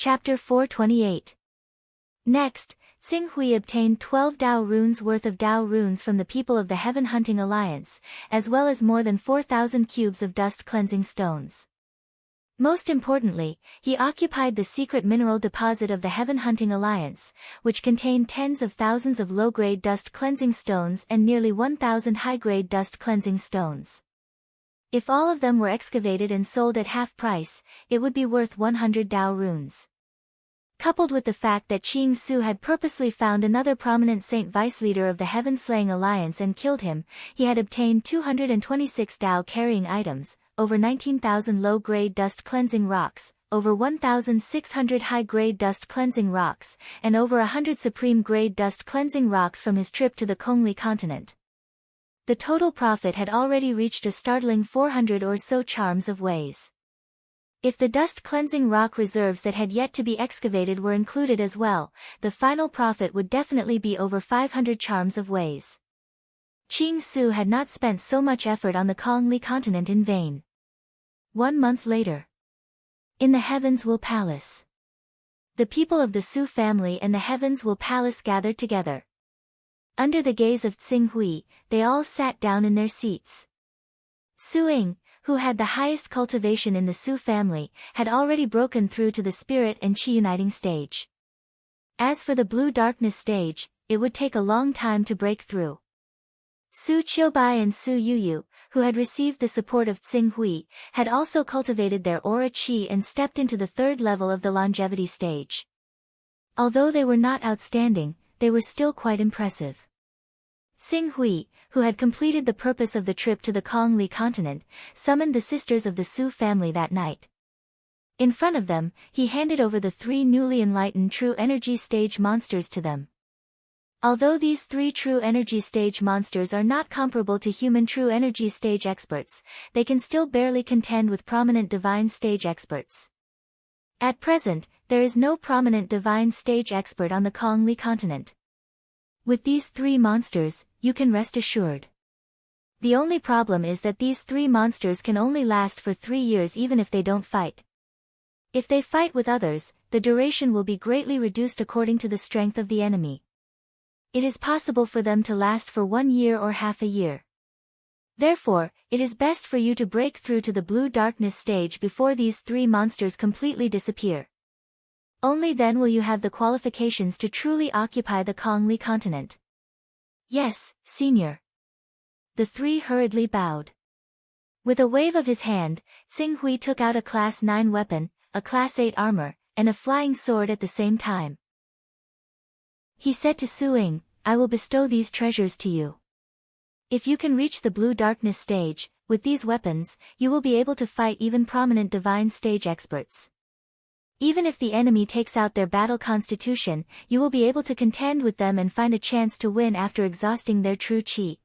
Chapter 428. Next, Tsing Hui obtained 12 Dao runes worth of Dao runes from the people of the Heaven Hunting Alliance, as well as more than 4,000 cubes of dust cleansing stones. Most importantly, he occupied the secret mineral deposit of the Heaven Hunting Alliance, which contained tens of thousands of low-grade dust cleansing stones and nearly 1,000 high-grade dust cleansing stones. If all of them were excavated and sold at half price, it would be worth 100 Dao runes. Coupled with the fact that Qing Su had purposely found another prominent saint vice-leader of the Heaven-Slaying Alliance and killed him, he had obtained 226 Dao carrying items, over 19,000 low-grade dust cleansing rocks, over 1,600 high-grade dust cleansing rocks, and over 100 supreme-grade dust cleansing rocks from his trip to the Kongli continent. The total profit had already reached a startling 400 or so charms of ways. If the dust cleansing rock reserves that had yet to be excavated were included as well, the final profit would definitely be over 500 charms of ways. Qing Su had not spent so much effort on the Kongli continent in vain. 1 month later. In the Heavens Will Palace. The people of the Su family and the Heavens Will Palace gathered together. Under the gaze of Tsing Hui, they all sat down in their seats. Su Ying, who had the highest cultivation in the Su family, had already broken through to the spirit and qi uniting stage. As for the blue darkness stage, it would take a long time to break through. Su Qiubai and Su Yuyu, who had received the support of Tsing Hui, had also cultivated their aura qi and stepped into the third level of the longevity stage. Although they were not outstanding, they were still quite impressive. Tsing Hui, who had completed the purpose of the trip to the Kongli continent, summoned the sisters of the Su family that night. In front of them, he handed over the 3 newly enlightened true energy stage monsters to them. Although these 3 true energy stage monsters are not comparable to human true energy stage experts, they can still barely contend with prominent divine stage experts. At present, there is no prominent divine stage expert on the Kongli continent. With these 3 monsters, you can rest assured. The only problem is that these 3 monsters can only last for 3 years even if they don't fight. If they fight with others, the duration will be greatly reduced according to the strength of the enemy. It is possible for them to last for 1 year or half a year. Therefore, it is best for you to break through to the blue darkness stage before these 3 monsters completely disappear. Only then will you have the qualifications to truly occupy the Kongli continent. Yes, Senior. The 3 hurriedly bowed. With a wave of his hand, Tsing Hui took out a Class 9 weapon, a Class 8 armor, and a flying sword at the same time. He said to Su Ying, "I will bestow these treasures to you. If you can reach the blue darkness stage, with these weapons, you will be able to fight even prominent divine stage experts. Even if the enemy takes out their battle constitution, you will be able to contend with them and find a chance to win after exhausting their true qi."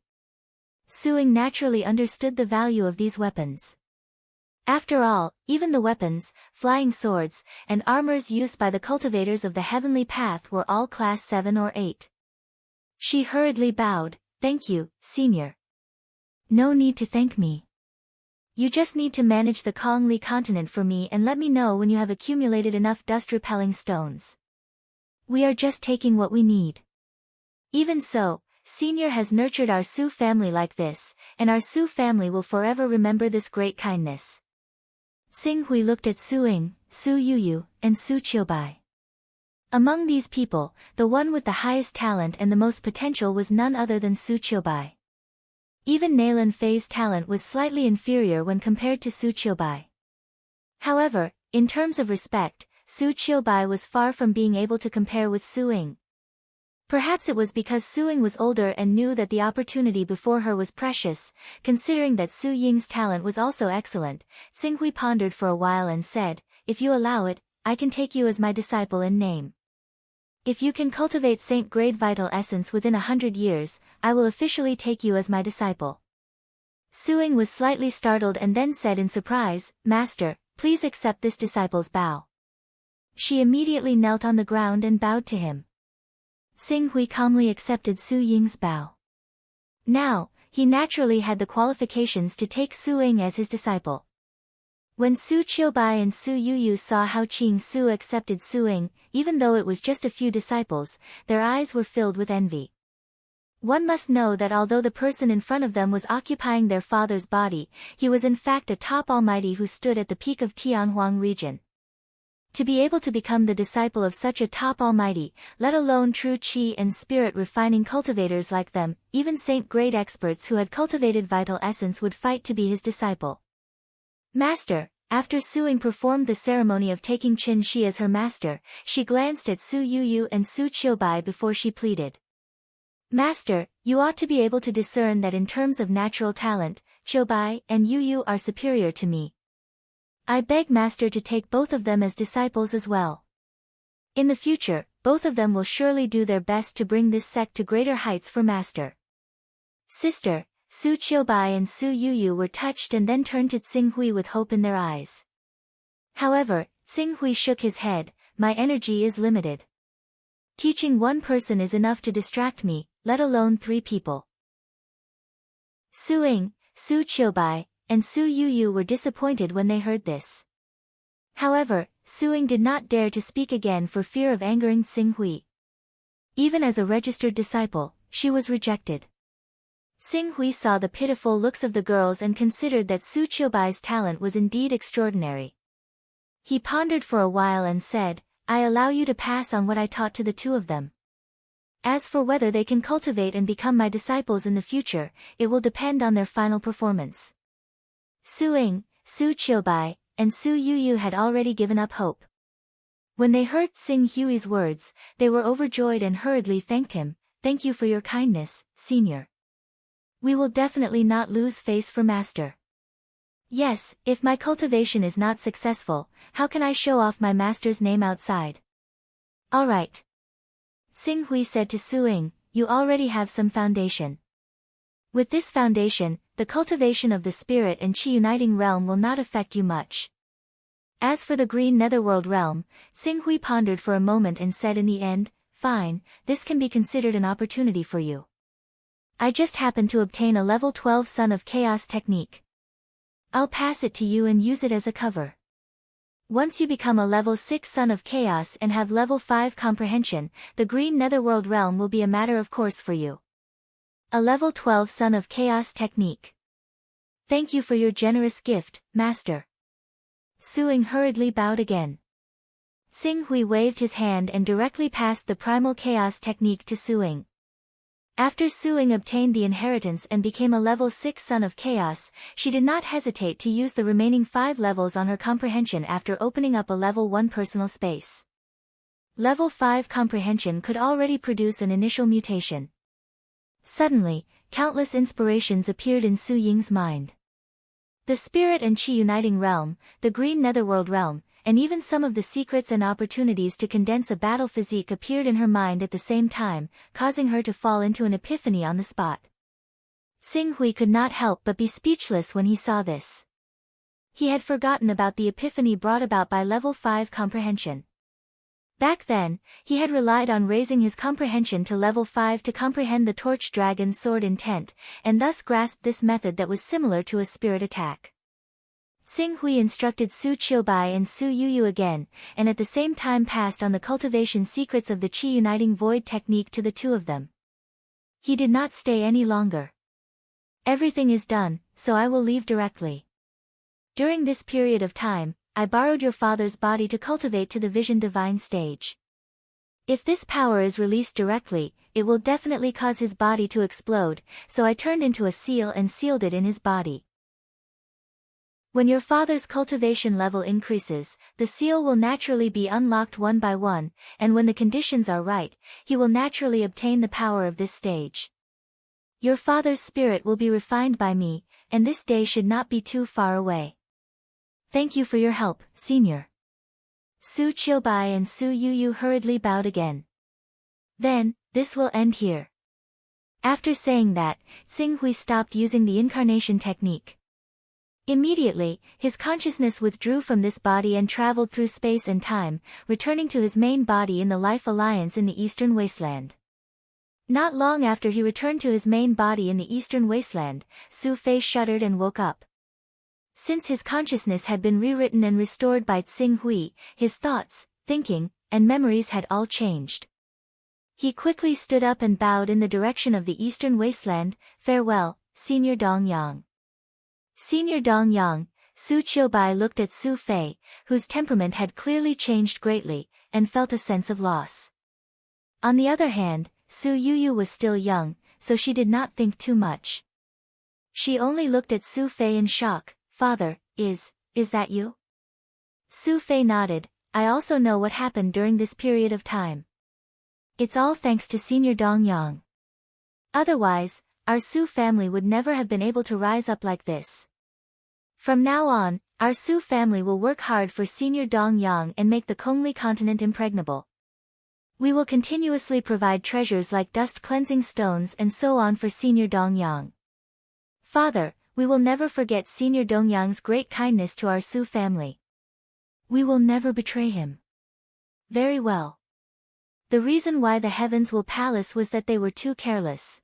Su Ying naturally understood the value of these weapons. After all, even the weapons, flying swords, and armors used by the cultivators of the heavenly path were all Class 7 or 8. She hurriedly bowed, "Thank you, Senior." "No need to thank me. You just need to manage the Kongli continent for me and let me know when you have accumulated enough dust-repelling stones. We are just taking what we need. Even so, Senior has nurtured our Su family like this, and our Su family will forever remember this great kindness." Tsing Hui looked at Su Ying, Su Yuyu, and Su Qiubai. Among these people, the one with the highest talent and the most potential was none other than Su Qiubai. Even Nailan Fei's talent was slightly inferior when compared to Su Qiubai. However, in terms of respect, Su Qiubai was far from being able to compare with Su Ying. Perhaps it was because Su Ying was older and knew that the opportunity before her was precious. Considering that Su Ying's talent was also excellent, Tsing Hui pondered for a while and said, "If you allow it, I can take you as my disciple in name. If you can cultivate Saint-grade vital essence within 100 years, I will officially take you as my disciple." Su Ying was slightly startled and then said in surprise, "Master, please accept this disciple's bow." She immediately knelt on the ground and bowed to him. Tsing Hui calmly accepted Su Ying's bow. Now, he naturally had the qualifications to take Su Ying as his disciple. When Su Qiubai and Su Yuyu saw how Qing Su accepted Su Ying, even though it was just a few disciples, their eyes were filled with envy. One must know that although the person in front of them was occupying their father's body, he was in fact a top almighty who stood at the peak of Tianhuang region. To be able to become the disciple of such a top almighty, let alone true qi and spirit refining cultivators like them, even saint-grade experts who had cultivated vital essence would fight to be his disciple. Master, after Su Ying performed the ceremony of taking Qin Shi as her master, she glanced at Su Yuyu and Su Qiubai before she pleaded. Master, you ought to be able to discern that in terms of natural talent, Qiubai and Yuyu are superior to me. I beg Master to take both of them as disciples as well. In the future, both of them will surely do their best to bring this sect to greater heights for Master. Sister, Su Qiubai and Su Yuyu were touched and then turned to Xinghui with hope in their eyes. However, Xinghui shook his head, my energy is limited. Teaching one person is enough to distract me, let alone 3 people. Su Ying, Su Qiubai, and Su Yuyu were disappointed when they heard this. However, Su Ying did not dare to speak again for fear of angering Xinghui. Even as a registered disciple, she was rejected. Xinghui saw the pitiful looks of the girls and considered that Su Qiubai's talent was indeed extraordinary. He pondered for a while and said, I allow you to pass on what I taught to the 2 of them. As for whether they can cultivate and become my disciples in the future, it will depend on their final performance. Su Ying, Su Qiubai, and Su Yuyu had already given up hope. When they heard Xinghui's words, they were overjoyed and hurriedly thanked him, thank you for your kindness, senior. We will definitely not lose face for Master. Yes, if my cultivation is not successful, how can I show off my master's name outside? All right. Xinghui said to Su Ying, you already have some foundation. With this foundation, the cultivation of the spirit and qi uniting realm will not affect you much. As for the green netherworld realm, Xinghui pondered for a moment and said in the end, fine, this can be considered an opportunity for you. I just happened to obtain a level 12 Son of Chaos technique. I'll pass it to you and use it as a cover. Once you become a level 6 Son of Chaos and have level 5 comprehension, the green netherworld realm will be a matter of course for you. A level 12 Son of Chaos technique. Thank you for your generous gift, Master. Su Ying hurriedly bowed again. Xinghui waved his hand and directly passed the primal chaos technique to Su Ying. After Su Ying obtained the inheritance and became a level 6 Son of Chaos, she did not hesitate to use the remaining 5 levels on her comprehension after opening up a level 1 personal space. Level 5 comprehension could already produce an initial mutation. Suddenly, countless inspirations appeared in Su Ying's mind. The spirit and qi uniting realm, the green netherworld realm, and even some of the secrets and opportunities to condense a battle physique appeared in her mind at the same time, causing her to fall into an epiphany on the spot. Xinghui could not help but be speechless when he saw this. He had forgotten about the epiphany brought about by level 5 comprehension. Back then, he had relied on raising his comprehension to level 5 to comprehend the torch dragon's sword intent, and thus grasped this method that was similar to a spirit attack. Xinghui instructed Su Qiubai and Su Yuyu again, and at the same time passed on the cultivation secrets of the Qi Uniting Void technique to the 2 of them. He did not stay any longer. Everything is done, so I will leave directly. During this period of time, I borrowed your father's body to cultivate to the Vision Divine stage. If this power is released directly, it will definitely cause his body to explode, so I turned into a seal and sealed it in his body. When your father's cultivation level increases, the seal will naturally be unlocked one by one, and when the conditions are right, he will naturally obtain the power of this stage. Your father's spirit will be refined by me, and this day should not be too far away. Thank you for your help, senior. Su Qiubai and Su Yuyu hurriedly bowed again. Then, this will end here. After saying that, Xinghui stopped using the incarnation technique. Immediately, his consciousness withdrew from this body and traveled through space and time, returning to his main body in the Life Alliance in the Eastern Wasteland. Not long after he returned to his main body in the Eastern Wasteland, Su Fei shuddered and woke up. Since his consciousness had been rewritten and restored by Tsing Hui, his thoughts, thinking, and memories had all changed. He quickly stood up and bowed in the direction of the eastern wasteland. "Farewell, Senior Dong Yang." Senior Dong Yang, Su Qiubai looked at Su Fei, whose temperament had clearly changed greatly, and felt a sense of loss. On the other hand, Su Yuyu was still young, so she did not think too much. She only looked at Su Fei in shock. "Father, is that you?" Su Fei nodded. "I also know what happened during this period of time. It's all thanks to Senior Dong Yang. Otherwise, our Su family would never have been able to rise up like this. From now on, our Su family will work hard for Senior Dong Yang and make the Kongli continent impregnable. We will continuously provide treasures like dust cleansing stones and so on for Senior Dong Yang. Father, we will never forget Senior Dong Yang's great kindness to our Su family. We will never betray him." "Very well. The reason why the Heavens Will Palace was that they were too careless.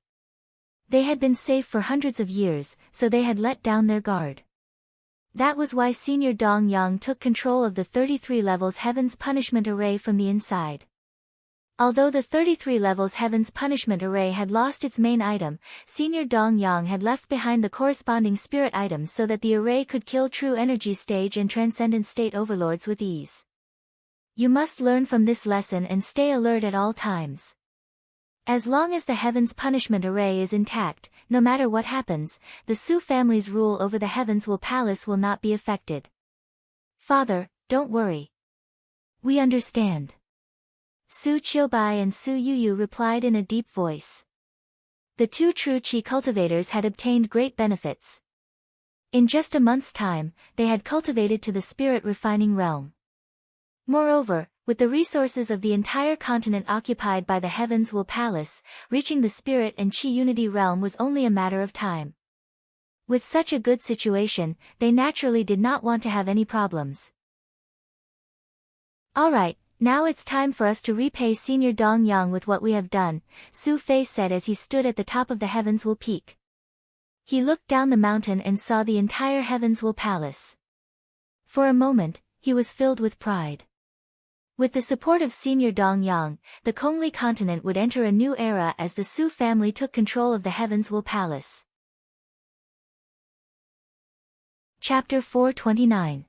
They had been safe for hundreds of years, so they had let down their guard. That was why Senior Dong Yang took control of the 33 levels Heaven's Punishment Array from the inside. Although the 33 levels Heaven's Punishment Array had lost its main item, Senior Dong Yang had left behind the corresponding spirit items so that the array could kill true energy stage and transcendent state overlords with ease. You must learn from this lesson and stay alert at all times. As long as the Heaven's Punishment Array is intact, no matter what happens, the Su family's rule over the Heavens Will Palace will not be affected." "Father, don't worry. We understand." Su Qiubai and Su Yuyu replied in a deep voice. The two true Qi cultivators had obtained great benefits. In just a month's time, they had cultivated to the spirit refining realm. Moreover, with the resources of the entire continent occupied by the Heavens Will Palace, reaching the spirit and Qi unity realm was only a matter of time. With such a good situation, they naturally did not want to have any problems. "Alright, now it's time for us to repay Senior Dong Yang with what we have done," Su Fei said as he stood at the top of the Heavens Will Peak. He looked down the mountain and saw the entire Heavens Will Palace. For a moment, he was filled with pride. With the support of Senior Dong Yang, the Kongli continent would enter a new era as the Su family took control of the Heavens Will Palace. Chapter 429.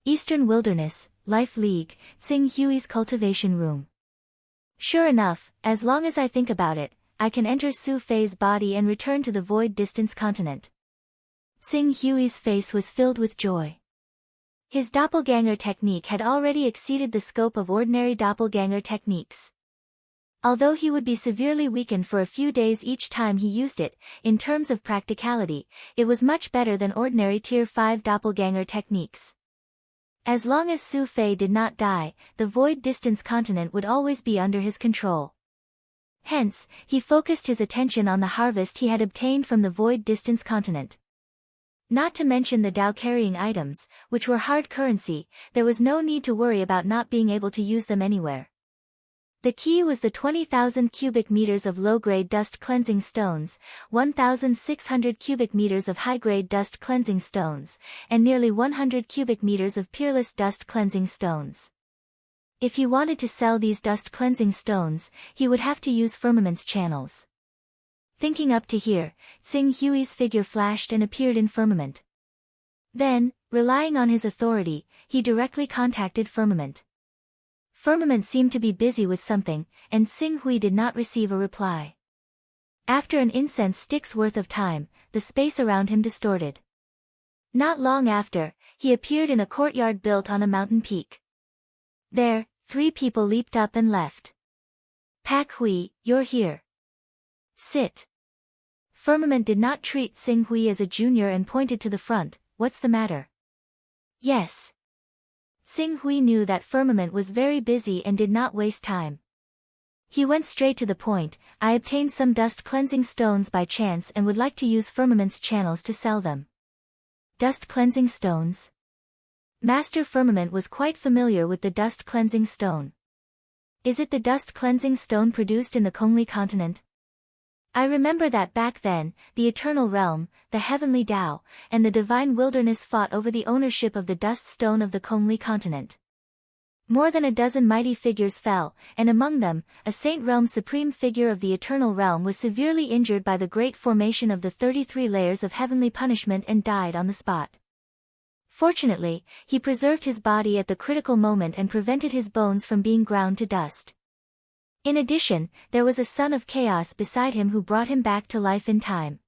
Eastern Wilderness, Life League, Tsing Hui's Cultivation Room. Sure enough, as long as I think about it, I can enter Su Fei's body and return to the void distance continent. Tsing Hui's face was filled with joy. His doppelganger technique had already exceeded the scope of ordinary doppelganger techniques. Although he would be severely weakened for a few days each time he used it, in terms of practicality, it was much better than ordinary Tier 5 doppelganger techniques. As long as Su Fei did not die, the void distance continent would always be under his control. Hence, he focused his attention on the harvest he had obtained from the void distance continent. Not to mention the Dao-carrying items, which were hard currency, there was no need to worry about not being able to use them anywhere. The key was the 20,000 cubic meters of low-grade dust cleansing stones, 1,600 cubic meters of high-grade dust cleansing stones, and nearly 100 cubic meters of peerless dust cleansing stones. If he wanted to sell these dust cleansing stones, he would have to use Firmament's channels. Thinking up to here, Tsing Hui's figure flashed and appeared in Firmament. Then, relying on his authority, he directly contacted Firmament. Firmament seemed to be busy with something, and Tsing Hui did not receive a reply. After an incense stick's worth of time, the space around him distorted. Not long after, he appeared in a courtyard built on a mountain peak. There, 3 people leaped up and left. "Pak Hui, you're here. Sit." Firmament did not treat Tsing Hui as a junior and pointed to the front. "What's the matter?" "Yes." Tsing Hui knew that Firmament was very busy and did not waste time. He went straight to the point. "I obtained some dust cleansing stones by chance and would like to use Firmament's channels to sell them." Dust cleansing stones? Master Firmament was quite familiar with the dust cleansing stone. Is it the dust cleansing stone produced in the Kongli continent? I remember that back then, the eternal realm, the heavenly Tao, and the divine wilderness fought over the ownership of the dust stone of the Kongli continent. More than a dozen mighty figures fell, and among them, a saint realm supreme figure of the eternal realm was severely injured by the great formation of the 33 layers of heavenly punishment and died on the spot. Fortunately, he preserved his body at the critical moment and prevented his bones from being ground to dust. In addition, there was a son of chaos beside him who brought him back to life in time.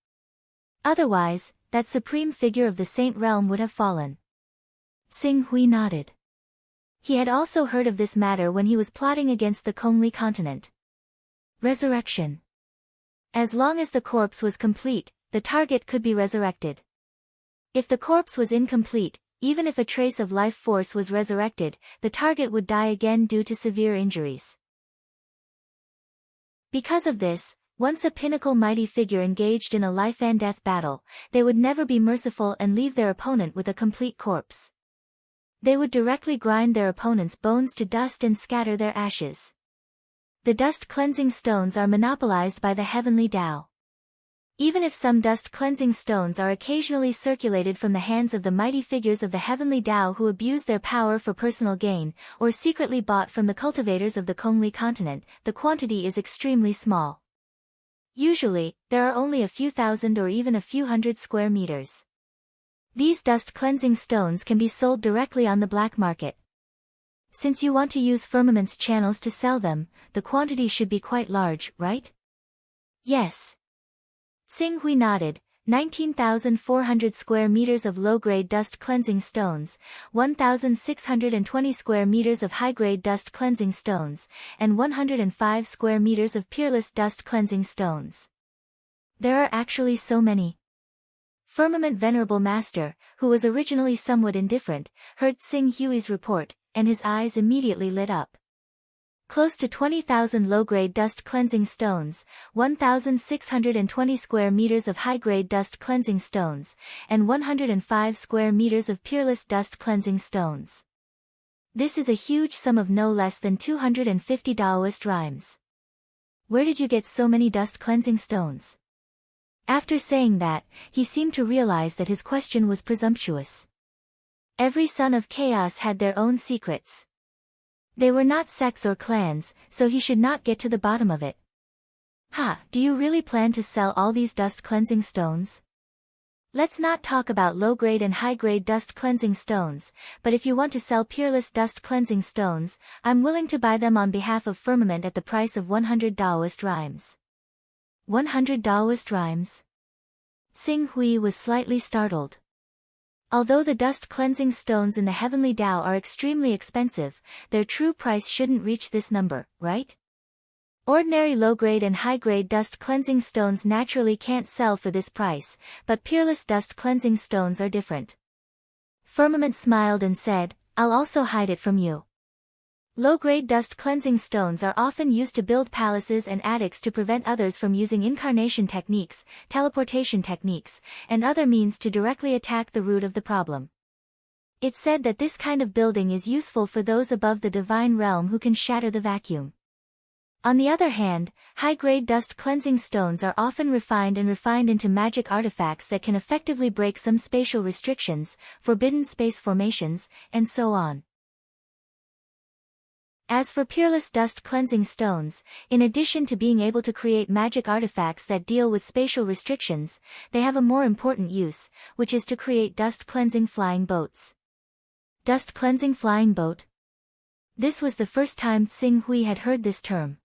Otherwise, that supreme figure of the saint realm would have fallen. Xing Hui nodded. He had also heard of this matter when he was plotting against the Kongli continent. Resurrection. As long as the corpse was complete, the target could be resurrected. If the corpse was incomplete, even if a trace of life force was resurrected, the target would die again due to severe injuries. Because of this, once a pinnacle mighty figure engaged in a life and death battle, they would never be merciful and leave their opponent with a complete corpse. They would directly grind their opponent's bones to dust and scatter their ashes. The dust-cleansing stones are monopolized by the heavenly Tao. Even if some dust-cleansing stones are occasionally circulated from the hands of the mighty figures of the heavenly Tao who abuse their power for personal gain, or secretly bought from the cultivators of the Kongli continent, the quantity is extremely small. Usually, there are only a few thousand or even a few hundred square meters. These dust-cleansing stones can be sold directly on the black market. Since you want to use Firmament's channels to sell them, the quantity should be quite large, right? Yes. Xing Hui nodded. 19,400 square meters of low-grade dust-cleansing stones, 1,620 square meters of high-grade dust-cleansing stones, and 105 square meters of peerless dust-cleansing stones. There are actually so many. Firmament Venerable Master, who was originally somewhat indifferent, heard Xing Hui's report, and his eyes immediately lit up. Close to 20,000 low-grade dust-cleansing stones, 1,620 square meters of high-grade dust-cleansing stones, and 105 square meters of peerless dust-cleansing stones. This is a huge sum of no less than 250 Taoist rhymes. Where did you get so many dust-cleansing stones? After saying that, he seemed to realize that his question was presumptuous. Every son of chaos had their own secrets. They were not sects or clans, so he should not get to the bottom of it. Do you really plan to sell all these dust-cleansing stones? Let's not talk about low-grade and high-grade dust-cleansing stones, but if you want to sell peerless dust-cleansing stones, I'm willing to buy them on behalf of Firmament at the price of 100 Taoist rhymes. 100 Taoist rhymes? Xing Hui was slightly startled. Although the dust-cleansing stones in the heavenly Tao are extremely expensive, their true price shouldn't reach this number, right? Ordinary low-grade and high-grade dust-cleansing stones naturally can't sell for this price, but peerless dust-cleansing stones are different. Firmament smiled and said, I'll also hide it from you. Low-grade dust-cleansing stones are often used to build palaces and attics to prevent others from using incarnation techniques, teleportation techniques, and other means to directly attack the root of the problem. It's said that this kind of building is useful for those above the divine realm who can shatter the vacuum. On the other hand, high-grade dust-cleansing stones are often refined into magic artifacts that can effectively break some spatial restrictions, forbidden space formations, and so on. As for peerless dust-cleansing stones, in addition to being able to create magic artifacts that deal with spatial restrictions, they have a more important use, which is to create dust-cleansing flying boats. Dust-cleansing flying boat? This was the first time Xing Hui had heard this term.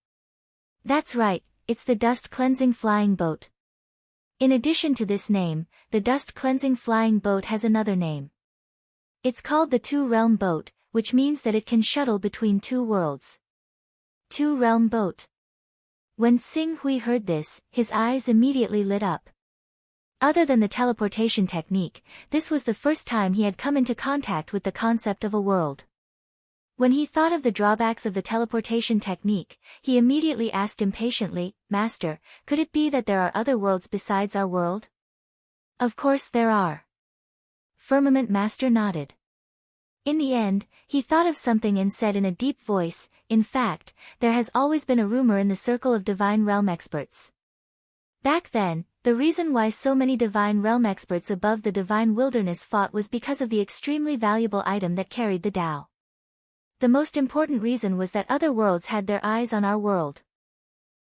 That's right, it's the dust-cleansing flying boat. In addition to this name, the dust-cleansing flying boat has another name. It's called the Two-Realm Boat, which means that it can shuttle between two worlds. Two-Realm Boat. When Xing Hui heard this, his eyes immediately lit up. Other than the teleportation technique, this was the first time he had come into contact with the concept of a world. When he thought of the drawbacks of the teleportation technique, he immediately asked impatiently, Master, could it be that there are other worlds besides our world? Of course there are. Firmament Master nodded. In the end, he thought of something and said in a deep voice, in fact, there has always been a rumor in the circle of divine realm experts. Back then, the reason why so many Divine Realm experts above the Divine Wilderness fought was because of the extremely valuable item that carried the Tao. The most important reason was that other worlds had their eyes on our world.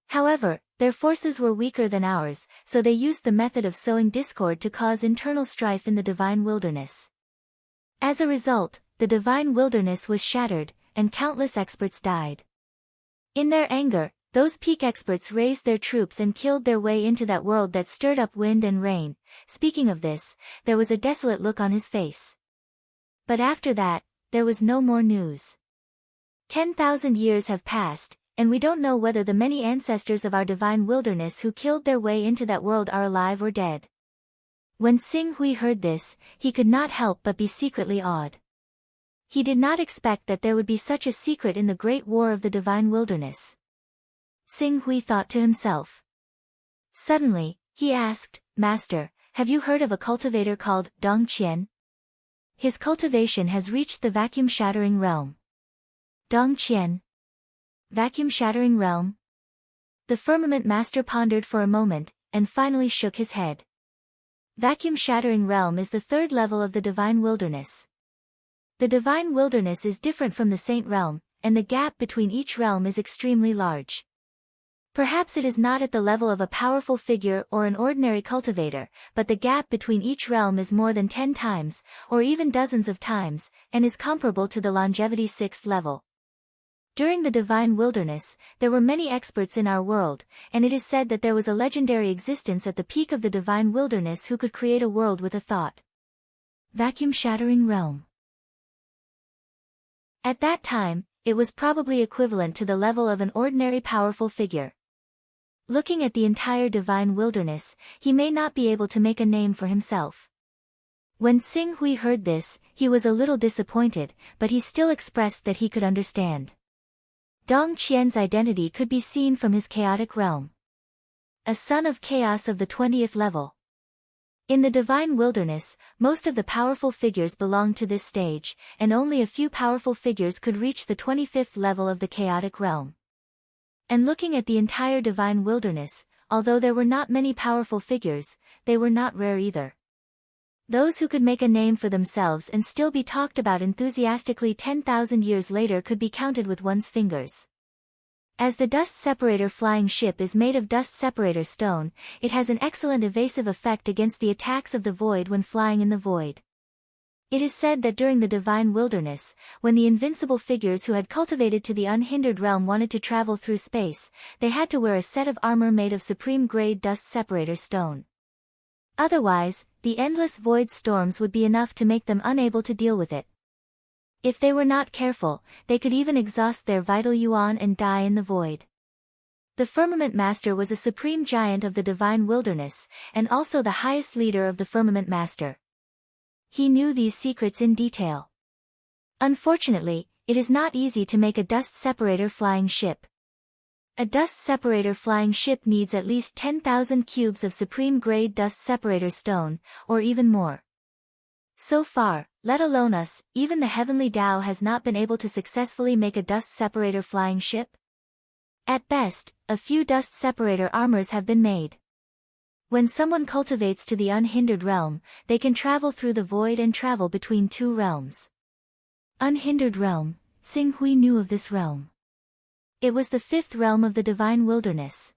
However, their forces were weaker than ours, so they used the method of sowing discord to cause internal strife in the Divine Wilderness. As a result, the Divine Wilderness was shattered, and countless experts died. In their anger, those peak experts raised their troops and killed their way into that world that stirred up wind and rain. Speaking of this, there was a desolate look on his face. But after that, there was no more news. 10,000 years have passed, and we don't know whether the many ancestors of our Divine Wilderness who killed their way into that world are alive or dead. When Xing Hui heard this, he could not help but be secretly awed. He did not expect that there would be such a secret in the Great War of the Divine Wilderness. Xing Hui thought to himself. Suddenly, he asked, "Master, have you heard of a cultivator called Dong Qian? His cultivation has reached the vacuum-shattering realm." Dong Qian. Vacuum-shattering realm? The Firmament Master pondered for a moment, and finally shook his head. Vacuum-shattering realm is the third level of the Divine Wilderness. The Divine Wilderness is different from the Saint Realm, and the gap between each realm is extremely large. Perhaps it is not at the level of a powerful figure or an ordinary cultivator, but the gap between each realm is more than 10 times, or even dozens of times, and is comparable to the longevity 6th level. During the Divine Wilderness, there were many experts in our world, and it is said that there was a legendary existence at the peak of the Divine Wilderness who could create a world with a thought. Vacuum-shattering realm. At that time, it was probably equivalent to the level of an ordinary powerful figure. Looking at the entire Divine Wilderness, he may not be able to make a name for himself. When Xing Hui heard this, he was a little disappointed, but he still expressed that he could understand. Dong Qian's identity could be seen from his chaotic realm. A son of chaos of the 20th level. In the Divine Wilderness, most of the powerful figures belonged to this stage, and only a few powerful figures could reach the 25th level of the chaotic realm. And looking at the entire Divine Wilderness, although there were not many powerful figures, they were not rare either. Those who could make a name for themselves and still be talked about enthusiastically 10,000 years later could be counted with one's fingers. As the dust separator flying ship is made of dust separator stone, it has an excellent evasive effect against the attacks of the void when flying in the void. It is said that during the Divine Wilderness, when the invincible figures who had cultivated to the unhindered realm wanted to travel through space, they had to wear a set of armor made of supreme-grade dust separator stone. Otherwise, the endless void storms would be enough to make them unable to deal with it. If they were not careful, they could even exhaust their vital yuan and die in the void. The Firmament Master was a supreme giant of the Divine Wilderness, and also the highest leader of the Firmament Master. He knew these secrets in detail. Unfortunately, it is not easy to make a dust separator flying ship. A dust separator flying ship needs at least 10,000 cubes of supreme-grade dust separator stone, or even more. So far, let alone us, even the Heavenly Tao has not been able to successfully make a dust separator flying ship. At best, a few dust separator armors have been made. When someone cultivates to the unhindered realm, they can travel through the void and travel between two realms. Unhindered realm, Xing Hui knew of this realm. It was the 5th realm of the Divine Wilderness.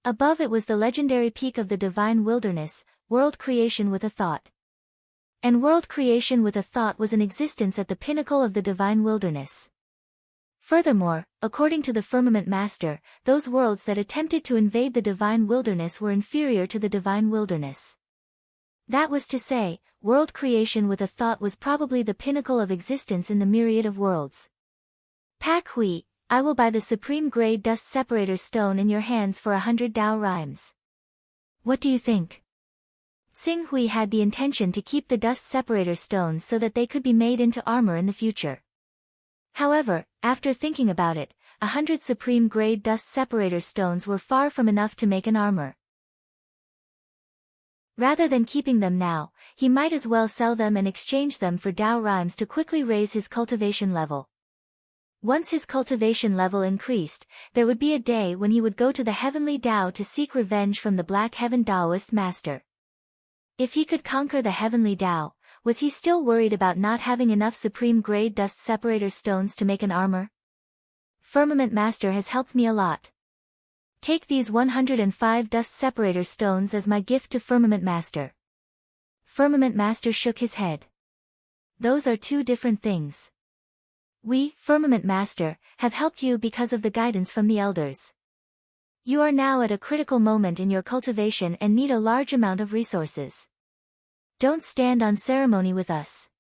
Above it was the legendary peak of the Divine Wilderness, world creation with a thought. And world creation with a thought was in existence at the pinnacle of the Divine Wilderness. Furthermore, according to the Firmament Master, those worlds that attempted to invade the Divine Wilderness were inferior to the Divine Wilderness. That was to say, world creation with a thought was probably the pinnacle of existence in the myriad of worlds. Pak Hui, I will buy the supreme-grade dust separator stone in your hands for 100 Dao rhymes. What do you think? Xing Hui had the intention to keep the dust separator stones so that they could be made into armor in the future. However, after thinking about it, 100 supreme-grade dust separator stones were far from enough to make an armor. Rather than keeping them now, he might as well sell them and exchange them for Dao rhymes to quickly raise his cultivation level. Once his cultivation level increased, there would be a day when he would go to the heavenly Tao to seek revenge from the Black Heaven Taoist master. If he could conquer the heavenly Tao, was he still worried about not having enough supreme-grade dust separator stones to make an armor? Firmament Master has helped me a lot. Take these 105 dust separator stones as my gift to Firmament Master. Firmament Master shook his head. Those are two different things. We, Firmament Master, have helped you because of the guidance from the elders. You are now at a critical moment in your cultivation and need a large amount of resources. Don't stand on ceremony with us.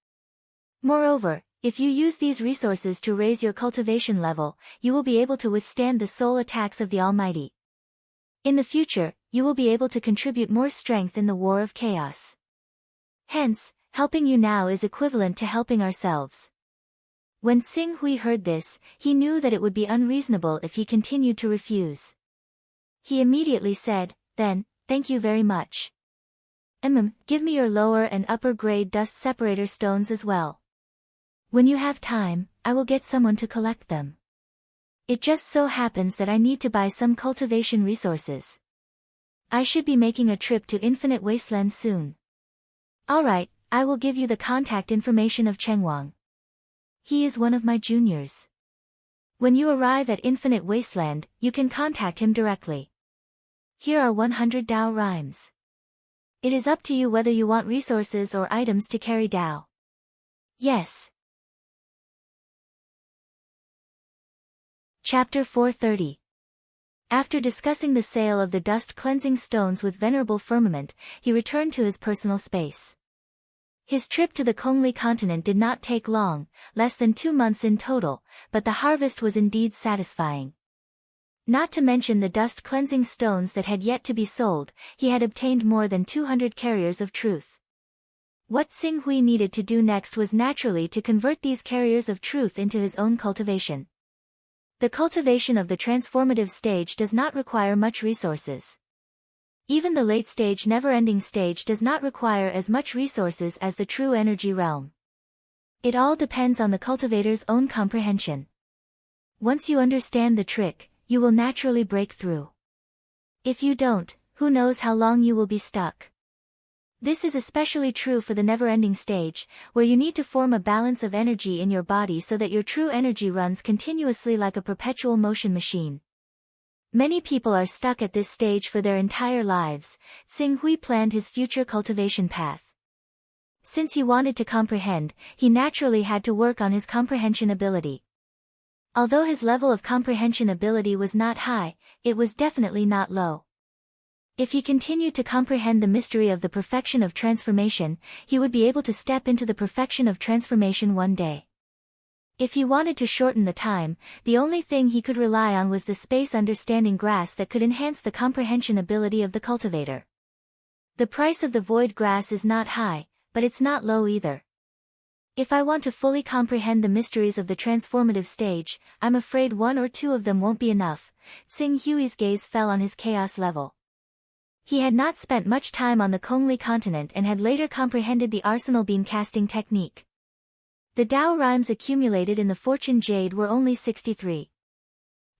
Moreover, if you use these resources to raise your cultivation level, you will be able to withstand the soul attacks of the Almighty. In the future, you will be able to contribute more strength in the war of chaos. Hence, helping you now is equivalent to helping ourselves. When Xing Hui heard this, he knew that it would be unreasonable if he continued to refuse. He immediately said, "Then, thank you very much. Give me your lower and upper grade dust separator stones as well. When you have time, I will get someone to collect them. It just so happens that I need to buy some cultivation resources. I should be making a trip to Infinite Wasteland soon." "Alright, I will give you the contact information of Cheng Wang. He is one of my juniors. When you arrive at Infinite Wasteland, you can contact him directly. Here are 100 Dao rhymes. It is up to you whether you want resources or items to carry Dao." "Yes." Chapter 430. After discussing the sale of the dust cleansing stones with Venerable Firmament, he returned to his personal space. His trip to the Kongli continent did not take long, less than 2 months in total, but the harvest was indeed satisfying. Not to mention the dust cleansing stones that had yet to be sold, he had obtained more than 200 carriers of truth. What Xing Hui needed to do next was naturally to convert these carriers of truth into his own cultivation. The cultivation of the transformative stage does not require much resources. Even the late-stage never-ending stage does not require as much resources as the true energy realm. It all depends on the cultivator's own comprehension. Once you understand the trick, you will naturally break through. If you don't, who knows how long you will be stuck. This is especially true for the never-ending stage, where you need to form a balance of energy in your body so that your true energy runs continuously like a perpetual motion machine. Many people are stuck at this stage for their entire lives. Xing Hui planned his future cultivation path. Since he wanted to comprehend, he naturally had to work on his comprehension ability. Although his level of comprehension ability was not high, it was definitely not low. If he continued to comprehend the mystery of the perfection of transformation, he would be able to step into the perfection of transformation one day. If he wanted to shorten the time, the only thing he could rely on was the space understanding grass that could enhance the comprehension ability of the cultivator. The price of the void grass is not high, but it's not low either. If I want to fully comprehend the mysteries of the transformative stage, I'm afraid 1 or 2 of them won't be enough. Xing Hui's gaze fell on his chaos level. He had not spent much time on the Kongli continent and had later comprehended the arsenal beam casting technique. The Dao rhymes accumulated in the Fortune Jade were only 63.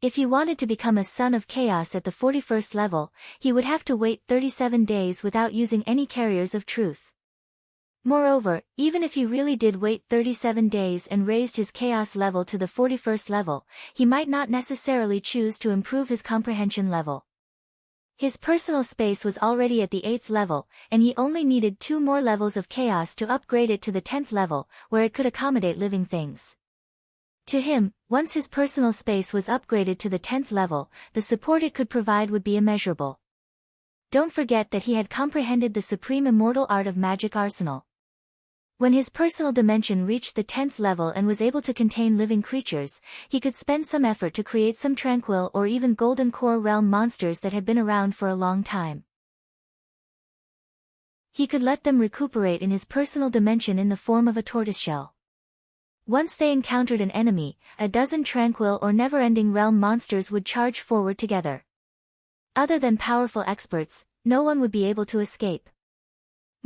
If he wanted to become a son of chaos at the 41st level, he would have to wait 37 days without using any carriers of truth. Moreover, even if he really did wait 37 days and raised his chaos level to the 41st level, he might not necessarily choose to improve his comprehension level. His personal space was already at the 8th level, and he only needed 2 more levels of chaos to upgrade it to the 10th level, where it could accommodate living things. To him, once his personal space was upgraded to the 10th level, the support it could provide would be immeasurable. Don't forget that he had comprehended the supreme immortal art of magic arsenal. When his personal dimension reached the 10th level and was able to contain living creatures, he could spend some effort to create some tranquil or even golden core realm monsters that had been around for a long time. He could let them recuperate in his personal dimension in the form of a tortoiseshell. Once they encountered an enemy, a dozen tranquil or never-ending realm monsters would charge forward together. Other than powerful experts, no one would be able to escape.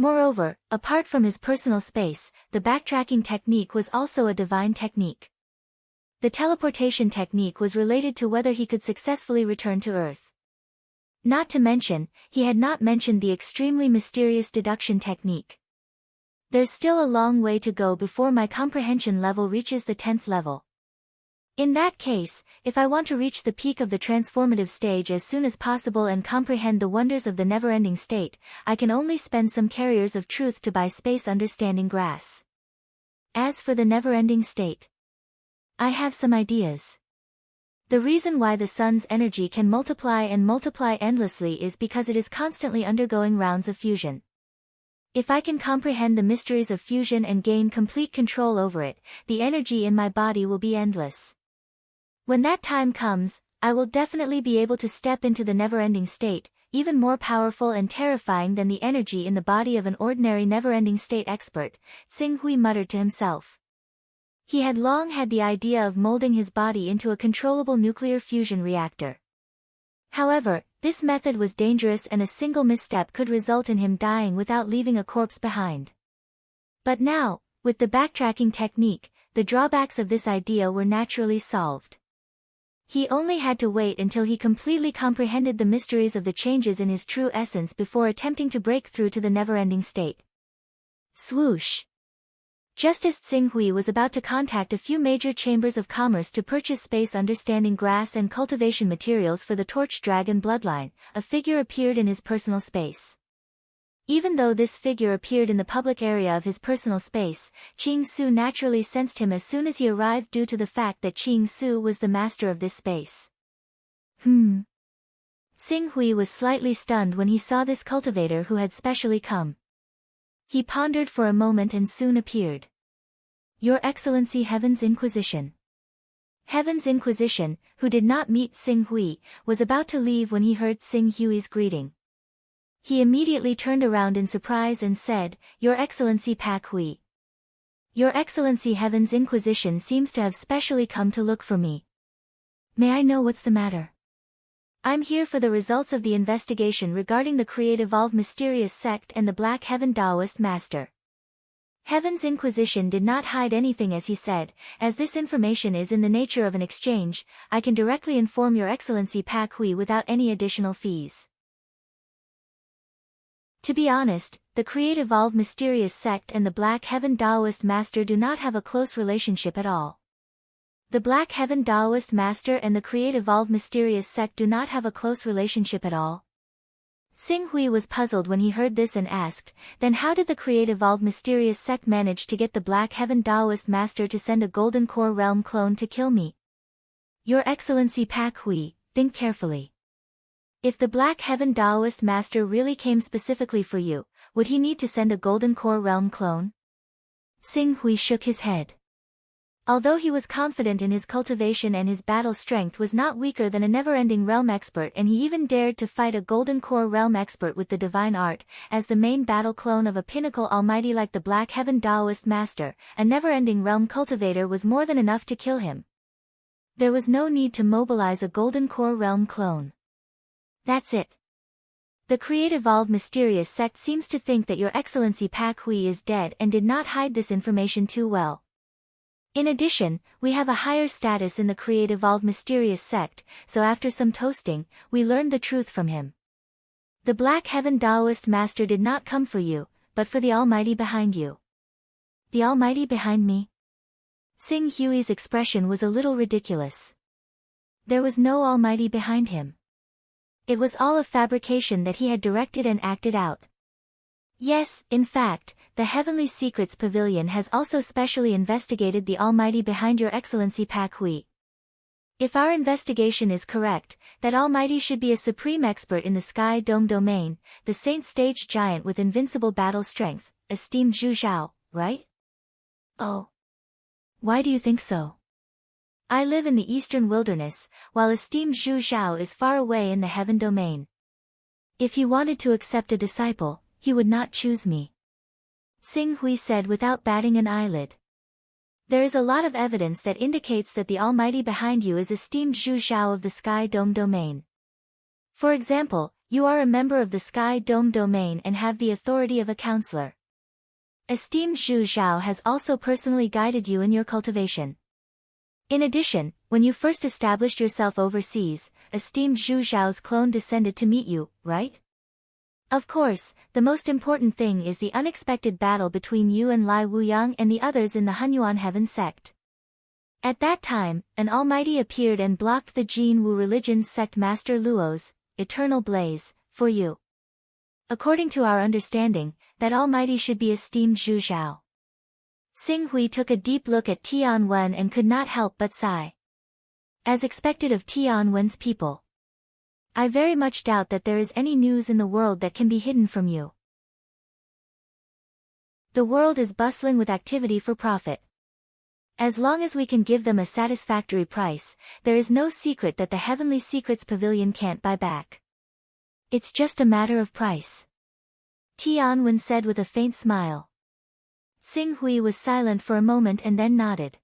Moreover, apart from his personal space, the backtracking technique was also a divine technique. The teleportation technique was related to whether he could successfully return to Earth. Not to mention, he had not mentioned the extremely mysterious deduction technique. There's still a long way to go before my comprehension level reaches the 10th level. In that case, if I want to reach the peak of the transformative stage as soon as possible and comprehend the wonders of the never-ending state, I can only spend some carriers of truth to buy space understanding grass. As for the never-ending state, I have some ideas. The reason why the sun's energy can multiply and multiply endlessly is because it is constantly undergoing rounds of fusion. If I can comprehend the mysteries of fusion and gain complete control over it, the energy in my body will be endless. When that time comes, I will definitely be able to step into the never-ending state, even more powerful and terrifying than the energy in the body of an ordinary never-ending state expert, Xing Hui muttered to himself. He had long had the idea of molding his body into a controllable nuclear fusion reactor. However, this method was dangerous and a single misstep could result in him dying without leaving a corpse behind. But now, with the backtracking technique, the drawbacks of this idea were naturally solved. He only had to wait until he completely comprehended the mysteries of the changes in his true essence before attempting to break through to the never-ending state. Swoosh! Just as Xing Hui was about to contact a few major chambers of commerce to purchase space understanding grass and cultivation materials for the Torch Dragon bloodline, a figure appeared in his personal space. Even though this figure appeared in the public area of his personal space, Qing Su naturally sensed him as soon as he arrived due to the fact that Qing Su was the master of this space. Xing Hui was slightly stunned when he saw this cultivator who had specially come. He pondered for a moment and soon appeared. Your Excellency Heaven's Inquisition. Heaven's Inquisition, who did not meet Xing Hui, was about to leave when he heard Xing Hui's greeting. He immediately turned around in surprise and said, Your Excellency Pak Hui. Your Excellency Heaven's Inquisition seems to have specially come to look for me. May I know what's the matter? I'm here for the results of the investigation regarding the Create-Evolve mysterious sect and the Black Heaven Taoist Master. Heaven's Inquisition did not hide anything as he said, as this information is in the nature of an exchange, I can directly inform Your Excellency Pak Hui without any additional fees. To be honest, the Create-Evolve mysterious sect and the Black Heaven Taoist Master do not have a close relationship at all. The Black Heaven Taoist Master and the Create-Evolve mysterious sect do not have a close relationship at all. Xing Hui was puzzled when he heard this and asked, then how did the Create-Evolve mysterious sect manage to get the Black Heaven Taoist Master to send a Golden Core Realm clone to kill me? Your Excellency Pak Hui, think carefully. If the Black Heaven Taoist Master really came specifically for you, would he need to send a Golden Core Realm clone? Xing Hui shook his head. Although he was confident in his cultivation and his battle strength was not weaker than a never-ending realm expert, and he even dared to fight a Golden Core Realm expert with the divine art, as the main battle clone of a pinnacle almighty like the Black Heaven Taoist Master, a never-ending realm cultivator was more than enough to kill him. There was no need to mobilize a Golden Core Realm clone. That's it. The Create-Evolve mysterious sect seems to think that Your Excellency Pak Hui is dead and did not hide this information too well. In addition, we have a higher status in the Create-Evolve mysterious sect, so after some toasting, we learned the truth from him. The Black Heaven Taoist Master did not come for you, but for the Almighty behind you. The Almighty behind me? Xing Hui's expression was a little ridiculous. There was no Almighty behind him. It was all a fabrication that he had directed and acted out. Yes, in fact, the Heavenly Secrets Pavilion has also specially investigated the Almighty behind Your Excellency Pak Hui. If our investigation is correct, that Almighty should be a supreme expert in the Sky Dome domain, the Saint Stage giant with invincible battle strength, esteemed Zhu Zhao, right? Oh. Why do you think so? I live in the eastern wilderness, while esteemed Zhu Zhao is far away in the heaven domain. If he wanted to accept a disciple, he would not choose me. Xing Hui said without batting an eyelid. There is a lot of evidence that indicates that the Almighty behind you is esteemed Zhu Zhao of the Sky Dome domain. For example, you are a member of the Sky Dome domain and have the authority of a counselor. Esteemed Zhu Zhao has also personally guided you in your cultivation. In addition, when you first established yourself overseas, esteemed Zhu Zhao's clone descended to meet you, right? Of course, the most important thing is the unexpected battle between you and Lai Wuyang and the others in the Hunyuan Heaven sect. At that time, an almighty appeared and blocked the Jin Wu religion's sect master Luo's eternal blaze for you. According to our understanding, that almighty should be esteemed Zhu Zhao. Xing Hui took a deep look at Tian Wen and could not help but sigh. As expected of Tian Wen's people, I very much doubt that there is any news in the world that can be hidden from you. The world is bustling with activity for profit. As long as we can give them a satisfactory price, there is no secret that the Heavenly Secrets Pavilion can't buy back. It's just a matter of price. Tian Wen said with a faint smile. Xing Hui was silent for a moment and then nodded.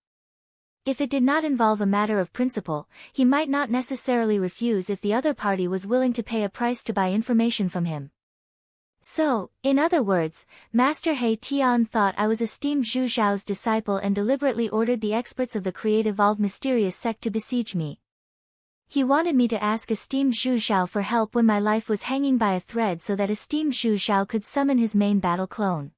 If it did not involve a matter of principle, he might not necessarily refuse if the other party was willing to pay a price to buy information from him. So, in other words, Master He Tian thought I was esteemed Zhu Zhao's disciple and deliberately ordered the experts of the Create-Evolved Mysterious Sect to besiege me. He wanted me to ask esteemed Zhu Zhao for help when my life was hanging by a thread so that esteemed Zhu Zhao could summon his main battle clone.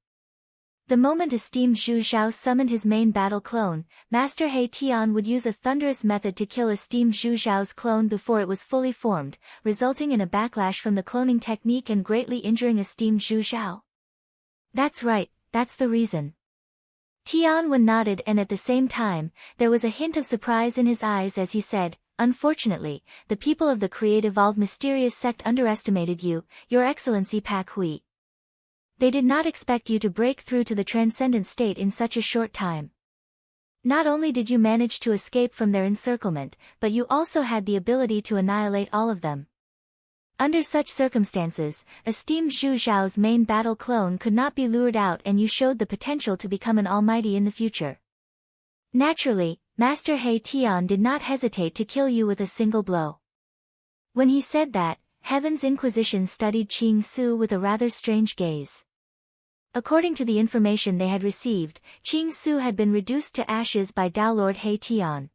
The moment esteemed Zhu Zhao summoned his main battle clone, Master He Tian would use a thunderous method to kill esteemed Zhu Zhao's clone before it was fully formed, resulting in a backlash from the cloning technique and greatly injuring esteemed Zhu Zhao. That's right, that's the reason. Tian Wen nodded and at the same time, there was a hint of surprise in his eyes as he said, "Unfortunately, the people of the Create-Evolved Mysterious Sect underestimated you, Your Excellency Pak Hui. They did not expect you to break through to the transcendent state in such a short time. Not only did you manage to escape from their encirclement, but you also had the ability to annihilate all of them. Under such circumstances, esteemed Zhu Zhao's main battle clone could not be lured out and you showed the potential to become an almighty in the future. Naturally, Master He Tian did not hesitate to kill you with a single blow." When he said that, Heaven's Inquisition studied Qing Su with a rather strange gaze. According to the information they had received, Qing Su had been reduced to ashes by Tao Lord He Tian.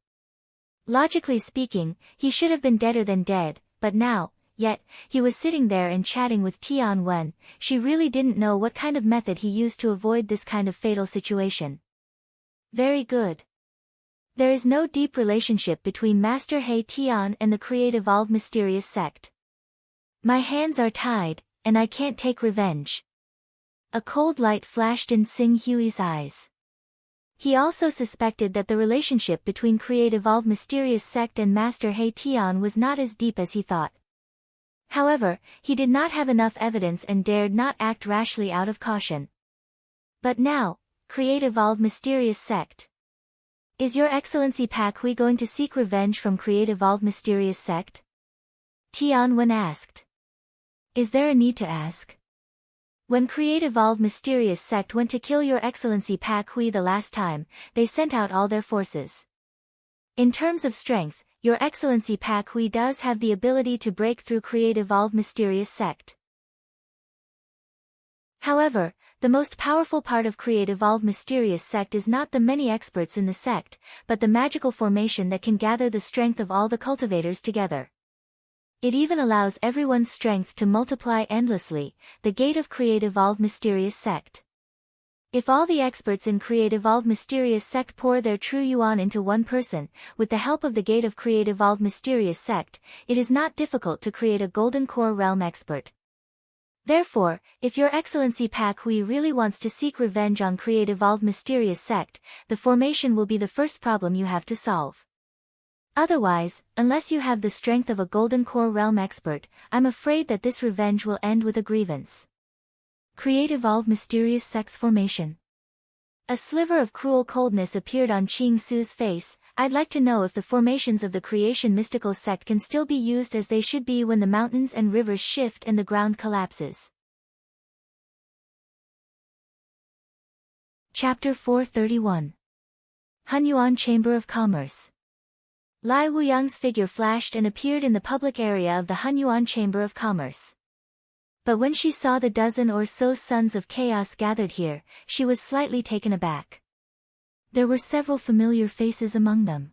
Logically speaking, he should have been deader than dead, but now, yet, he was sitting there and chatting with Tian Wen. She really didn't know what kind of method he used to avoid this kind of fatal situation. Very good. There is no deep relationship between Master He Tian and the Create-Evolved Mysterious Sect. My hands are tied, and I can't take revenge. A cold light flashed in Xing Hui's eyes. He also suspected that the relationship between Create-Evolved Mysterious Sect and Master He Tian was not as deep as he thought. However, he did not have enough evidence and dared not act rashly out of caution. But now, Create-Evolved Mysterious Sect. Is Your Excellency Pak Hui going to seek revenge from Create-Evolved Mysterious Sect? Tian Wen asked. Is there a need to ask? When Create-Evolved Mysterious Sect went to kill Your Excellency Pak Hui the last time, they sent out all their forces. In terms of strength, Your Excellency Pak Hui does have the ability to break through Create-Evolved Mysterious Sect. However, the most powerful part of Create-Evolved Mysterious Sect is not the many experts in the sect, but the magical formation that can gather the strength of all the cultivators together. It even allows everyone's strength to multiply endlessly, the gate of Create-Evolved Mysterious Sect. If all the experts in Create-Evolved Mysterious Sect pour their true yuan into one person, with the help of the gate of Create-Evolved Mysterious Sect, it is not difficult to create a Golden Core Realm expert. Therefore, if Your Excellency Pak Hui really wants to seek revenge on Create-Evolved Mysterious Sect, the formation will be the first problem you have to solve. Otherwise, unless you have the strength of a Golden Core Realm expert, I'm afraid that this revenge will end with a grievance. Create-Evolved Mysterious Sect's formation. A sliver of cruel coldness appeared on Qing Su's face. I'd like to know if the formations of the Creation Mystical Sect can still be used as they should be when the mountains and rivers shift and the ground collapses. Chapter 431. Hunyuan Chamber of Commerce. Lai Wuyang's figure flashed and appeared in the public area of the Hunyuan Chamber of Commerce. But when she saw the dozen or so sons of chaos gathered here, she was slightly taken aback. There were several familiar faces among them.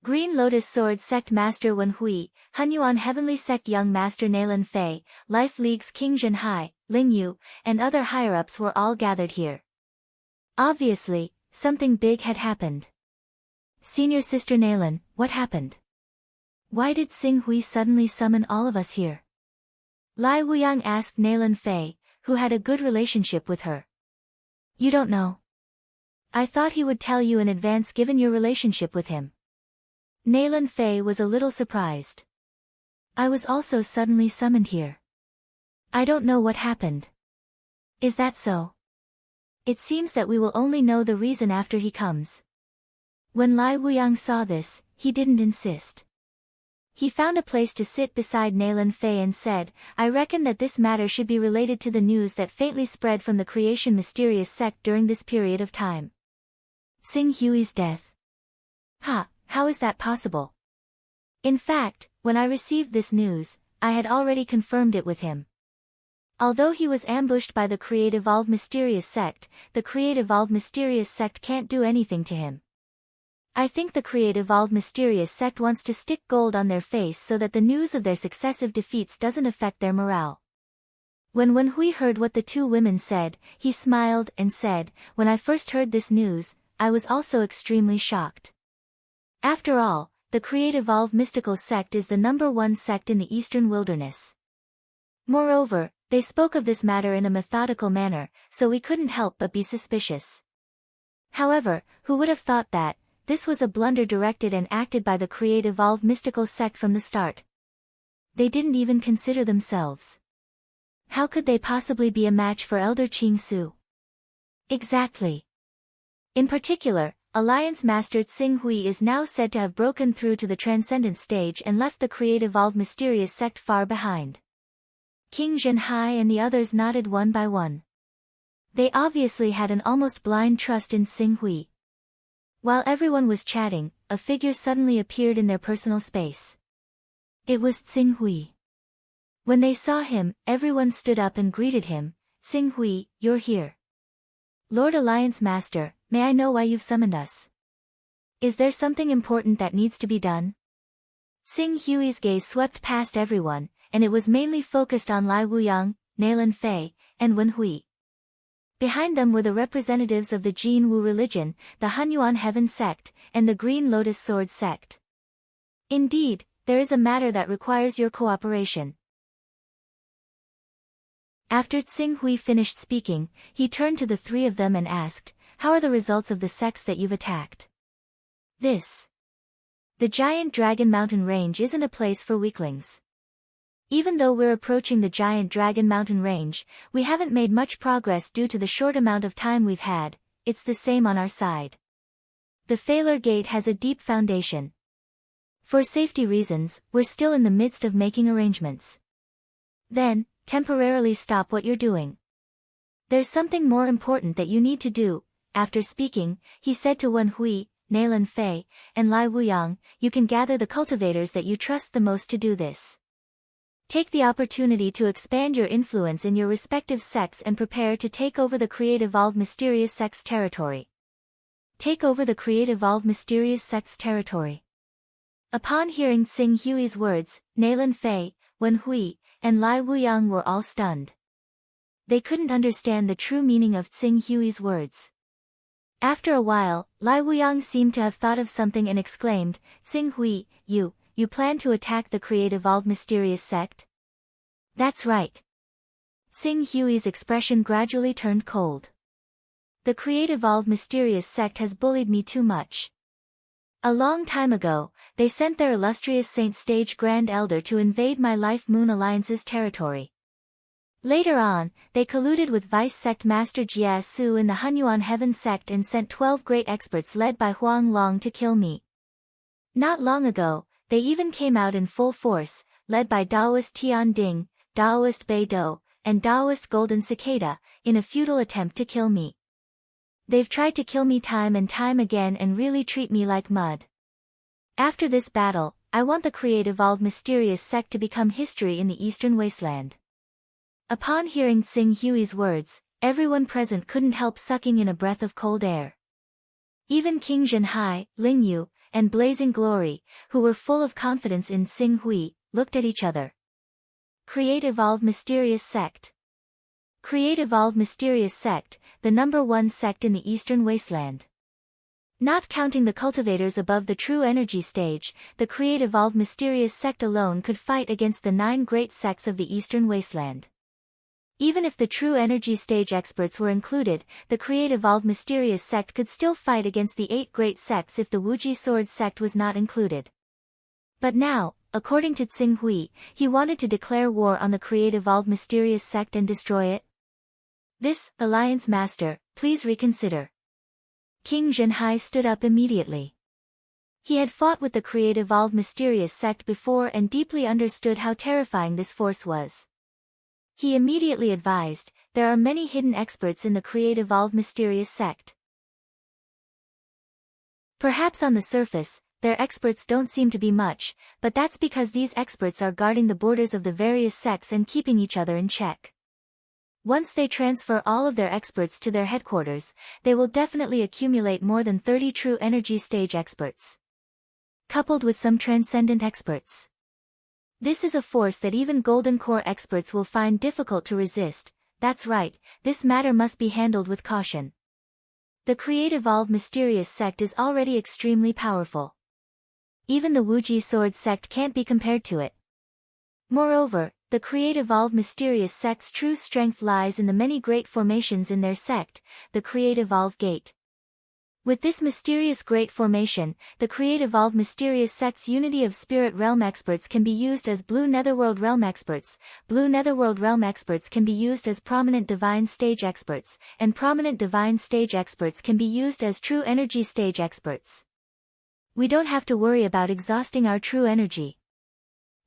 Green Lotus Sword Sect Master Wen Hui, Hunyuan Heavenly Sect Young Master Nalan Fei, Life League's King Zhenhai, Ling Yu, and other higher-ups were all gathered here. Obviously, something big had happened. Senior Sister Nalan, what happened? Why did Xing Hui suddenly summon all of us here? Lai Wuyang asked Nalan Fei, who had a good relationship with her. You don't know? I thought he would tell you in advance given your relationship with him. Nalan Fei was a little surprised. I was also suddenly summoned here. I don't know what happened. Is that so? It seems that we will only know the reason after he comes. When Lai Wuyang saw this, he didn't insist. He found a place to sit beside Nalan Fei and said, I reckon that this matter should be related to the news that faintly spread from the creation mysterious sect during this period of time. Xing Hui's death. How is that possible? In fact, when I received this news, I had already confirmed it with him. Although he was ambushed by the Create-Evolve Mysterious Sect, the Create-Evolve Mysterious Sect can't do anything to him. I think the Create-Evolve Mysterious Sect wants to stick gold on their face so that the news of their successive defeats doesn't affect their morale. When Wen Hui heard what the two women said, he smiled and said, when I first heard this news, I was also extremely shocked. After all, the Create-Evolve Mystical Sect is the #1 sect in the Eastern Wilderness. Moreover, they spoke of this matter in a methodical manner, so we couldn't help but be suspicious. However, who would have thought that this was a blunder directed and acted by the Create-Evolve Mystical Sect from the start? They didn't even consider themselves. How could they possibly be a match for Elder Qing Su? Exactly. In particular, Alliance Master Xing Hui is now said to have broken through to the Transcendence stage and left the Create-Evolve Mysterious Sect far behind. King Zhenhai and the others nodded one by one. They obviously had an almost blind trust in Xing Hui. While everyone was chatting, a figure suddenly appeared in their personal space. It was Xing Hui. When they saw him, everyone stood up and greeted him. Xing Hui, you're here. Lord Alliance Master, may I know why you've summoned us? Is there something important that needs to be done? Xing Hui's gaze swept past everyone, and it was mainly focused on Lai Wuyang, Nalan Fei, and Wen Hui. Behind them were the representatives of the Jin Wu religion, the Hunyuan Heaven Sect, and the Green Lotus Sword Sect. Indeed, there is a matter that requires your cooperation. After Xing Hui finished speaking, he turned to the three of them and asked, how are the results of the sects that you've attacked? The giant Dragon Mountain Range isn't a place for weaklings. Even though we're approaching the giant Dragon Mountain Range, we haven't made much progress due to the short amount of time we've had. It's the same on our side. The Failure Gate has a deep foundation. For safety reasons, we're still in the midst of making arrangements. Then, temporarily stop what you're doing. There's something more important that you need to do. After speaking, he said to Wen Hui, Nalan Fei, and Lai Wuyang, you can gather the cultivators that you trust the most to do this. Take the opportunity to expand your influence in your respective sects and prepare to take over the Create-Evolve Mysterious Sect's territory. Take over the Create-Evolve Mysterious Sect's territory. Upon hearing Xing Hui's words, Nalan Fei, Wen Hui, and Lai Wuyang were all stunned. They couldn't understand the true meaning of Xing Hui's words. After a while, Lai Wuyang seemed to have thought of something and exclaimed, Xing Hui, you plan to attack the Create-Evolve Mysterious Sect? That's right. Xing Hui's expression gradually turned cold. The Create-Evolve Mysterious Sect has bullied me too much. A long time ago, they sent their illustrious Saint Stage Grand Elder to invade my Life Moon Alliance's territory. Later on, they colluded with Vice Sect Master Jia Su in the Hunyuan Heaven Sect and sent 12 great experts led by Huang Long to kill me. Not long ago, they even came out in full force, led by Daoist Tian Ding, Daoist Bei Do, and Daoist Golden Cicada, in a futile attempt to kill me. They've tried to kill me time and time again and really treat me like mud. After this battle, I want the Create-Evolve Mysterious Sect to become history in the Eastern Wasteland. Upon hearing Xing Hui's words, everyone present couldn't help sucking in a breath of cold air. Even King Zhenhai, Ling Yu, and Blazing Glory, who were full of confidence in Xing Hui, looked at each other. Create Evolved Mysterious Sect. Create Evolved Mysterious Sect, the #1 sect in the Eastern Wasteland. Not counting the cultivators above the true energy stage, the Create Evolved Mysterious Sect alone could fight against the 9 great sects of the Eastern Wasteland. Even if the true energy stage experts were included, the Create Evolved Mysterious Sect could still fight against the 8 great sects if the Wuji Sword sect was not included. But now, according to Xing Hui, he wanted to declare war on the Create Evolved Mysterious Sect and destroy it. This, Alliance Master, please reconsider. King Zhenhai stood up immediately. He had fought with the Create Evolved Mysterious Sect before and deeply understood how terrifying this force was. He immediately advised, there are many hidden experts in the Create Evolved Mysterious Sect. Perhaps on the surface, their experts don't seem to be much, but that's because these experts are guarding the borders of the various sects and keeping each other in check. Once they transfer all of their experts to their headquarters, they will definitely accumulate more than 30 true energy stage experts. Coupled with some transcendent experts. This is a force that even Golden Core experts will find difficult to resist. That's right, this matter must be handled with caution. The Create Evolved Mysterious Sect is already extremely powerful. Even the Wuji Sword sect can't be compared to it. Moreover, the Create Evolved Mysterious Sect's true strength lies in the many great formations in their sect, the Create Evolved Gate. With this mysterious great formation, the Create Evolved Mysterious Sect's unity of Spirit Realm experts can be used as Blue Netherworld Realm experts, Blue Netherworld Realm experts can be used as Prominent Divine Stage experts, and Prominent Divine Stage experts can be used as True Energy Stage experts. We don't have to worry about exhausting our true energy.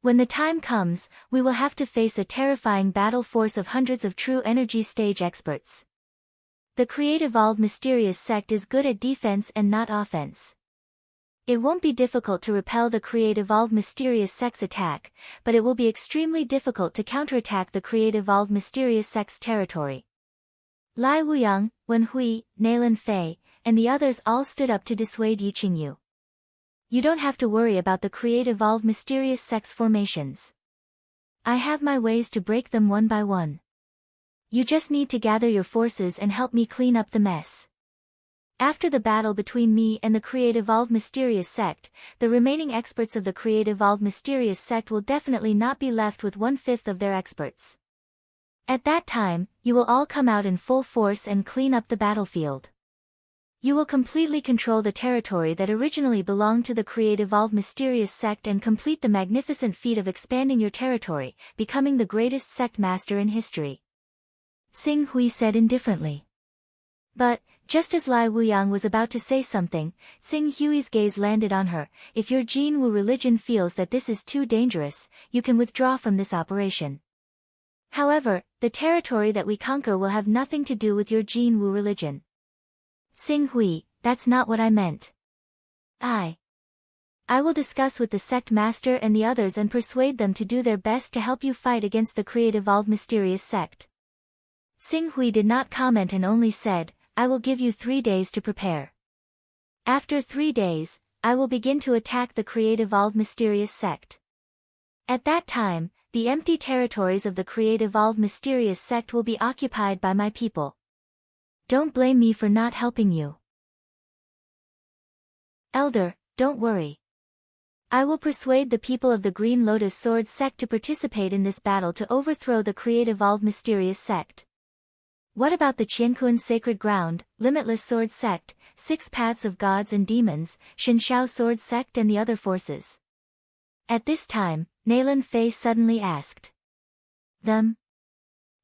When the time comes, we will have to face a terrifying battle force of hundreds of true energy stage experts. The Create Evolved Mysterious Sect is good at defense and not offense. It won't be difficult to repel the Create Evolved Mysterious Sect's attack, but it will be extremely difficult to counterattack the Create Evolved Mysterious Sect's territory. Lai Wuyang, Wen Hui, Nailan Fei, and the others all stood up to dissuade Yi Qingyu. You don't have to worry about the Create Evolved Mysterious Sect's formations. I have my ways to break them one by one. You just need to gather your forces and help me clean up the mess. After the battle between me and the Create Evolved Mysterious Sect, the remaining experts of the Create Evolved Mysterious Sect will definitely not be left with 1/5 of their experts. At that time, you will all come out in full force and clean up the battlefield. You will completely control the territory that originally belonged to the Create Evolved Mysterious Sect and complete the magnificent feat of expanding your territory, becoming the greatest sect master in history. Xing Hui said indifferently. But, just as Lai Wuyang was about to say something, Xing Hui's gaze landed on her. If your Jin Wu religion feels that this is too dangerous, you can withdraw from this operation. However, the territory that we conquer will have nothing to do with your Jin Wu religion. Xing Hui, that's not what I meant. I will discuss with the sect master and the others and persuade them to do their best to help you fight against the Create Evolved Mysterious Sect. Xing Hui did not comment and only said, I will give you 3 days to prepare. After 3 days, I will begin to attack the Create Evolved Mysterious Sect. At that time, the empty territories of the Create Evolved Mysterious Sect will be occupied by my people. Don't blame me for not helping you. Elder, don't worry. I will persuade the people of the Green Lotus Sword sect to participate in this battle to overthrow the Create Evolved Mysterious Sect. What about the Qiankuan Sacred Ground, Limitless Sword sect, Six Paths of Gods and Demons, Shinshao Sword sect and the other forces? At this time, Nailan Fei suddenly asked. Them?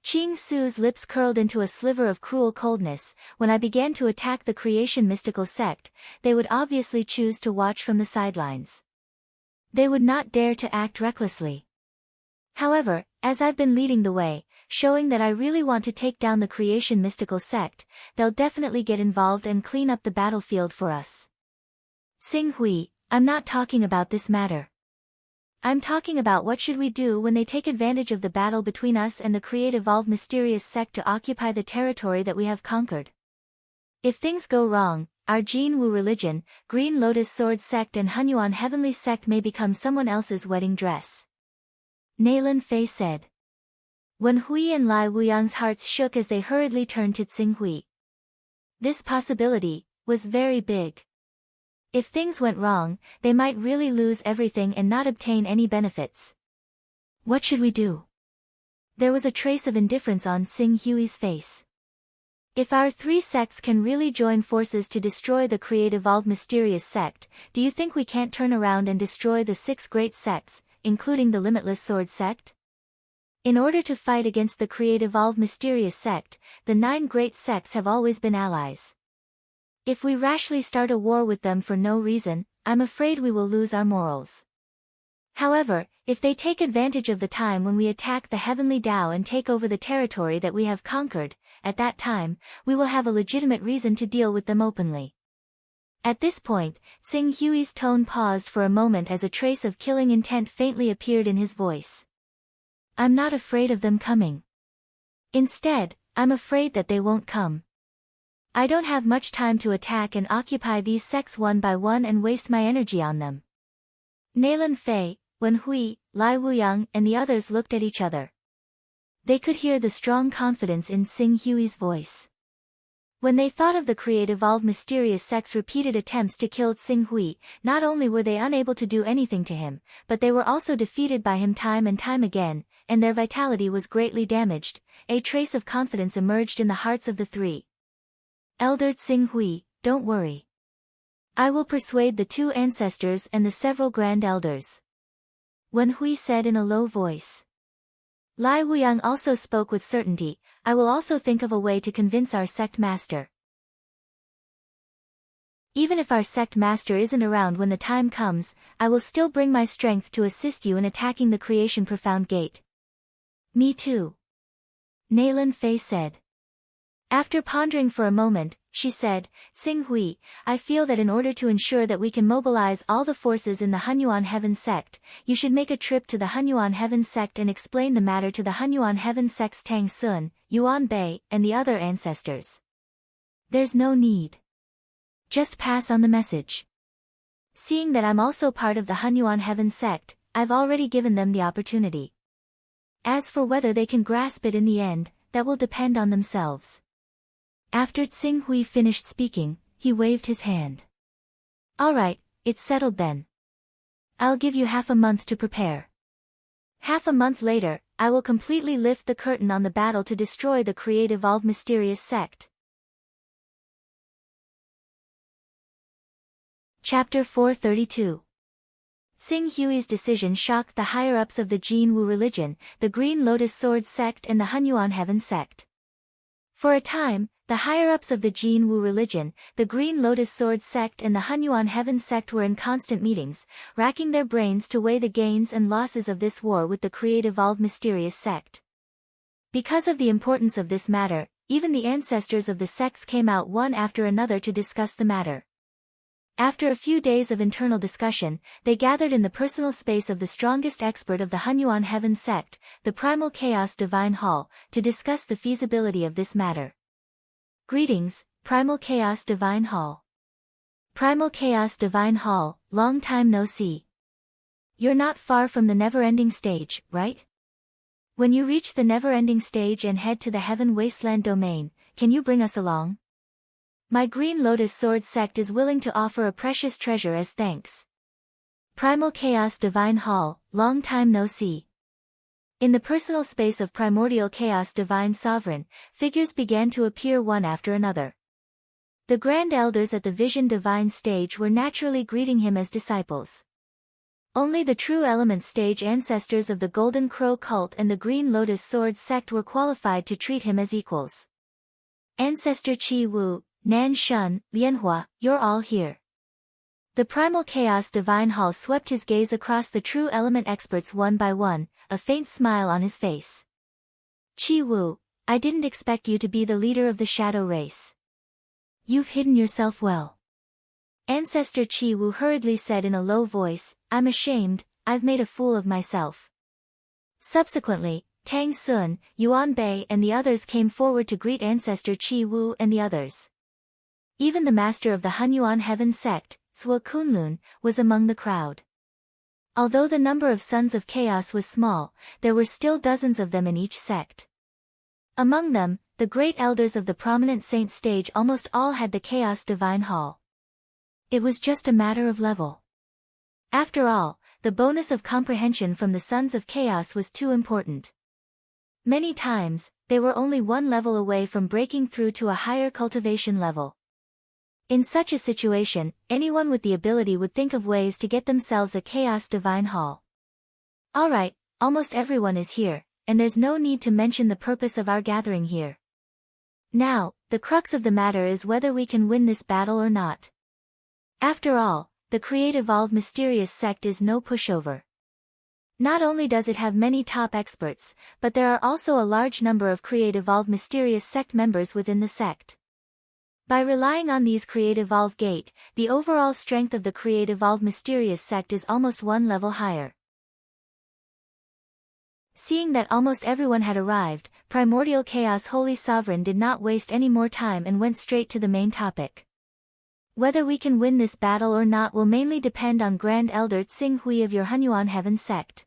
Qing Su's lips curled into a sliver of cruel coldness. When I began to attack the Creation Mystical Sect, they would obviously choose to watch from the sidelines. They would not dare to act recklessly. However, as I've been leading the way, showing that I really want to take down the Creation Mystical Sect, they'll definitely get involved and clean up the battlefield for us. Xing Hui, I'm not talking about this matter. I'm talking about what should we do when they take advantage of the battle between us and the Create Evolved Mysterious Sect to occupy the territory that we have conquered. If things go wrong, our Jin Wu religion, Green Lotus Sword sect and Hunyuan Heavenly sect may become someone else's wedding dress. Nalan Fei said. Wen Hui and Lai Wuyang's hearts shook as they hurriedly turned to Tsinghui. This possibility was very big. If things went wrong, they might really lose everything and not obtain any benefits. What should we do? There was a trace of indifference on Tsinghui's face. If our three sects can really join forces to destroy the Create-Evolved Mysterious sect, do you think we can't turn around and destroy the 6 great sects, including the Limitless Sword sect? In order to fight against the Create-Evolved Mysterious sect, the 9 great sects have always been allies. If we rashly start a war with them for no reason, I'm afraid we will lose our morals. However, if they take advantage of the time when we attack the Heavenly Tao and take over the territory that we have conquered, at that time, we will have a legitimate reason to deal with them openly. At this point, Tsinghui's tone paused for a moment as a trace of killing intent faintly appeared in his voice. I'm not afraid of them coming. Instead, I'm afraid that they won't come. I don't have much time to attack and occupy these sects one by one and waste my energy on them. Nalan Fei, Wen Hui, Lai Wuyang and the others looked at each other. They could hear the strong confidence in Tsinghui's voice. When they thought of the Create-Evolved Mysterious sect's repeated attempts to kill Tsinghui, not only were they unable to do anything to him, but they were also defeated by him time and time again, and their vitality was greatly damaged. A trace of confidence emerged in the hearts of the 3. Elder Tsinghui, don't worry. I will persuade the 2 ancestors and the several grand elders. Wen Hui said in a low voice. Lai Wuyang also spoke with certainty. I will also think of a way to convince our sect master. Even if our sect master isn't around when the time comes, I will still bring my strength to assist you in attacking the Creation Profound Gate. Me too. Nalan Fei said. After pondering for a moment, she said, Tsinghui, I feel that in order to ensure that we can mobilize all the forces in the Hunyuan Heaven sect, you should make a trip to the Hunyuan Heaven sect and explain the matter to the Hunyuan Heaven sect's Tang Sun, Yuan Bei, and the other ancestors. There's no need. Just pass on the message. Seeing that I'm also part of the Hunyuan Heaven sect, I've already given them the opportunity. As for whether they can grasp it in the end, that will depend on themselves. After Tsinghui finished speaking, he waved his hand. All right, it's settled then. I'll give you half a month to prepare. Half a month later, I will completely lift the curtain on the battle to destroy the Create-Evolved Mysterious sect. Chapter 432. Tsinghui's decision shocked the higher-ups of the Jin Wu religion, the Green Lotus Sword sect and the Hunyuan Heaven sect. For a time, the higher-ups of the Jin Wu religion, the Green Lotus Sword sect and the Hunyuan Heaven sect were in constant meetings, racking their brains to weigh the gains and losses of this war with the Create-Evolved Mysterious sect. Because of the importance of this matter, even the ancestors of the sects came out one after another to discuss the matter. After a few days of internal discussion, they gathered in the personal space of the strongest expert of the Hunyuan Heaven sect, the Primal Chaos Divine Hall, to discuss the feasibility of this matter. Greetings, Primal Chaos Divine Hall. Primal Chaos Divine Hall, long time no see. You're not far from the never-ending stage, right? When you reach the never-ending stage and head to the Heaven Wasteland domain, can you bring us along? My Green Lotus Sword sect is willing to offer a precious treasure as thanks. Primal Chaos Divine Hall, long time no see. In the personal space of Primordial Chaos Divine Sovereign, figures began to appear one after another. The Grand Elders at the Vision Divine stage were naturally greeting him as disciples. Only the True Element stage ancestors of the Golden Crow cult and the Green Lotus Sword sect were qualified to treat him as equals. Ancestor Qi Wu, Nan Shun, Lianhua, you're all here. The Primal Chaos Divine Hall swept his gaze across the True Element experts one by one, a faint smile on his face. Qi Wu, I didn't expect you to be the leader of the shadow race. You've hidden yourself well. Ancestor Qi Wu hurriedly said in a low voice, I'm ashamed, I've made a fool of myself. Subsequently, Tang Sun, Yuan Bei and the others came forward to greet Ancestor Qi Wu and the others. Even the master of the Hunyuan Heaven sect, Swa Kunlun, was among the crowd. Although the number of sons of chaos was small, there were still dozens of them in each sect. Among them, the great elders of the prominent saint stage almost all had the Chaos Divine Hall. It was just a matter of level. After all, the bonus of comprehension from the sons of chaos was too important. Many times, they were only one level away from breaking through to a higher cultivation level. In such a situation, anyone with the ability would think of ways to get themselves a Chaos Divine Hall. Alright, almost everyone is here, and there's no need to mention the purpose of our gathering here. Now, the crux of the matter is whether we can win this battle or not. After all, the Create-Evolve Mysterious sect is no pushover. Not only does it have many top experts, but there are also a large number of Create-Evolve Mysterious sect members within the sect. By relying on these Create-Evolve Gate, the overall strength of the Create-Evolve Mysterious sect is almost one level higher. Seeing that almost everyone had arrived, Primordial Chaos Holy Sovereign did not waste any more time and went straight to the main topic. Whether we can win this battle or not will mainly depend on Grand Elder Tsing Hui of your Hunyuan Heaven sect.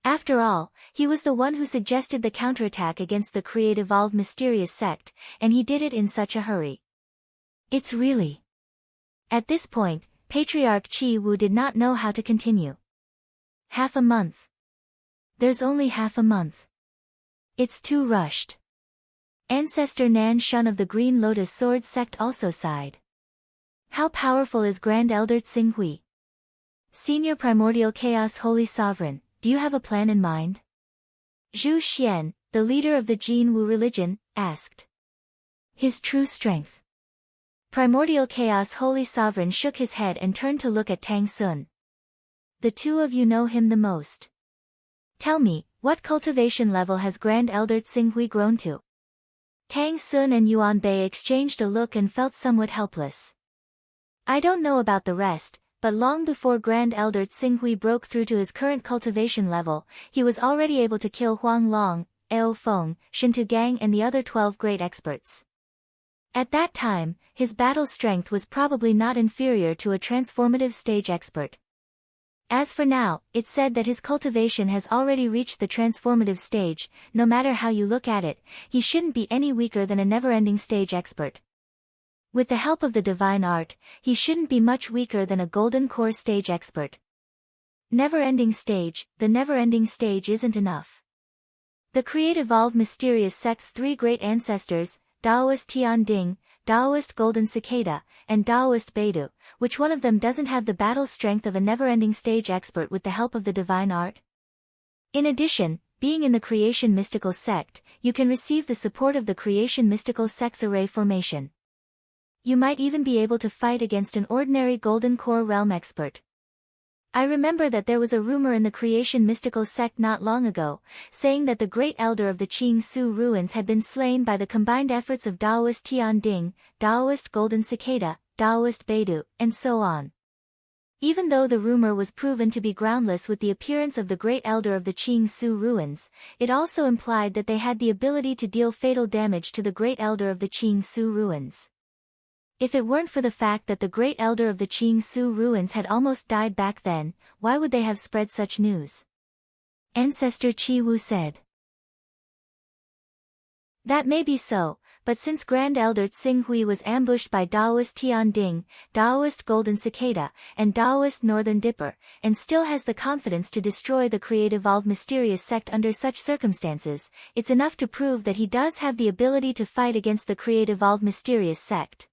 After all, he was the one who suggested the counterattack against the Create-Evolve Mysterious sect, and he did it in such a hurry. It's really... At this point, Patriarch Chi Wu did not know how to continue. Half a month. There's only half a month. It's too rushed. Ancestor Nan Shun of the Green Lotus Sword sect also sighed. How powerful is Grand Elder Tsing Hui? Senior Primordial Chaos Holy Sovereign, do you have a plan in mind? Zhu Xian, the leader of the Jin Wu religion, asked. His true strength. Primordial Chaos Holy Sovereign shook his head and turned to look at Tang Sun. The two of you know him the most. Tell me, what cultivation level has Grand Elder Tsing Hui grown to? Tang Sun and Yuan Bei exchanged a look and felt somewhat helpless. I don't know about the rest, but long before Grand Elder Tsing Hui broke through to his current cultivation level, he was already able to kill Huang Long, Eo Feng, Shintu Gang and the other 12 great experts. At that time, his battle strength was probably not inferior to a transformative stage expert. As for now, it's said that his cultivation has already reached the transformative stage. No matter how you look at it, he shouldn't be any weaker than a never-ending stage expert. With the help of the divine art, he shouldn't be much weaker than a golden core stage expert. Never-ending stage, the never-ending stage isn't enough. The Create-Evolve Mysterious sect's three great ancestors, Taoist Tian Ding, Taoist Golden Cicada, and Taoist Beidou, which one of them doesn't have the battle strength of a never-ending stage expert with the help of the divine art? In addition, being in the Creation Mystical sect, you can receive the support of the Creation Mystical sect's array formation. You might even be able to fight against an ordinary Golden Core Realm expert. I remember that there was a rumor in the Creation Mystical sect not long ago, saying that the great elder of the Qing Su ruins had been slain by the combined efforts of Taoist Tian Ding, Taoist Golden Cicada, Taoist Beidou, and so on. Even though the rumor was proven to be groundless with the appearance of the great elder of the Qing Su ruins, it also implied that they had the ability to deal fatal damage to the great elder of the Qing Su ruins. If it weren't for the fact that the great elder of the Qing Su ruins had almost died back then, why would they have spread such news? Ancestor Chi Wu said. That may be so, but since Grand Elder Tsing Hui was ambushed by Taoist Tian Ding, Taoist Golden Cicada, and Taoist Northern Dipper, and still has the confidence to destroy the Create-Evolve Mysterious sect under such circumstances, it's enough to prove that he does have the ability to fight against the Create-Evolve Mysterious sect.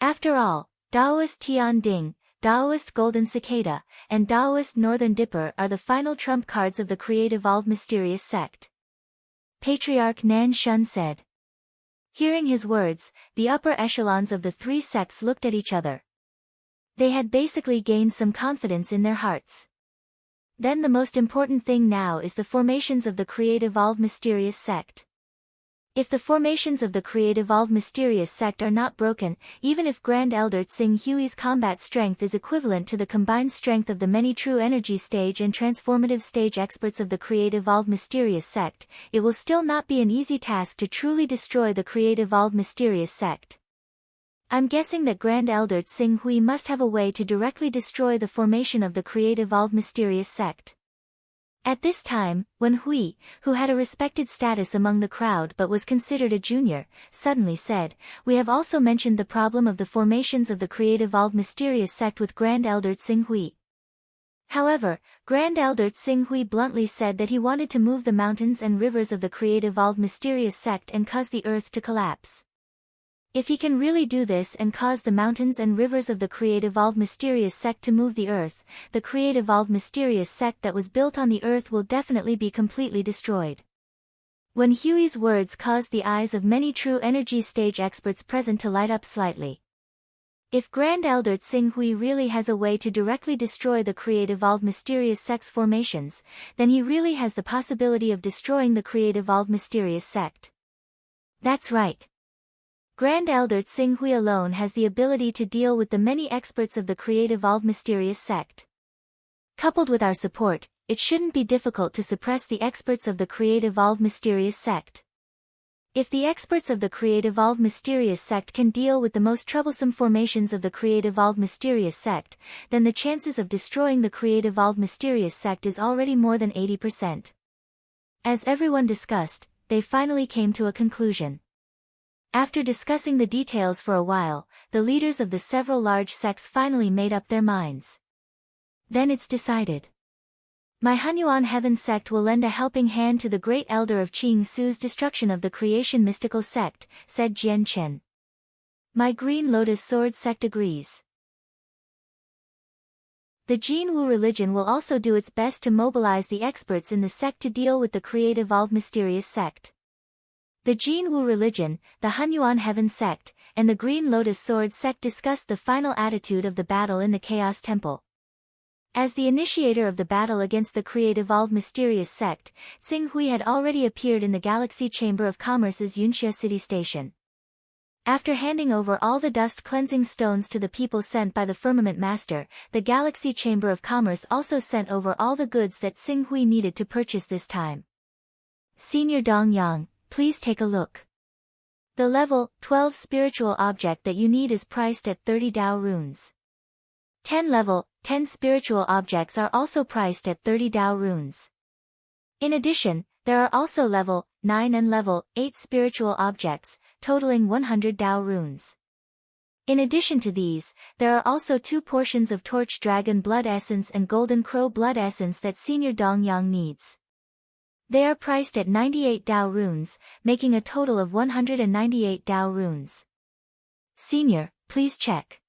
After all, Taoist Tian Ding, Taoist Golden Cicada, and Taoist Northern Dipper are the final trump cards of the Create-Evolve Mysterious sect. Patriarch Nan Shun said. Hearing his words, the upper echelons of the three sects looked at each other. They had basically gained some confidence in their hearts. Then the most important thing now is the formations of the Create-Evolve Mysterious sect. If the formations of the Create-Evolve Mysterious sect are not broken, even if Grand Elder Tsing Hui's combat strength is equivalent to the combined strength of the many true energy stage and transformative stage experts of the Create-Evolve Mysterious sect, it will still not be an easy task to truly destroy the Create-Evolve Mysterious sect. I'm guessing that Grand Elder Tsing Hui must have a way to directly destroy the formation of the create-evolved mysterious sect. At this time, when Hui, who had a respected status among the crowd but was considered a junior, suddenly said, "We have also mentioned the problem of the formations of the create-evolved mysterious sect with Grand Elder Tsing Hui." However, Grand Elder Tsing Hui bluntly said that he wanted to move the mountains and rivers of the create-evolved mysterious sect and cause the earth to collapse. If he can really do this and cause the mountains and rivers of the create-evolved mysterious sect to move the earth, the create-evolved mysterious sect that was built on the earth will definitely be completely destroyed. When Hui's words caused the eyes of many true energy stage experts present to light up slightly. If Grand Elder Tsing Hui really has a way to directly destroy the create-evolved mysterious sect's formations, then he really has the possibility of destroying the create-evolved mysterious sect. That's right. Grand Elder Tsing Hui alone has the ability to deal with the many experts of the create-evolved mysterious sect. Coupled with our support, it shouldn't be difficult to suppress the experts of the create-evolved mysterious sect. If the experts of the create-evolved mysterious sect can deal with the most troublesome formations of the create-evolved mysterious sect, then the chances of destroying the create-evolved mysterious sect is already more than 80%. As everyone discussed, they finally came to a conclusion. After discussing the details for a while, the leaders of the several large sects finally made up their minds. Then it's decided. My Hunyuan Heaven sect will lend a helping hand to the great elder of Qing Su's destruction of the creation mystical sect, said Jian Chen. My Green Lotus Sword sect agrees. The Jin Wu religion will also do its best to mobilize the experts in the sect to deal with the create-evolved mysterious sect. The Jin Wu religion, the Hunyuan Heaven sect, and the Green Lotus Sword sect discussed the final attitude of the battle in the Chaos Temple. As the initiator of the battle against the create-evolved mysterious sect, Tsing Hui had already appeared in the Galaxy Chamber of Commerce's Yunxia City Station. After handing over all the dust-cleansing stones to the people sent by the Firmament Master, the Galaxy Chamber of Commerce also sent over all the goods that Tsing Hui needed to purchase this time. Senior Dong Yang, please take a look. The level 12 spiritual object that you need is priced at 30 Dao runes. 10 level 10 spiritual objects are also priced at 30 Dao runes. In addition, there are also level 9 and level 8 spiritual objects, totaling 100 Dao runes. In addition to these, there are also 2 portions of Torch Dragon Blood Essence and Golden Crow Blood Essence that Senior Dong Yang needs. They are priced at 98 Dao runes, making a total of 198 Dao runes. Senior, please check.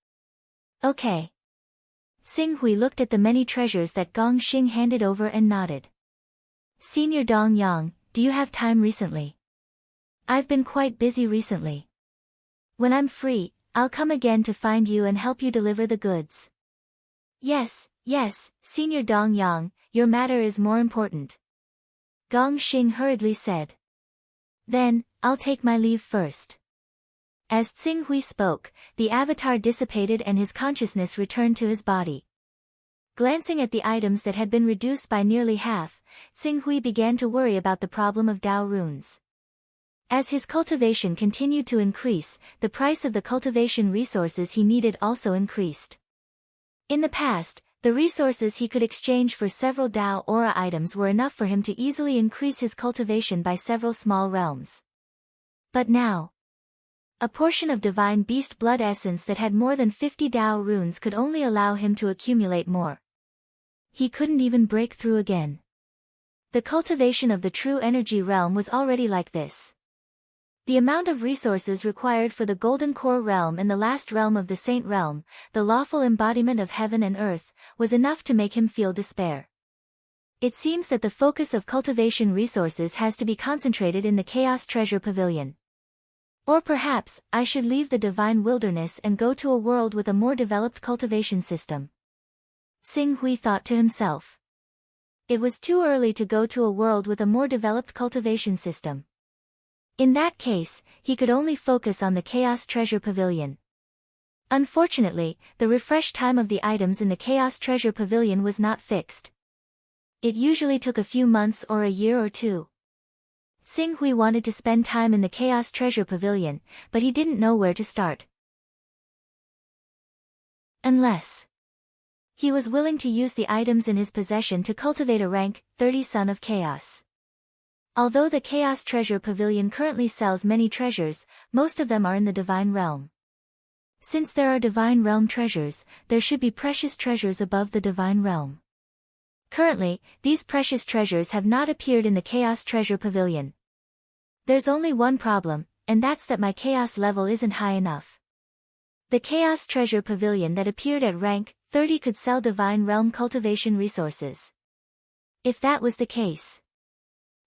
Okay. Tsing Hui looked at the many treasures that Gong Xing handed over and nodded. Senior Dong Yang, do you have time recently? I've been quite busy recently. When I'm free, I'll come again to find you and help you deliver the goods. Yes, Senior Dong Yang, your matter is more important. Gong Xing hurriedly said. Then, I'll take my leave first. As Tsing Hui spoke, the avatar dissipated and his consciousness returned to his body. Glancing at the items that had been reduced by nearly half, Tsing Hui began to worry about the problem of Dao runes. As his cultivation continued to increase, the price of the cultivation resources he needed also increased. In the past, the resources he could exchange for several Dao aura items were enough for him to easily increase his cultivation by several small realms. But now, a portion of Divine Beast Blood Essence that had more than 50 Dao runes could only allow him to accumulate more. He couldn't even break through again. The cultivation of the true energy realm was already like this. The amount of resources required for the Golden Core realm and the last realm of the Saint realm, the lawful embodiment of heaven and earth, was enough to make him feel despair. It seems that the focus of cultivation resources has to be concentrated in the Chaos Treasure Pavilion. Or perhaps, I should leave the Divine Wilderness and go to a world with a more developed cultivation system. Tsing Hui thought to himself. It was too early to go to a world with a more developed cultivation system. In that case, he could only focus on the Chaos Treasure Pavilion. Unfortunately, the refresh time of the items in the Chaos Treasure Pavilion was not fixed. It usually took a few months or a year or two. Tsing Hui wanted to spend time in the Chaos Treasure Pavilion, but he didn't know where to start. Unless he was willing to use the items in his possession to cultivate a rank 30 Son of Chaos. Although the Chaos Treasure Pavilion currently sells many treasures, most of them are in the Divine Realm. Since there are Divine Realm treasures, there should be precious treasures above the Divine Realm. Currently, these precious treasures have not appeared in the Chaos Treasure Pavilion. There's only one problem, and that's that my Chaos level isn't high enough. The Chaos Treasure Pavilion that appeared at rank 30 could sell Divine Realm cultivation resources. If that was the case,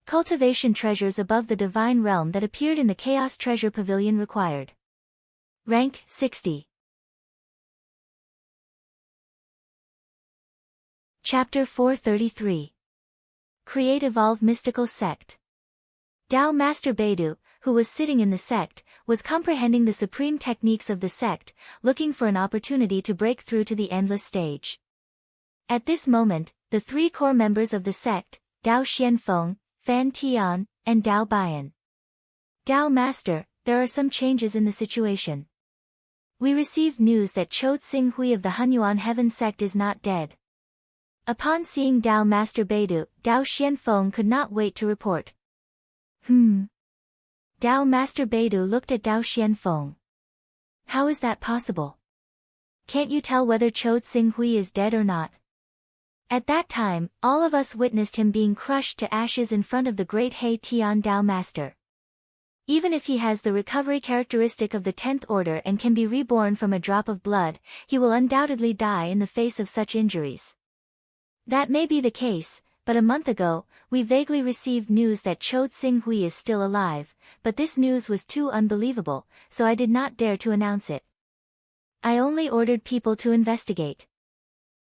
cultivation treasures above the Divine Realm that appeared in the Chaos Treasure Pavilion required rank 60. Chapter 433. Create Evolve Mystical Sect. Dao Master Beidou, who was sitting in the sect, was comprehending the supreme techniques of the sect, looking for an opportunity to break through to the endless stage. At this moment, the three core members of the sect, Dao Xianfeng, Fan Tian, and Dao Bian. Dao Master, there are some changes in the situation. We received news that Chou Tsing-hui of the Hunyuan Heaven sect is not dead. Upon seeing Dao Master Beidou, Dao Xianfeng could not wait to report. Dao Master Beidou looked at Dao Xianfeng. How is that possible? Can't you tell whether Chou Tsing-hui is dead or not? At that time, all of us witnessed him being crushed to ashes in front of the great He Tian Dao Master. Even if he has the recovery characteristic of the 10th order and can be reborn from a drop of blood, he will undoubtedly die in the face of such injuries. That may be the case, but a month ago, we vaguely received news that Chou Tsing-hui is still alive, but this news was too unbelievable, so I did not dare to announce it. I only ordered people to investigate.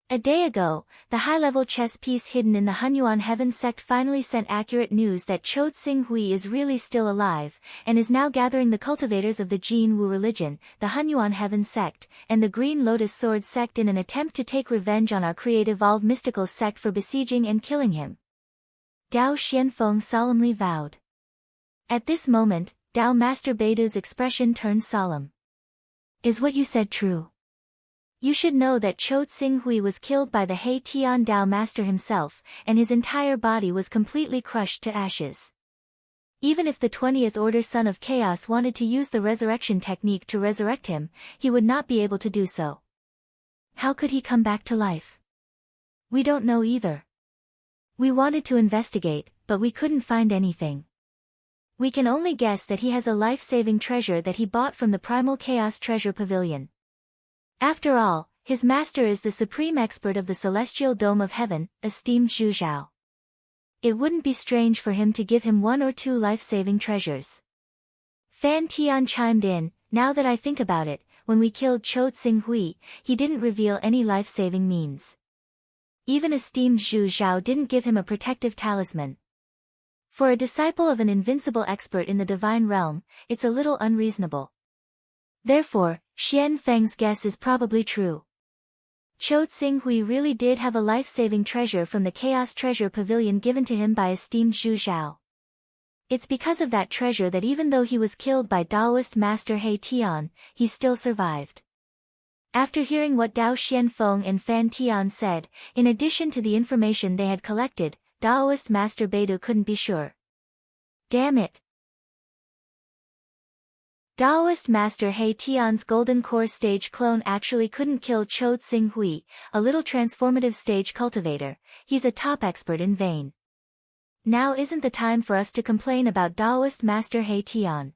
A day ago, the high-level chess piece hidden in the Hunyuan Heaven sect finally sent accurate news that Chou Tsing-hui is really still alive, and is now gathering the cultivators of the Jin Wu religion, the Hunyuan Heaven sect, and the Green Lotus Sword sect in an attempt to take revenge on our Create Evolve Mystical sect for besieging and killing him. Dao Xianfeng solemnly vowed. At this moment, Dao Master Beidou's expression turned solemn. Is what you said true? You should know that Chou Tsing-hui was killed by the He Tian Dao Master himself, and his entire body was completely crushed to ashes. Even if the 20th Order Son of Chaos wanted to use the resurrection technique to resurrect him, he would not be able to do so. How could he come back to life? We don't know either. We wanted to investigate, but we couldn't find anything. We can only guess that he has a life-saving treasure that he bought from the Primal Chaos Treasure Pavilion. After all, his master is the supreme expert of the Celestial Dome of Heaven, esteemed Zhu Zhao. It wouldn't be strange for him to give him one or two life-saving treasures. Fan Tian chimed in, now that I think about it, when we killed Chou Tsing-hui, he didn't reveal any life-saving means. Even esteemed Zhu Zhao didn't give him a protective talisman. For a disciple of an invincible expert in the Divine Realm, it's a little unreasonable. Therefore, Xian Feng's guess is probably true. Chou Tsing-hui really did have a life-saving treasure from the Chaos Treasure Pavilion given to him by esteemed Zhu Zhao. It's because of that treasure that even though he was killed by Daoist Master He Tian, he still survived. After hearing what Dao Xianfeng and Fan Tian said, in addition to the information they had collected, Daoist Master Beidou couldn't be sure. Damn it! Daoist Master He Tian's Golden Core stage clone actually couldn't kill Chou Tsing-hui, a little transformative stage cultivator. He's a top expert in vain. Now isn't the time for us to complain about Daoist Master He Tian.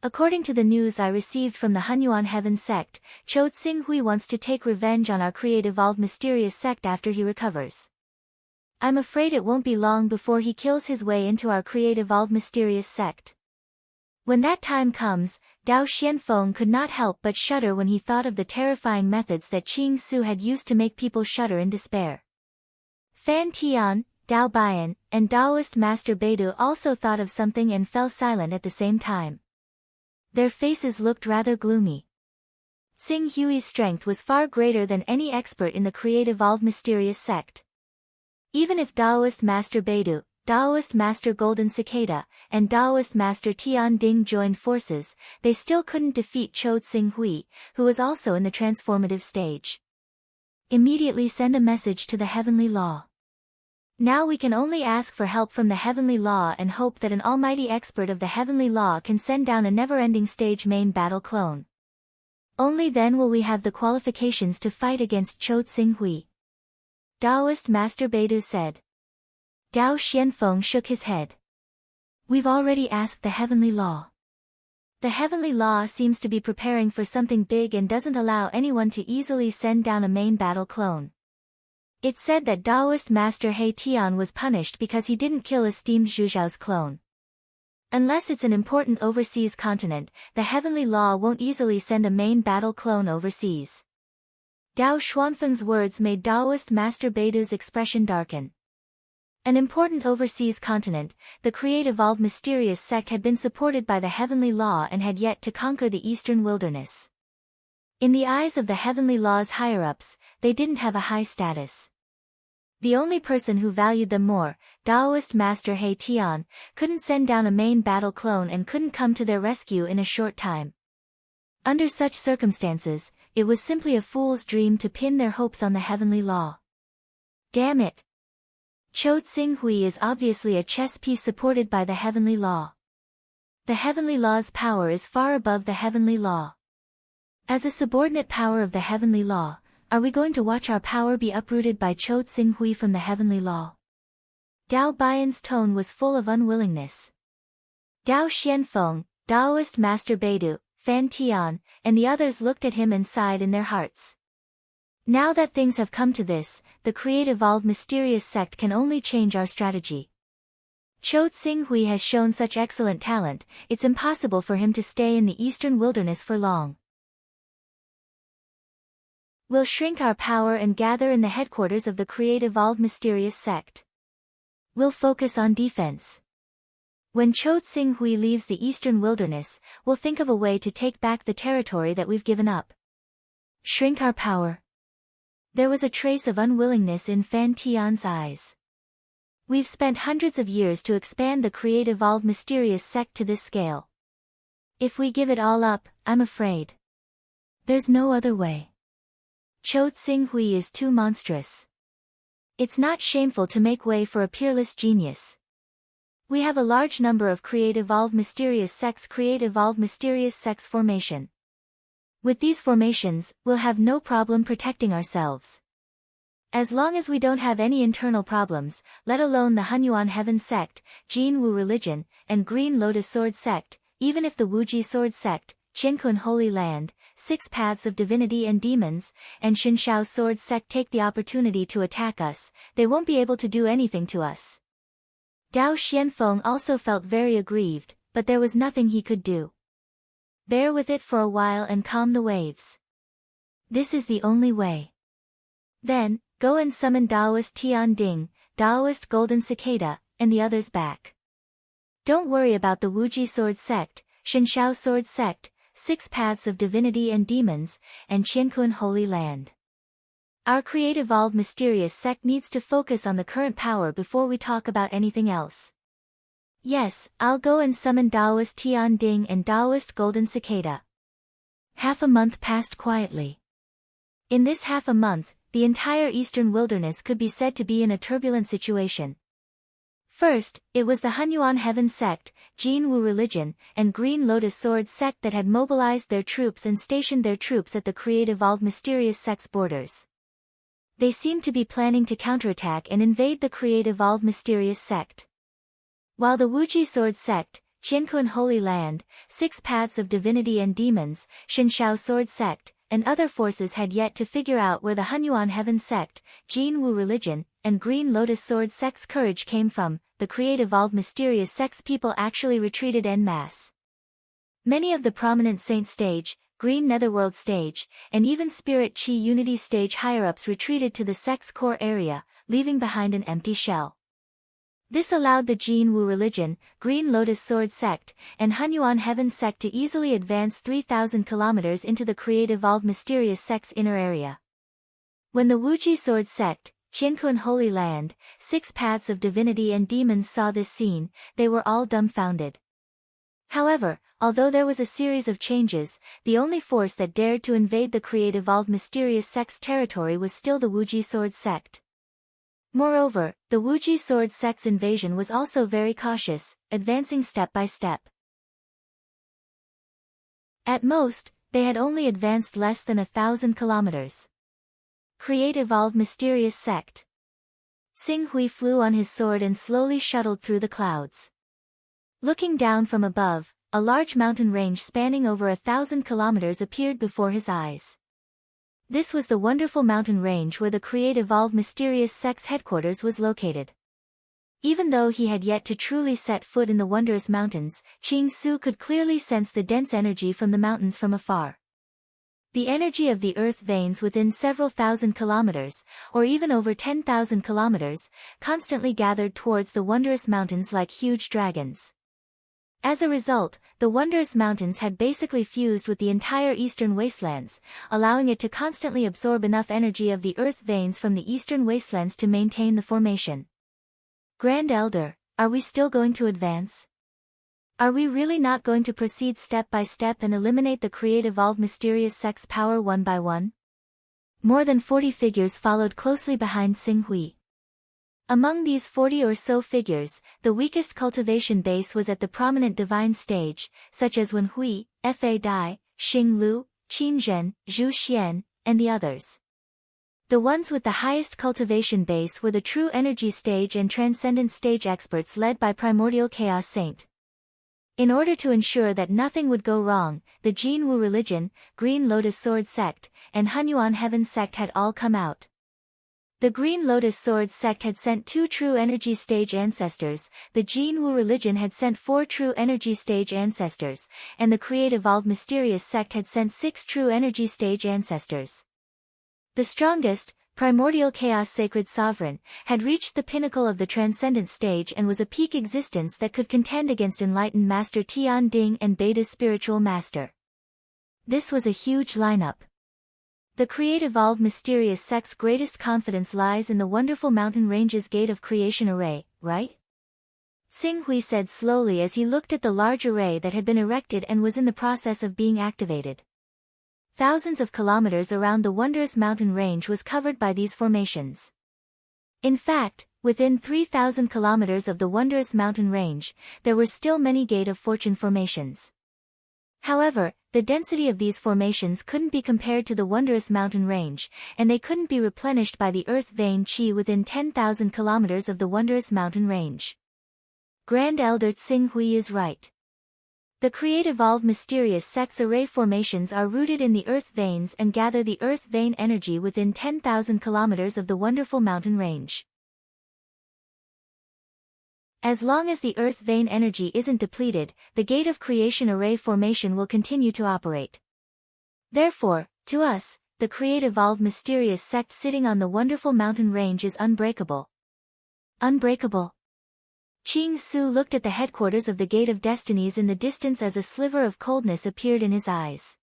According to the news I received from the Hunyuan Heaven sect, Chou Tsing-hui wants to take revenge on our Create Evolve Mysterious sect after he recovers. I'm afraid it won't be long before he kills his way into our Create Evolve Mysterious sect. When that time comes, Dao Xianfeng could not help but shudder when he thought of the terrifying methods that Qing Su had used to make people shudder in despair. Fan Tian, Dao Bian, and Daoist Master Beidou also thought of something and fell silent at the same time. Their faces looked rather gloomy. Tsing Hui's strength was far greater than any expert in the Create Evolve Mysterious sect. Even if Daoist Master Beidou, Taoist Master Golden Cicada, and Taoist Master Tian Ding joined forces, they still couldn't defeat Chou Tsing-hui, who was also in the transformative stage. Immediately send a message to the Heavenly Law. Now we can only ask for help from the Heavenly Law and hope that an almighty expert of the Heavenly Law can send down a never-ending stage main battle clone. Only then will we have the qualifications to fight against Chou Tsing-hui. Taoist Master Beidu said. Dao Xianfeng shook his head. We've already asked the Heavenly Law. The Heavenly Law seems to be preparing for something big and doesn't allow anyone to easily send down a main battle clone. It said that Taoist Master He Tian was punished because he didn't kill esteemed Zhu Zhao's clone. Unless it's an important overseas continent, the Heavenly Law won't easily send a main battle clone overseas. Dao Xuanfeng's words made Taoist Master Beidu's expression darken. An important overseas continent, the Create-Evolved Mysterious Sect had been supported by the Heavenly Law and had yet to conquer the Eastern Wilderness. In the eyes of the Heavenly Law's higher-ups, they didn't have a high status. The only person who valued them more, Taoist Master He Tian, couldn't send down a main battle clone and couldn't come to their rescue in a short time. Under such circumstances, it was simply a fool's dream to pin their hopes on the Heavenly Law. Damn it! Chou Tsing-hui is obviously a chess piece supported by the Heavenly Law. The Heavenly Law's power is far above the Heavenly Law. As a subordinate power of the Heavenly Law, are we going to watch our power be uprooted by Chou Tsing-hui from the Heavenly Law? Dao Baiyan's tone was full of unwillingness. Dao Xianfeng, Taoist Master Beidu, Fan Tian, and the others looked at him and sighed in their hearts. Now that things have come to this, the Create-Evolved Mysterious Sect can only change our strategy. Chou Tsing-hui has shown such excellent talent, it's impossible for him to stay in the Eastern Wilderness for long. We'll shrink our power and gather in the headquarters of the Create-Evolved Mysterious Sect. We'll focus on defense. When Chou Tsing-hui leaves the Eastern Wilderness, we'll think of a way to take back the territory that we've given up. Shrink our power. There was a trace of unwillingness in Fan Tian's eyes. We've spent hundreds of years to expand the Create-Evolved Mysterious Sect to this scale. If we give it all up, I'm afraid there's no other way. Chou Tsing-hui is too monstrous. It's not shameful to make way for a peerless genius. We have a large number of Create-Evolved Mysterious Sects Create-Evolved Mysterious Sects formation. With these formations, we'll have no problem protecting ourselves. As long as we don't have any internal problems, let alone the Hunyuan Heaven Sect, Jin Wu Religion, and Green Lotus Sword Sect, even if the Wuji Sword Sect, Qiankun Holy Land, Six Paths of Divinity and Demons, and Shinshao Sword Sect take the opportunity to attack us, they won't be able to do anything to us. Dao Xianfeng also felt very aggrieved, but there was nothing he could do. Bear with it for a while and calm the waves. This is the only way. Then, go and summon Taoist Tian Ding, Taoist Golden Cicada, and the others back. Don't worry about the Wuji Sword Sect, Shinshao Sword Sect, Six Paths of Divinity and Demons, and Qiankun Holy Land. Our Create-Evolved Mysterious Sect needs to focus on the current power before we talk about anything else. Yes, I'll go and summon Taoist Tian Ding and Taoist Golden Cicada. Half a month passed quietly. In this half a month, the entire Eastern Wilderness could be said to be in a turbulent situation. First, it was the Hunyuan Heaven Sect, Jin Wu Religion, and Green Lotus Sword Sect that had mobilized their troops and stationed their troops at the Create-Evolved Mysterious Sect's borders. They seemed to be planning to counterattack and invade the Create-Evolved Mysterious Sect. While the Wuji Sword Sect, Qiankun Holy Land, Six Paths of Divinity and Demons, Shinshao Sword Sect, and other forces had yet to figure out where the Hunyuan Heaven Sect, Jin Wu Religion, and Green Lotus Sword Sect's courage came from, the Create-Evolved Mysterious Sect's people actually retreated en masse. Many of the prominent Saint Stage, Green Netherworld Stage, and even Spirit Chi Unity Stage higher-ups retreated to the sect's core area, leaving behind an empty shell. This allowed the Jin Wu Religion, Green Lotus Sword Sect, and Hunyuan Heaven Sect to easily advance 3,000 kilometers into the Create-Evolved Mysterious Sect's inner area. When the Wuji Sword Sect, Qiankun Holy Land, 6 paths of divinity and demons saw this scene, they were all dumbfounded. However, although there was a series of changes, the only force that dared to invade the create-evolved mysterious sect's territory was still the Wuji Sword sect. Moreover, the Wuji Sword sect's invasion was also very cautious, advancing step by step. At most, they had only advanced less than 1,000 kilometers. Create-evolved mysterious sect. Xing Hui flew on his sword and slowly shuttled through the clouds. Looking down from above, a large mountain range spanning over 1,000 kilometers appeared before his eyes. This was the wonderful mountain range where the create-evolved mysterious sect's headquarters was located. Even though he had yet to truly set foot in the wondrous mountains, Qing Su could clearly sense the dense energy from the mountains from afar. The energy of the earth veins within several thousand kilometers, or even over 10,000 kilometers, constantly gathered towards the wondrous mountains like huge dragons. As a result, the wondrous mountains had basically fused with the entire eastern wastelands, allowing it to constantly absorb enough energy of the earth veins from the eastern wastelands to maintain the formation. Grand Elder, are we still going to advance? Are we really not going to proceed step by step and eliminate the create-evolved mysterious sect's power one by one? More than 40 figures followed closely behind Xing Hui. Among these 40 or so figures, the weakest cultivation base was at the prominent divine stage, such as Wen Hui, Fa Dai, Xing Lu, Qin Zhen, Zhu Xian, and the others. The ones with the highest cultivation base were the true energy stage and transcendent stage experts led by Primordial Chaos Saint. In order to ensure that nothing would go wrong, the Jin Wu religion, Green Lotus Sword sect, and Hunyuan Heaven sect had all come out. The Green Lotus Sword sect had sent 2 true energy stage ancestors, the Jin Wu religion had sent 4 true energy stage ancestors, and the create-evolved mysterious sect had sent 6 true energy stage ancestors. The strongest, Primordial Chaos Sacred Sovereign, had reached the pinnacle of the transcendent stage and was a peak existence that could contend against Enlightened Master Tian Ding and Beta's Spiritual Master. This was a huge lineup. The create-evolved mysterious sect's greatest confidence lies in the wonderful mountain range's gate of creation array, right? Xing Hui said slowly as he looked at the large array that had been erected and was in the process of being activated. Thousands of kilometers around the wondrous mountain range was covered by these formations. In fact, within 3,000 kilometers of the wondrous mountain range, there were still many Gate of Fortune formations. However, the density of these formations couldn't be compared to the wondrous mountain range, and they couldn't be replenished by the earth vein qi within 10,000 kilometers of the wondrous mountain range. Grand Elder Xing Hui is right. The create-evolved mysterious sect's array formations are rooted in the earth veins and gather the earth vein energy within 10,000 kilometers of the wonderful mountain range. As long as the earth vein energy isn't depleted, the Gate of Creation array formation will continue to operate. Therefore, to us, the create-evolved mysterious sect sitting on the wonderful mountain range is unbreakable. Unbreakable. Qing Su looked at the headquarters of the Gate of Destinies in the distance as a sliver of coldness appeared in his eyes.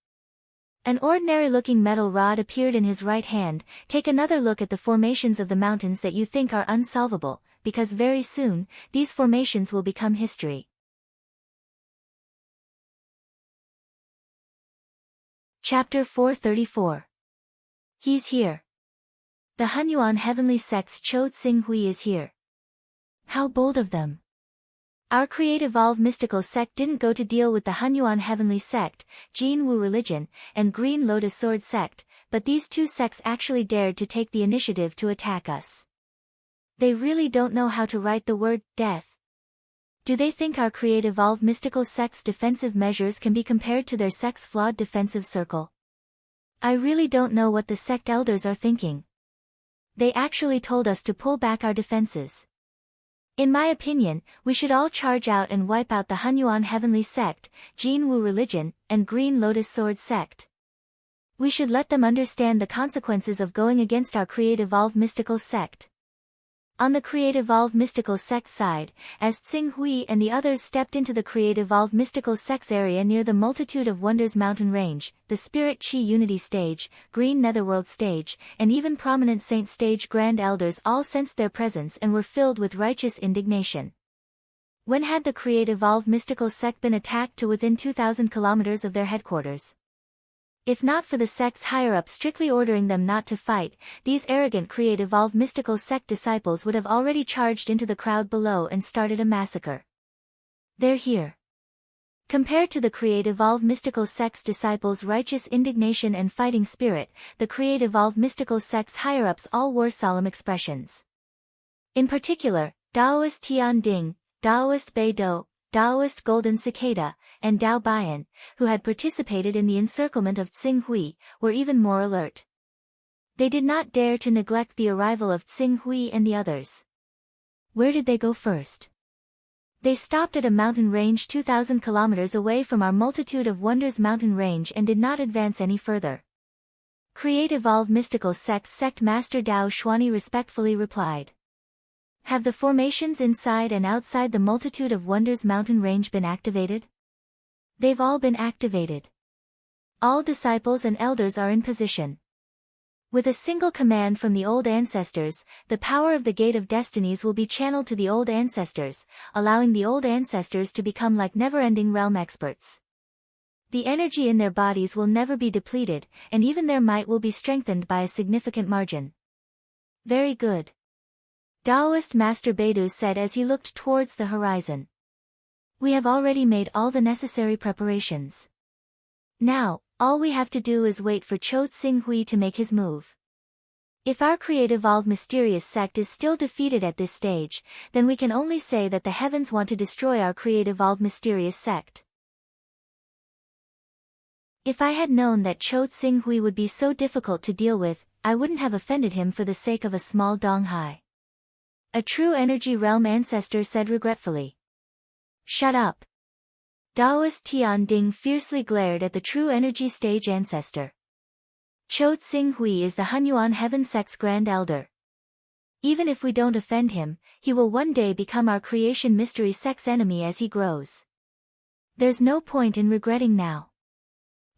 An ordinary-looking metal rod appeared in his right hand. Take another look at the formations of the mountains that you think are unsolvable, because very soon, these formations will become history. Chapter 434. He's here. The Hunyuan Heavenly Sect's Cho Xing Hui is here. How bold of them. Our create-evolved mystical sect didn't go to deal with the Hunyuan Heavenly Sect, Jin Wu religion, and Green Lotus Sword sect, but these 2 sects actually dared to take the initiative to attack us. They really don't know how to write the word death. Do they think our create-evolved mystical sect's defensive measures can be compared to their sect's flawed defensive circle? I really don't know what the sect elders are thinking. They actually told us to pull back our defenses. In my opinion, we should all charge out and wipe out the Hunyuan Heavenly Sect, Jin Wu religion, and Green Lotus Sword sect. We should let them understand the consequences of going against our create-evolved mystical sect. On the Create Evolve Mystical Sex side, as Tsing-Hui and the others stepped into the Create Evolve Mystical Sex area near the Multitude of Wonders mountain range, the Spirit Chi Unity stage, Green Netherworld stage, and even prominent Saint stage Grand Elders all sensed their presence and were filled with righteous indignation. When had the Create Evolve Mystical Sect been attacked to within 2,000 kilometers of their headquarters? If not for the sect's higher-up strictly ordering them not to fight, these arrogant Create Evolve Mystical Sect disciples would have already charged into the crowd below and started a massacre. They're here. Compared to the Create Evolve Mystical Sect's disciples' righteous indignation and fighting spirit, the Create Evolve Mystical Sect's higher-ups all wore solemn expressions. In particular, Taoist Tian Ding, Taoist Beidou, Taoist Golden Cicada, and Dao Bian, who had participated in the encirclement of Tsing-Hui, were even more alert. They did not dare to neglect the arrival of Tsing-Hui and the others. Where did they go first? They stopped at a mountain range 2,000 kilometers away from our Multitude of Wonders mountain range and did not advance any further. Create Evolve Mystical Sect Master Dao Xuani respectfully replied. Have the formations inside and outside the Multitude of Wonders mountain range been activated? They've all been activated. All disciples and elders are in position. With a single command from the old ancestors, the power of the Gate of Destinies will be channeled to the old ancestors, allowing the old ancestors to become like never-ending realm experts. The energy in their bodies will never be depleted, and even their might will be strengthened by a significant margin. Very good. Taoist Master Beidou said as he looked towards the horizon. We have already made all the necessary preparations. Now, all we have to do is wait for Cho Tsing-Hui to make his move. If our Create Evolve Mysterious Sect is still defeated at this stage, then we can only say that the heavens want to destroy our Create Evolve Mysterious Sect. If I had known that Cho Tsing-Hui would be so difficult to deal with, I wouldn't have offended him for the sake of a small Dong Hai. A true energy realm ancestor said regretfully. Shut up. Taoist Tian Ding fiercely glared at the true energy stage ancestor. Cho Tsing-Hui is the Hunyuan Heaven Sect's Grand Elder. Even if we don't offend him, he will one day become our creation mystery sect's enemy as he grows. There's no point in regretting now.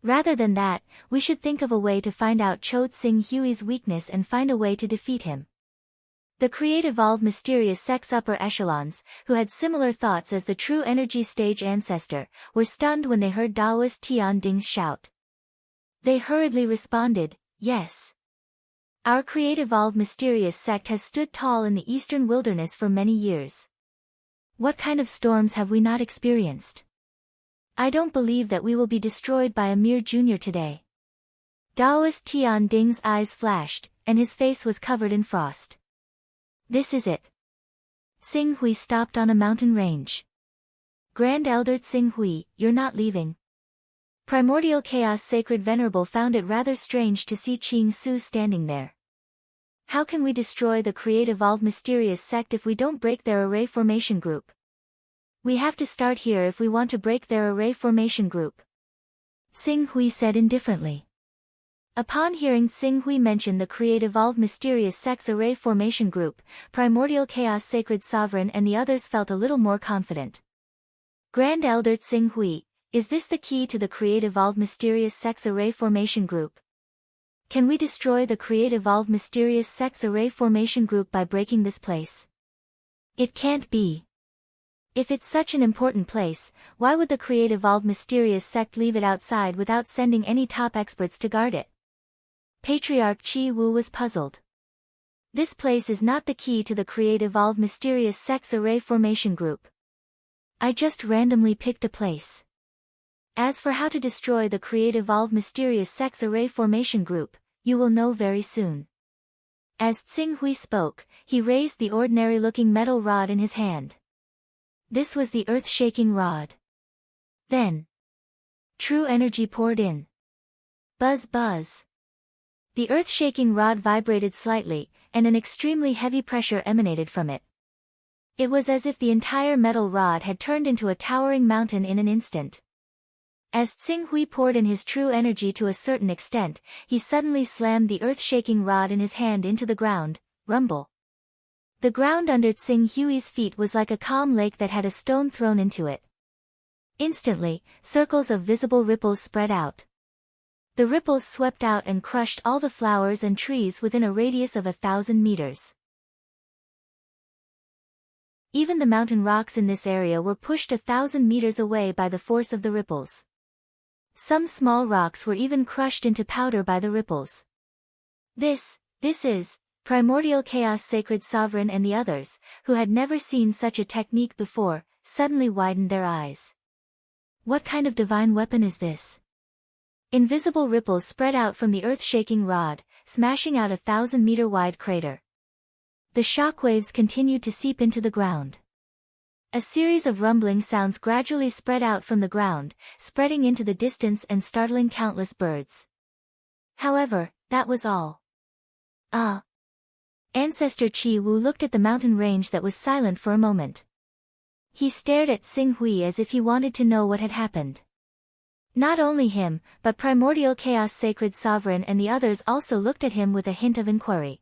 Rather than that, we should think of a way to find out Cho Tsing-Hui's weakness and find a way to defeat him. The Create Evolve Mysterious Sect's upper echelons, who had similar thoughts as the true energy stage ancestor, were stunned when they heard Taoist Tian Ding's shout. They hurriedly responded, yes. Our Create Evolve Mysterious Sect has stood tall in the eastern wilderness for many years. What kind of storms have we not experienced? I don't believe that we will be destroyed by a mere junior today. Taoist Tian Ding's eyes flashed, and his face was covered in frost. This is it. Tsing-Hui stopped on a mountain range. Grand Elder Tsing-Hui, you're not leaving. Primordial Chaos Sacred Venerable found it rather strange to see Qing Su standing there. How can we destroy the Create Evolve Mysterious Sect if we don't break their array formation group? We have to start here if we want to break their array formation group. Tsing-Hui said indifferently. Upon hearing Tsing-Hui mention the Create Evolve Mysterious Sect's array formation group, Primordial Chaos Sacred Sovereign and the others felt a little more confident. Grand Elder Tsing-Hui, is this the key to the Create Evolve Mysterious Sect's array formation group? Can we destroy the Create Evolve Mysterious Sect's array formation group by breaking this place? It can't be. If it's such an important place, why would the Create Evolve Mysterious Sect leave it outside without sending any top experts to guard it? Patriarch Chi Wu was puzzled. This place is not the key to the Create Evolve Mysterious Sect's array formation group. I just randomly picked a place. As for how to destroy the Create Evolve Mysterious Sect's array formation group, you will know very soon. As Tsing-Hui spoke, he raised the ordinary-looking metal rod in his hand. This was the earth-shaking rod. Then, true energy poured in. Buzz buzz. The earth-shaking rod vibrated slightly, and an extremely heavy pressure emanated from it. It was as if the entire metal rod had turned into a towering mountain in an instant. As Tsing-Hui poured in his true energy to a certain extent, he suddenly slammed the earth-shaking rod in his hand into the ground. Rumble. The ground under Tsing Hui's feet was like a calm lake that had a stone thrown into it. Instantly, circles of visible ripples spread out. The ripples swept out and crushed all the flowers and trees within a radius of 1,000 meters. Even the mountain rocks in this area were pushed 1,000 meters away by the force of the ripples. Some small rocks were even crushed into powder by the ripples. This is Primordial Chaos Sacred Sovereign, and the others, who had never seen such a technique before, suddenly widened their eyes. What kind of divine weapon is this? Invisible ripples spread out from the earth-shaking rod, smashing out a 1,000-meter-wide crater. The shockwaves continued to seep into the ground. A series of rumbling sounds gradually spread out from the ground, spreading into the distance and startling countless birds. However, that was all. Ancestor Chi Wu looked at the mountain range that was silent for a moment. He stared at Tsing Hui as if he wanted to know what had happened. Not only him, but Primordial Chaos Sacred Sovereign and the others also looked at him with a hint of inquiry.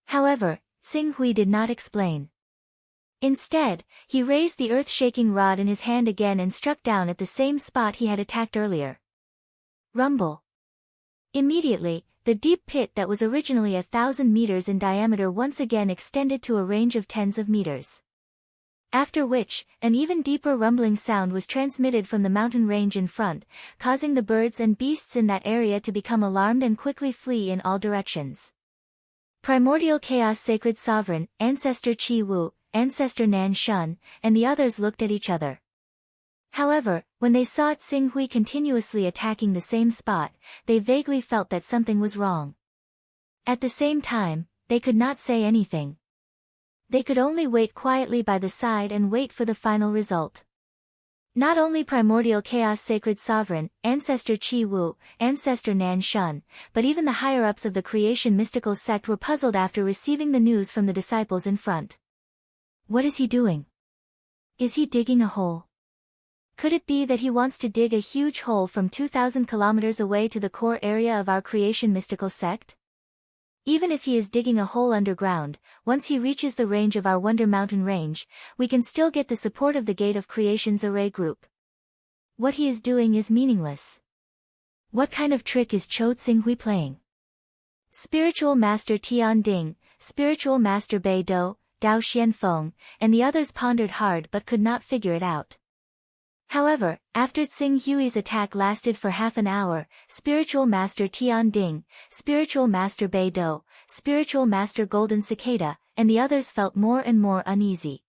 However, Tsing Hui did not explain. Instead, he raised the earth-shaking rod in his hand again and struck down at the same spot he had attacked earlier. Rumble. Immediately, the deep pit that was originally 1,000 meters in diameter once again extended to a range of tens of meters. After which, an even deeper rumbling sound was transmitted from the mountain range in front, causing the birds and beasts in that area to become alarmed and quickly flee in all directions. Primordial Chaos Sacred Sovereign, Ancestor Chi Wu, Ancestor Nan Shun, and the others looked at each other. However, when they saw Tsing Hui continuously attacking the same spot, they vaguely felt that something was wrong. At the same time, they could not say anything. They could only wait quietly by the side and wait for the final result. Not only Primordial Chaos Sacred Sovereign, Ancestor Chi Wu, Ancestor Nan Shun, but even the higher-ups of the creation mystical sect were puzzled after receiving the news from the disciples in front. What is he doing? Is he digging a hole? Could it be that he wants to dig a huge hole from 2,000 kilometers away to the core area of our creation mystical sect? Even if he is digging a hole underground, once he reaches the range of our Wonder Mountain range, we can still get the support of the Gate of Creation's array group. What he is doing is meaningless. What kind of trick is Cho Tsing Hui playing? Spiritual Master Tian Ding, Spiritual Master Bei Do, Dao Xianfeng, and the others pondered hard but could not figure it out. However, after Tsing Hui's attack lasted for half an hour, Spiritual Master Tian Ding, Spiritual Master Bei Do, Spiritual Master Golden Cicada, and the others felt more and more uneasy.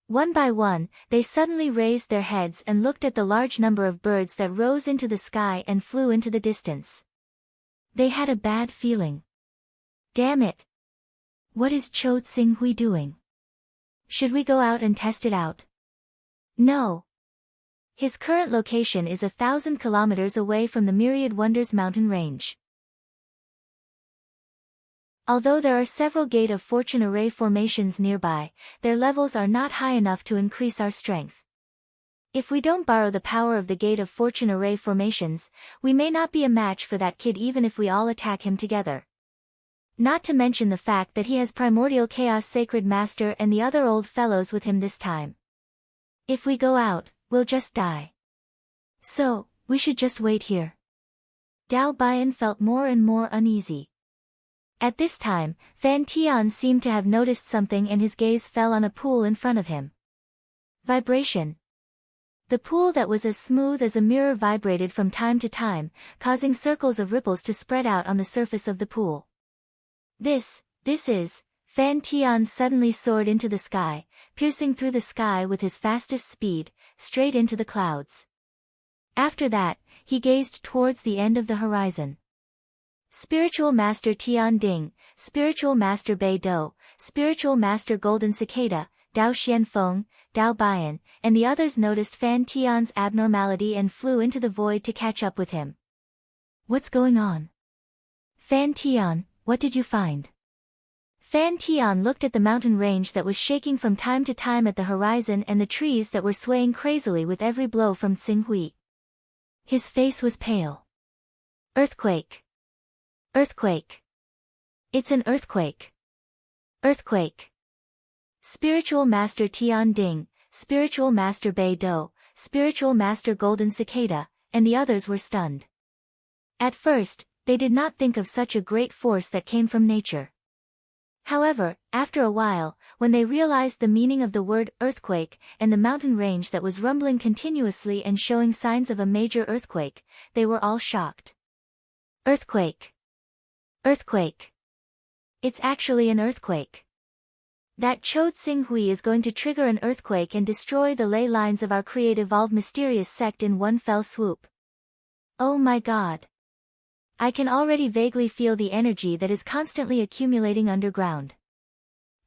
One by one, they suddenly raised their heads and looked at the large number of birds that rose into the sky and flew into the distance. They had a bad feeling. Damn it! What is Cho Tsing Hui doing? Should we go out and test it out? No. His current location is 1,000 kilometers away from the Myriad Wonders mountain range. Although there are several Gate of Fortune array formations nearby, their levels are not high enough to increase our strength. If we don't borrow the power of the Gate of Fortune array formations, we may not be a match for that kid even if we all attack him together. Not to mention the fact that he has Primordial Chaos Sacred Master and the other old fellows with him this time. If we go out, we'll just die. So, we should just wait here. Dao Bian felt more and more uneasy. At this time, Fan Tian seemed to have noticed something and his gaze fell on a pool in front of him. Vibration. The pool that was as smooth as a mirror vibrated from time to time, causing circles of ripples to spread out on the surface of the pool. This is, Fan Tian suddenly soared into the sky, piercing through the sky with his fastest speed, straight into the clouds. After that, he gazed towards the end of the horizon. Spiritual Master Tian Ding, Spiritual Master Bei Do, Spiritual Master Golden Cicada, Dao Xianfeng, Dao Bian, and the others noticed Fan Tian's abnormality and flew into the void to catch up with him. What's going on? Fan Tian, what did you find? Fan Tian looked at the mountain range that was shaking from time to time at the horizon and the trees that were swaying crazily with every blow from Tsing Hui. His face was pale. Earthquake. Earthquake. It's an earthquake. Earthquake. Spiritual Master Tian Ding, Spiritual Master Bei Do, Spiritual Master Golden Cicada, and the others were stunned. At first, they did not think of such a great force that came from nature. However, after a while, when they realized the meaning of the word earthquake and the mountain range that was rumbling continuously and showing signs of a major earthquake, they were all shocked. Earthquake! Earthquake! It's actually an earthquake. That Cho Tsing Hui is going to trigger an earthquake and destroy the ley lines of our create-evolved mysterious sect in one fell swoop. Oh my God! I can already vaguely feel the energy that is constantly accumulating underground.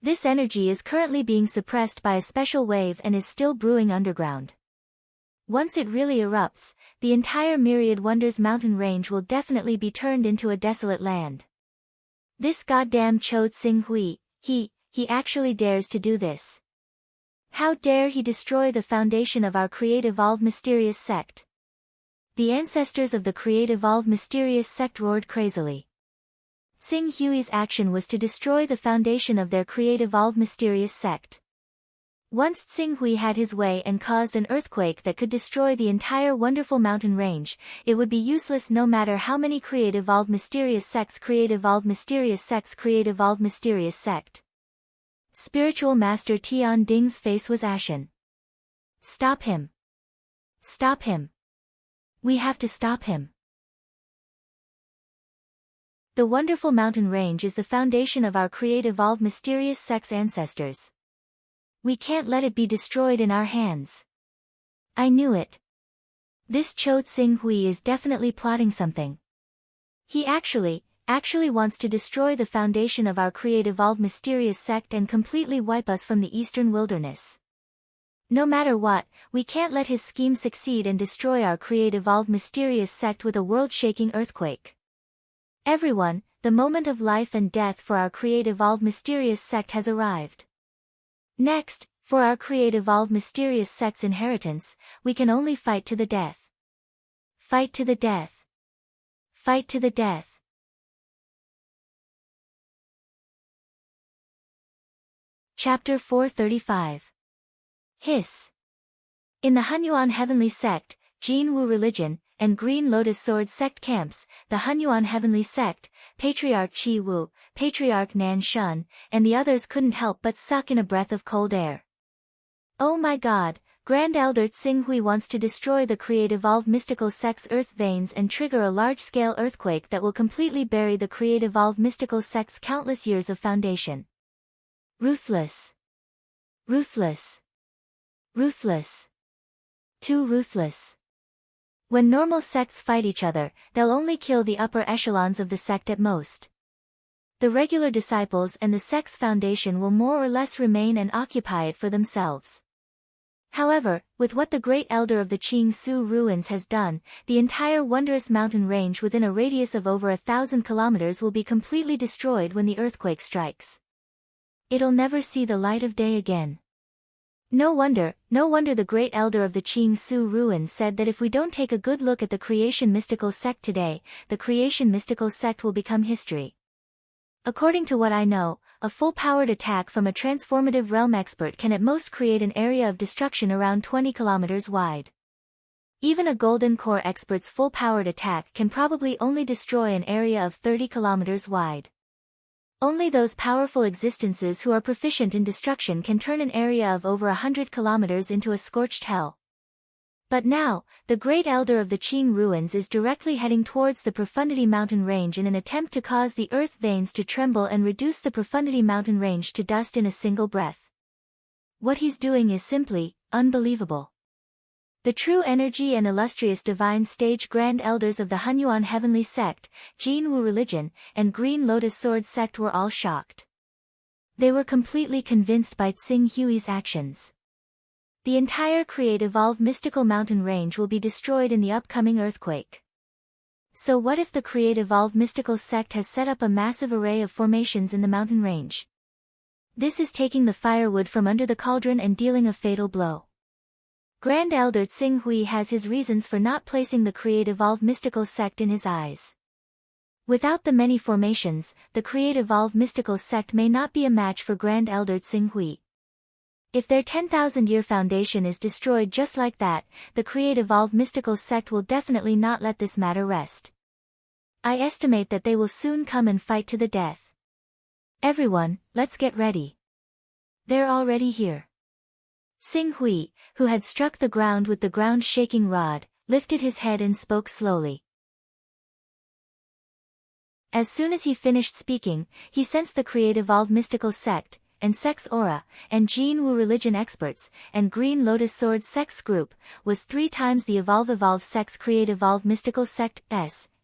This energy is currently being suppressed by a special wave and is still brewing underground. Once it really erupts, the entire Myriad Wonders mountain range will definitely be turned into a desolate land. This goddamn Cho Tsing Hui, he actually dares to do this. How dare he destroy the foundation of our create-evolved mysterious sect? The ancestors of the create-evolved mysterious sect roared crazily. Tsing Hui's action was to destroy the foundation of their create-evolved mysterious sect. Once Tsing Hui had his way and caused an earthquake that could destroy the entire wonderful mountain range, it would be useless no matter how many create-evolved mysterious sects create-evolved mysterious sects create-evolved mysterious sect. Spiritual Master Tian Ding's face was ashen. Stop him. Stop him. We have to stop him. The wonderful mountain range is the foundation of our create-evolved mysterious sect's ancestors. We can't let it be destroyed in our hands. I knew it. This Cho Tsing Hui is definitely plotting something. He actually wants to destroy the foundation of our create-evolved mysterious sect and completely wipe us from the eastern wilderness. No matter what, we can't let his scheme succeed and destroy our create-evolved mysterious sect with a world-shaking earthquake. Everyone, the moment of life and death for our create-evolved mysterious sect has arrived. Next, for our create-evolved mysterious sect's inheritance, we can only fight to the death. Fight to the death. Fight to the death. Chapter 435. Hiss. In the Hunyuan Heavenly Sect, Jin Wu Religion, and Green Lotus Sword Sect camps, the Hunyuan Heavenly Sect, Patriarch Chi Wu, Patriarch Nan Shun, and the others couldn't help but suck in a breath of cold air. Oh my God, Grand Elder Tsing Hui wants to destroy the create-evolved mystical sect's earth veins and trigger a large-scale earthquake that will completely bury the create-evolved mystical sect's countless years of foundation. Ruthless. Ruthless. Ruthless. Too ruthless. When normal sects fight each other, they'll only kill the upper echelons of the sect at most. The regular disciples and the sect's foundation will more or less remain and occupy it for themselves. However, with what the great elder of the Qing Su ruins has done, the entire wondrous mountain range within a radius of over 1,000 kilometers will be completely destroyed when the earthquake strikes. It'll never see the light of day again. No wonder the great elder of the Qing Su ruins said that if we don't take a good look at the creation mystical sect today, the creation mystical sect will become history. According to what I know, a full-powered attack from a transformative realm expert can at most create an area of destruction around 20 kilometers wide. Even a golden core expert's full-powered attack can probably only destroy an area of 30 kilometers wide. Only those powerful existences who are proficient in destruction can turn an area of over 100 kilometers into a scorched hell. But now, the great elder of the Qing ruins is directly heading towards the Profundity mountain range in an attempt to cause the earth veins to tremble and reduce the Profundity mountain range to dust in a single breath. What he's doing is simply unbelievable. The true energy and illustrious divine stage grand elders of the Hunyuan Heavenly Sect, Jin Wu Religion, and Green Lotus Sword Sect were all shocked. They were completely convinced by Tsing Hui's actions. The entire create-evolved mystical mountain range will be destroyed in the upcoming earthquake. So what if the create-evolved mystical sect has set up a massive array of formations in the mountain range? This is taking the firewood from under the cauldron and dealing a fatal blow. Grand Elder Tsing Hui has his reasons for not placing the create-evolved mystical sect in his eyes. Without the many formations, the create-evolved mystical sect may not be a match for Grand Elder Tsing Hui. If their 10,000-year foundation is destroyed just like that, the Create-Evolve mystical sect will definitely not let this matter rest. I estimate that they will soon come and fight to the death. Everyone, let's get ready. They're already here. Xing Hui, who had struck the ground with the ground-shaking rod, lifted his head and spoke slowly. As soon as he finished speaking, he sensed the Create-Evolve mystical sect, and Sect's aura, and Jin Wu religion experts, and Green Lotus Sword Sect's group, was 3 times the Evolve Sect's Create-Evolve mystical sect,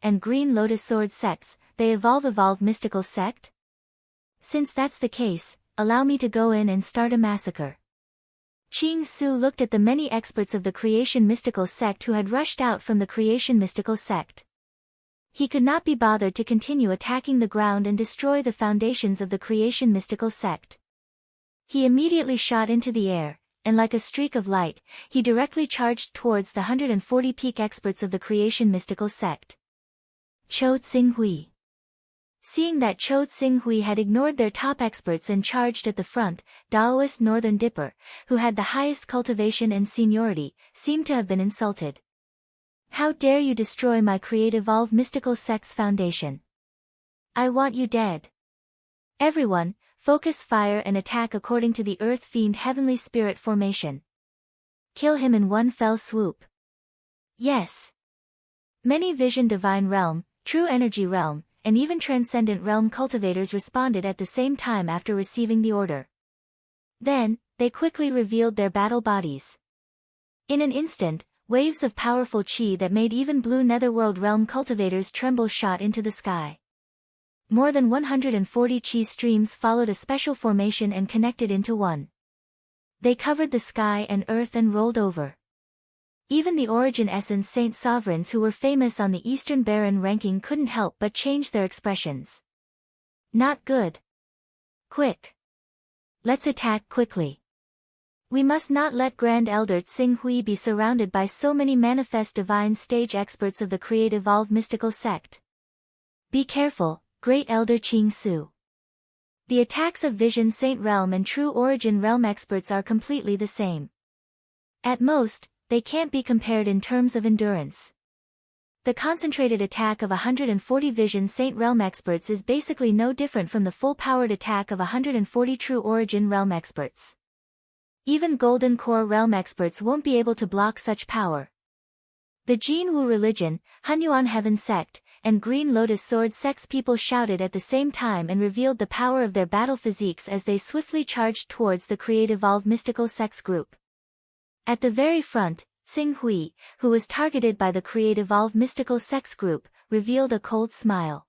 and Green Lotus Sword Sect's, they Evolve mystical sect? Since that's the case, allow me to go in and start a massacre. Qing Su looked at the many experts of the Creation mystical sect who had rushed out from the Creation mystical sect. He could not be bothered to continue attacking the ground and destroy the foundations of the Creation mystical sect. He immediately shot into the air, and like a streak of light, he directly charged towards the 140 peak experts of the Creation mystical sect. Chou Tsinghui. Seeing that Chou Tsinghui had ignored their top experts and charged at the front, Daoist Northern Dipper, who had the highest cultivation and seniority, seemed to have been insulted. How dare you destroy my Create-Evolve mystical sect's foundation? I want you dead. Everyone, focus fire and attack according to the Earth Fiend Heavenly Spirit formation. Kill him in one fell swoop. Yes. Many Vision Divine Realm, True Energy Realm, and even Transcendent Realm cultivators responded at the same time after receiving the order. Then, they quickly revealed their battle bodies. In an instant, waves of powerful chi that made even Blue Netherworld Realm cultivators tremble shot into the sky. More than 140 chi streams followed a special formation and connected into one. They covered the sky and earth and rolled over. Even the Origin Essence Saint Sovereigns who were famous on the Eastern Baron ranking couldn't help but change their expressions. Not good. Quick. Let's attack quickly. We must not let Grand Elder Tsing Hui be surrounded by so many manifest divine stage experts of the Create-Evolve mystical sect. Be careful, Great Elder Qing Su. The attacks of Vision Saint Realm and True Origin Realm experts are completely the same. At most, they can't be compared in terms of endurance. The concentrated attack of 140 Vision Saint Realm experts is basically no different from the full-powered attack of 140 True Origin Realm experts. Even Golden Core Realm experts won't be able to block such power. The Jin Wu religion, Hunyuan Heaven sect, and Green Lotus Sword sect's people shouted at the same time and revealed the power of their battle physiques as they swiftly charged towards the Create-Evolve mystical sect's group. At the very front, Tsing Hui, who was targeted by the Create-Evolve mystical sect's group, revealed a cold smile.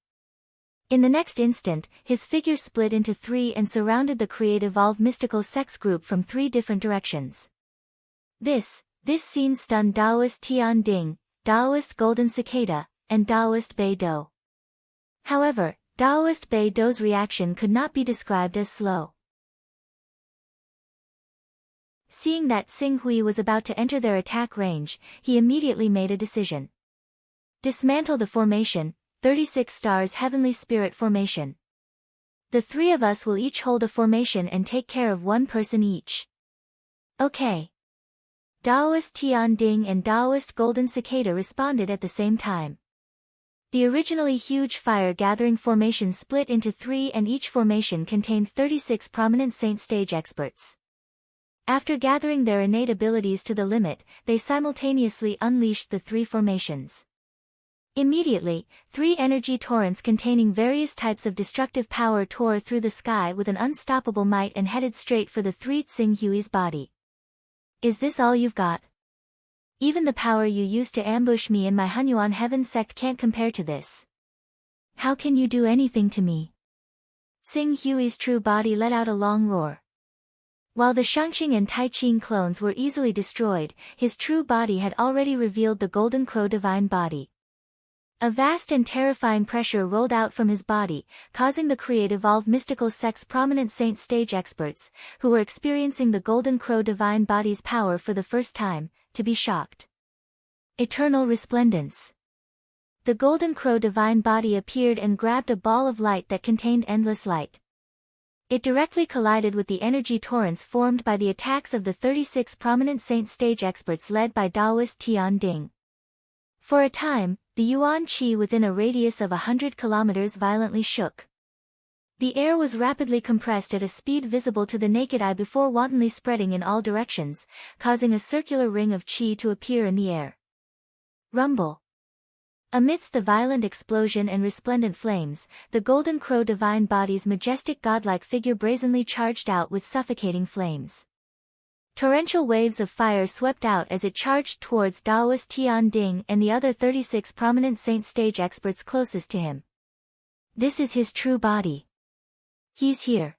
In the next instant, his figure split into 3 and surrounded the Create-Evolve mystical sect's group from 3 different directions. This scene stunned Daoist Tian Ding, Daoist Golden Cicada, and Daoist Bei Do. However, Daoist Bei Do's reaction could not be described as slow. Seeing that Tsing Hui was about to enter their attack range, he immediately made a decision. Dismantle the formation, 36 stars Heavenly Spirit formation. The 3 of us will each hold a formation and take care of 1 person each. Okay. Daoist Tian Ding and Daoist Golden Cicada responded at the same time. The originally huge fire-gathering formation split into 3 and each formation contained 36 prominent Saint Stage experts. After gathering their innate abilities to the limit, they simultaneously unleashed the 3 formations. Immediately, 3 energy torrents containing various types of destructive power tore through the sky with an unstoppable might and headed straight for the 3 Tsing Hui's body. Is this all you've got? Even the power you used to ambush me in my Hunyuan Heaven sect can't compare to this. How can you do anything to me? Tsing Hui's true body let out a long roar. While the Shangqing and Taiqing clones were easily destroyed, his true body had already revealed the Golden Crow divine body. A vast and terrifying pressure rolled out from his body, causing the Create-Evolve mystical sect's prominent Saint Stage experts, who were experiencing the Golden Crow divine body's power for the first time, to be shocked. Eternal Resplendence. The Golden Crow divine body appeared and grabbed a ball of light that contained endless light. It directly collided with the energy torrents formed by the attacks of the 36 prominent saint stage experts led by Taoist Tian Ding. For a time, the Yuan Qi within a radius of 100 kilometers violently shook. The air was rapidly compressed at a speed visible to the naked eye before wantonly spreading in all directions, causing a circular ring of qi to appear in the air. Rumble. Amidst the violent explosion and resplendent flames, the Golden Crow divine body's majestic godlike figure brazenly charged out with suffocating flames. Torrential waves of fire swept out as it charged towards Taoist Tian Ding and the other 36 prominent saint stage experts closest to him. This is his true body. He's here.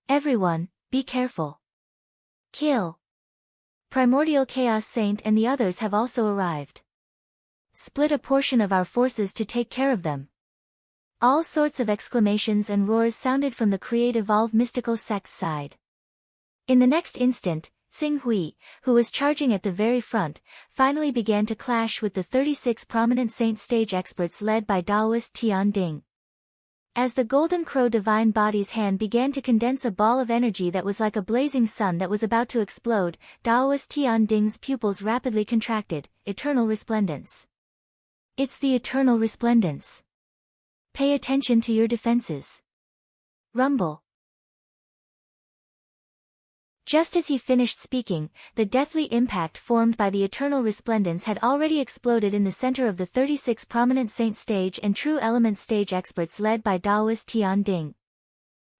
Everyone, be careful. Kill. Primordial Chaos Saint and the others have also arrived. Split a portion of our forces to take care of them. All sorts of exclamations and roars sounded from the Create-Evolve mystical sect's side. In the next instant, Xing Hui, who was charging at the very front, finally began to clash with the 36 prominent saint stage experts led by Taoist Tian Ding. As the Golden Crow divine body's hand began to condense a ball of energy that was like a blazing sun that was about to explode, Taoist Tian Ding's pupils rapidly contracted. Eternal resplendence. It's the eternal resplendence. Pay attention to your defenses. Rumble. Just as he finished speaking, the deathly impact formed by the eternal resplendence had already exploded in the center of the 36 prominent saint stage and true element stage experts led by Taoist Tian Ding.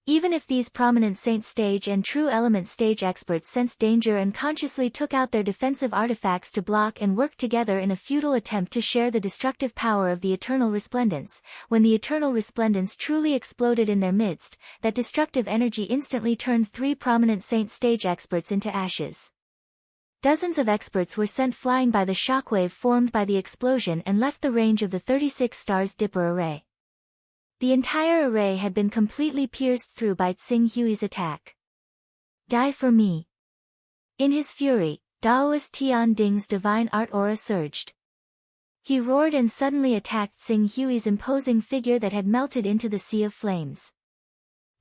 Even if these prominent saint stage and true element stage experts sensed danger and consciously took out their defensive artifacts to block and work together in a futile attempt to share the destructive power of the eternal resplendence, when the eternal resplendence truly exploded in their midst, that destructive energy instantly turned 3 prominent saint stage experts into ashes. Dozens of experts were sent flying by the shockwave formed by the explosion and left the range of the 36 stars Dipper array. The entire array had been completely pierced through by Xing Hui's attack. Die for me. In his fury, Taoist Tian Ding's divine art aura surged. He roared and suddenly attacked Xing Hui's imposing figure that had melted into the sea of flames.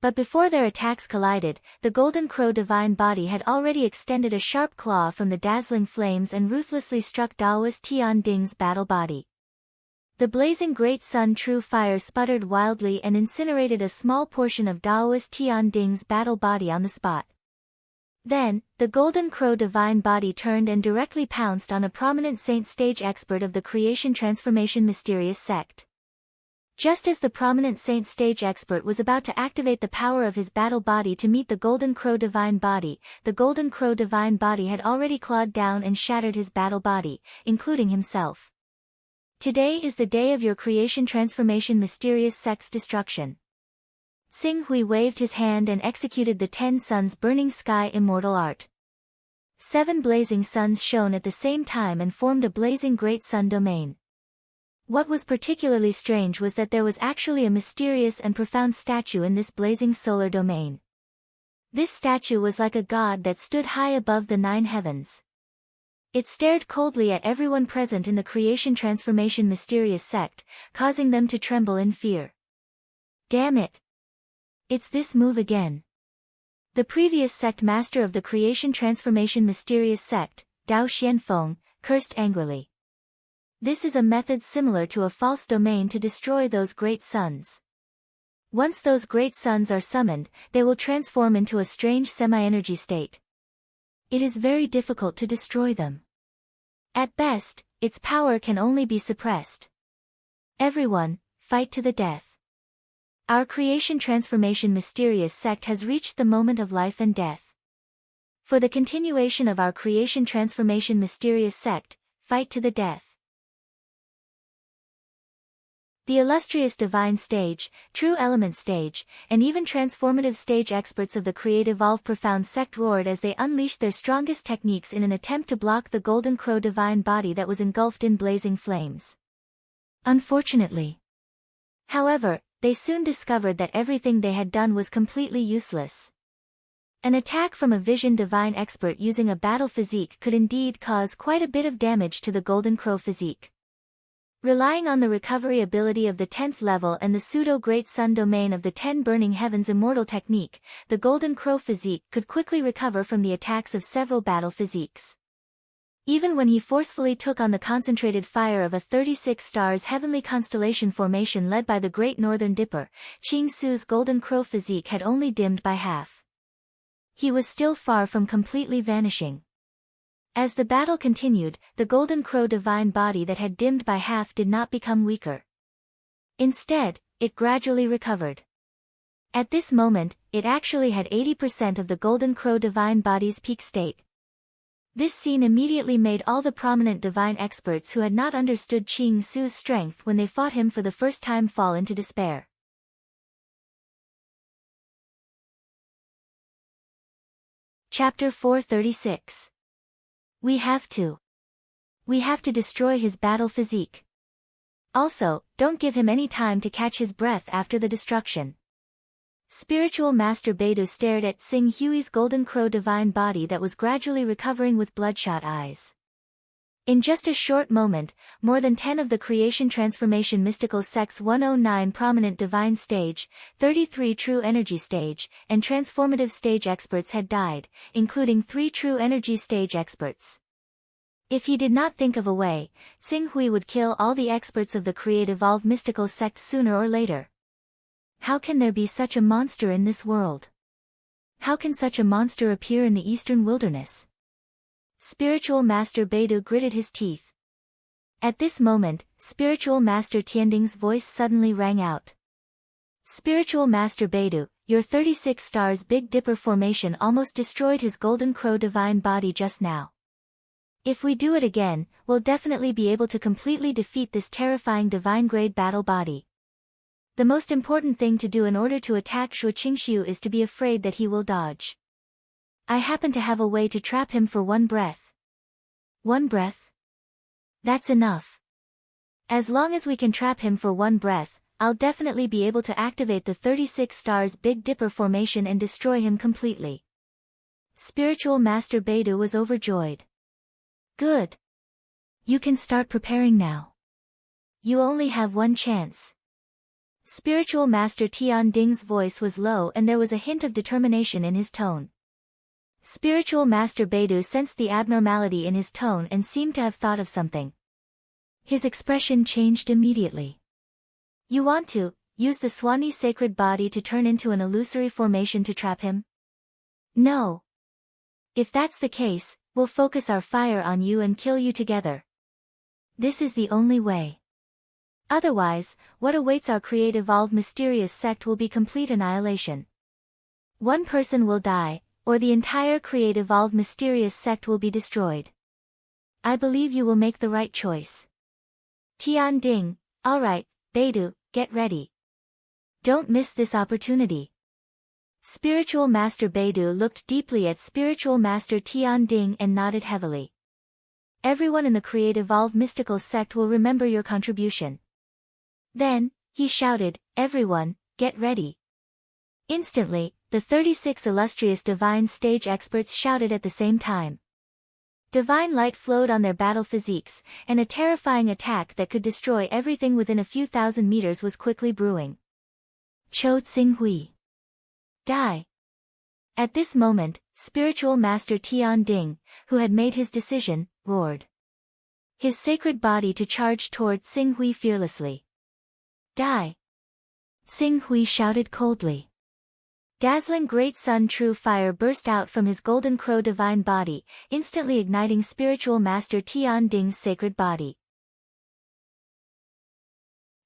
But before their attacks collided, the Golden Crow divine body had already extended a sharp claw from the dazzling flames and ruthlessly struck Taoist Tian Ding's battle body. The blazing great sun true fire sputtered wildly and incinerated a small portion of Taoist Tian Ding's battle body on the spot. Then, the Golden Crow divine body turned and directly pounced on a prominent saint stage expert of the Creation Transformation Mysterious Sect. Just as the prominent saint stage expert was about to activate the power of his battle body to meet the Golden Crow divine body, the Golden Crow divine body had already clawed down and shattered his battle body, including himself. Today is the day of your Creation Transformation Mysterious Sect's destruction. Xing Hui waved his hand and executed the 10 suns burning sky immortal art. 7 blazing suns shone at the same time and formed a blazing great sun domain. What was particularly strange was that there was actually a mysterious and profound statue in this blazing solar domain. This statue was like a god that stood high above the 9 heavens. It stared coldly at everyone present in the Creation Transformation Mysterious Sect, causing them to tremble in fear. Damn it! It's this move again. The previous sect master of the Creation Transformation Mysterious Sect, Dao Xianfeng, cursed angrily. This is a method similar to a false domain to destroy those great suns. Once those great suns are summoned, they will transform into a strange semi-energy state. It is very difficult to destroy them. At best, its power can only be suppressed. Everyone, fight to the death. Our Creation Transformation Mysterious Sect has reached the moment of life and death. For the continuation of our Creation Transformation Mysterious Sect, fight to the death. The illustrious divine stage, true element stage, and even transformative stage experts of the Create-Evolve Profound Sect roared as they unleashed their strongest techniques in an attempt to block the Golden Crow divine body that was engulfed in blazing flames. Unfortunately. However, they soon discovered that everything they had done was completely useless. An attack from a vision divine expert using a battle physique could indeed cause quite a bit of damage to the Golden Crow physique. Relying on the recovery ability of the 10th level and the pseudo-Great Sun domain of the 10 Burning Heavens immortal technique, the Golden Crow physique could quickly recover from the attacks of several battle physiques. Even when he forcefully took on the concentrated fire of a 36 stars heavenly constellation formation led by the Great Northern Dipper, Qing Su's Golden Crow physique had only dimmed by half. He was still far from completely vanishing. As the battle continued, the Golden Crow divine body that had dimmed by half did not become weaker. Instead, it gradually recovered. At this moment, it actually had 80% of the Golden Crow divine body's peak state. This scene immediately made all the prominent divine experts who had not understood Qing Su's strength when they fought him for the first time fall into despair. Chapter 436. We have to destroy his battle physique. Also, don't give him any time to catch his breath after the destruction. Spiritual Master Beidou stared at Xing Hui's Golden Crow divine body that was gradually recovering with bloodshot eyes. In just a short moment, more than 10 of the Creation Transformation Mystical Sect's 109 prominent divine stage, 33 true energy stage, and transformative stage experts had died, including 3 true energy stage experts. If he did not think of a way, Xing Hui would kill all the experts of the Create Evolve Mystical Sect sooner or later. How can there be such a monster in this world? How can such a monster appear in the eastern wilderness? Spiritual Master Beidou gritted his teeth. At this moment, Spiritual Master Tianding's voice suddenly rang out. Spiritual Master Beidou, your 36 stars Big Dipper formation almost destroyed his Golden Crow divine body just now. If we do it again, we'll definitely be able to completely defeat this terrifying divine grade battle body. The most important thing to do in order to attack Shuo Qingxiu is to be afraid that he will dodge. I happen to have a way to trap him for one breath. One breath? That's enough. As long as we can trap him for one breath, I'll definitely be able to activate the 36 stars Big Dipper formation and destroy him completely. Spiritual Master Beidou was overjoyed. Good. You can start preparing now. You only have one chance. Spiritual Master Tian Ding's voice was low and there was a hint of determination in his tone. Spiritual Master Beidou sensed the abnormality in his tone and seemed to have thought of something. His expression changed immediately. You want to use the Swanee sacred body to turn into an illusory formation to trap him? No. If that's the case, we'll focus our fire on you and kill you together. This is the only way. Otherwise, what awaits our Create Evolve mysterious sect will be complete annihilation. One person will die, or the entire Create Evolve mysterious sect will be destroyed. I believe you will make the right choice. Tian Ding, alright, Beidou, get ready. Don't miss this opportunity. Spiritual Master Beidou looked deeply at Spiritual Master Tian Ding and nodded heavily. Everyone in the Create Evolve mystical sect will remember your contribution. Then, he shouted, everyone, get ready. Instantly, the 36 illustrious divine stage experts shouted at the same time. Divine light flowed on their battle physiques, and a terrifying attack that could destroy everything within a few thousand meters was quickly brewing. Chou Xinghui. Die. At this moment, Spiritual Master Tian Ding, who had made his decision, roared. His sacred body to charge toward Xinghui fearlessly. Die. Xinghui shouted coldly. Dazzling Great Sun True Fire burst out from his Golden Crow divine body, instantly igniting Spiritual Master Tian Ding's sacred body.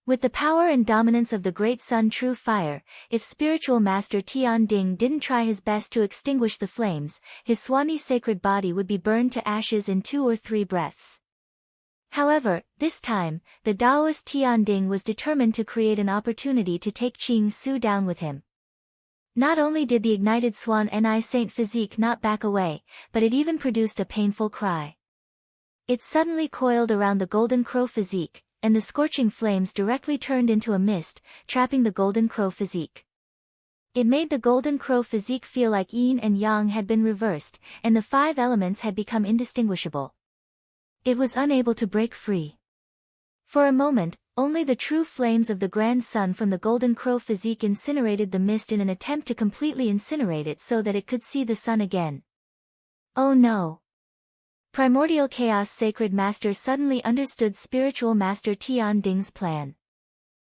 With the power and dominance of the Great Sun True Fire, if Spiritual Master Tian Ding didn't try his best to extinguish the flames, his Swanee sacred body would be burned to ashes in 2 or 3 breaths. However, this time, the Taoist Tian Ding was determined to create an opportunity to take Qing Su down with him. Not only did the ignited Swan Ni Saint physique not back away, but it even produced a painful cry. It suddenly coiled around the Golden Crow physique, and the scorching flames directly turned into a mist, trapping the Golden Crow physique. It made the Golden Crow physique feel like yin and yang had been reversed, and the 5 elements had become indistinguishable. It was unable to break free. For a moment, only the true flames of the grand sun from the golden crow physique incinerated the mist in an attempt to completely incinerate it so that it could see the sun again. Oh no! Primordial Chaos Sacred Master suddenly understood Spiritual Master Tian Ding's plan.